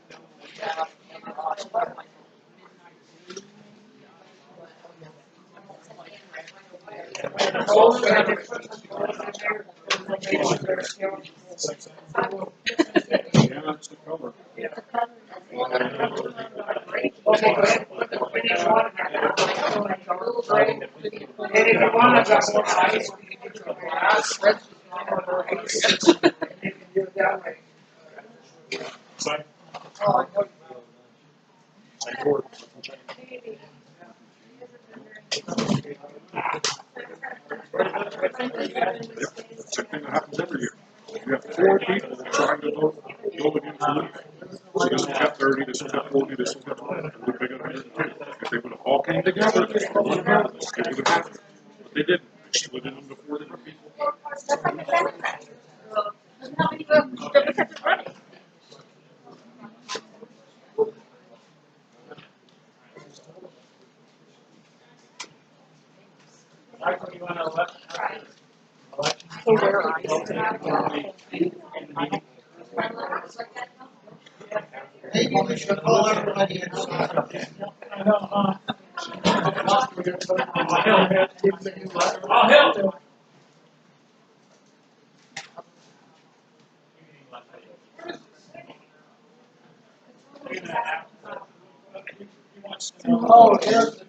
same one. Yeah, that's the color. okay, go ahead, put the finish one. And if you want to just more ice, we can get you a glass. You can do it that way. Sign. Oh, I know. Sign board. It's a thing that happens every year. You have 4 people trying to go against the league. one got 30, this one got 40, this one got 20, it would have been 102. If they would have all came together, one governance, they would have had it. But they didn't, they split it into 4 different people. Michael, you wanna elect? So where are you? Maybe we should call everybody in. I'll help. Oh, here's the.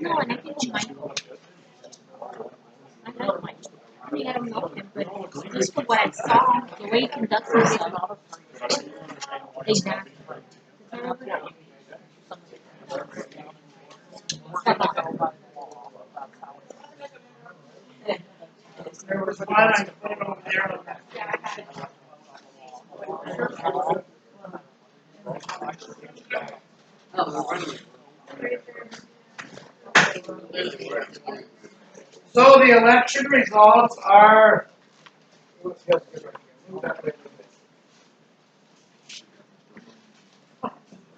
No, and I think Michael, I like Michael. I mean, I don't know him, but just from what I saw, the way he conducts himself. Exactly. There was one I put over there on that. So the election results are.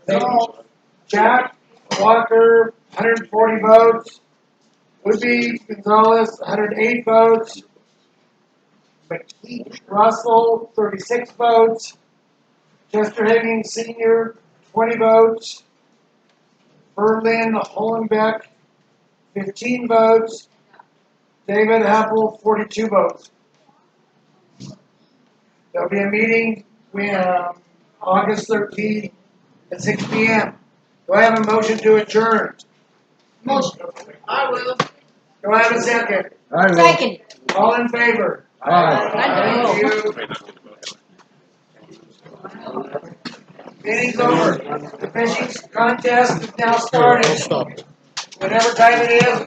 So, Jack Walker, 140 votes. Woodby Gonzalez, 108 votes. McKeith Russell, 36 votes. Chester Higgins Sr., 20 votes. Berlin Hollenbeck, 15 votes. David Happel, 42 votes. There'll be a meeting August 13th at 6 p.m. Do I have a motion to adjourn? Motion. I will. Do I have a second? I will. Second. All in favor? Aye. Thank you. Meeting's over. The fishing contest is now started. Whatever time it is.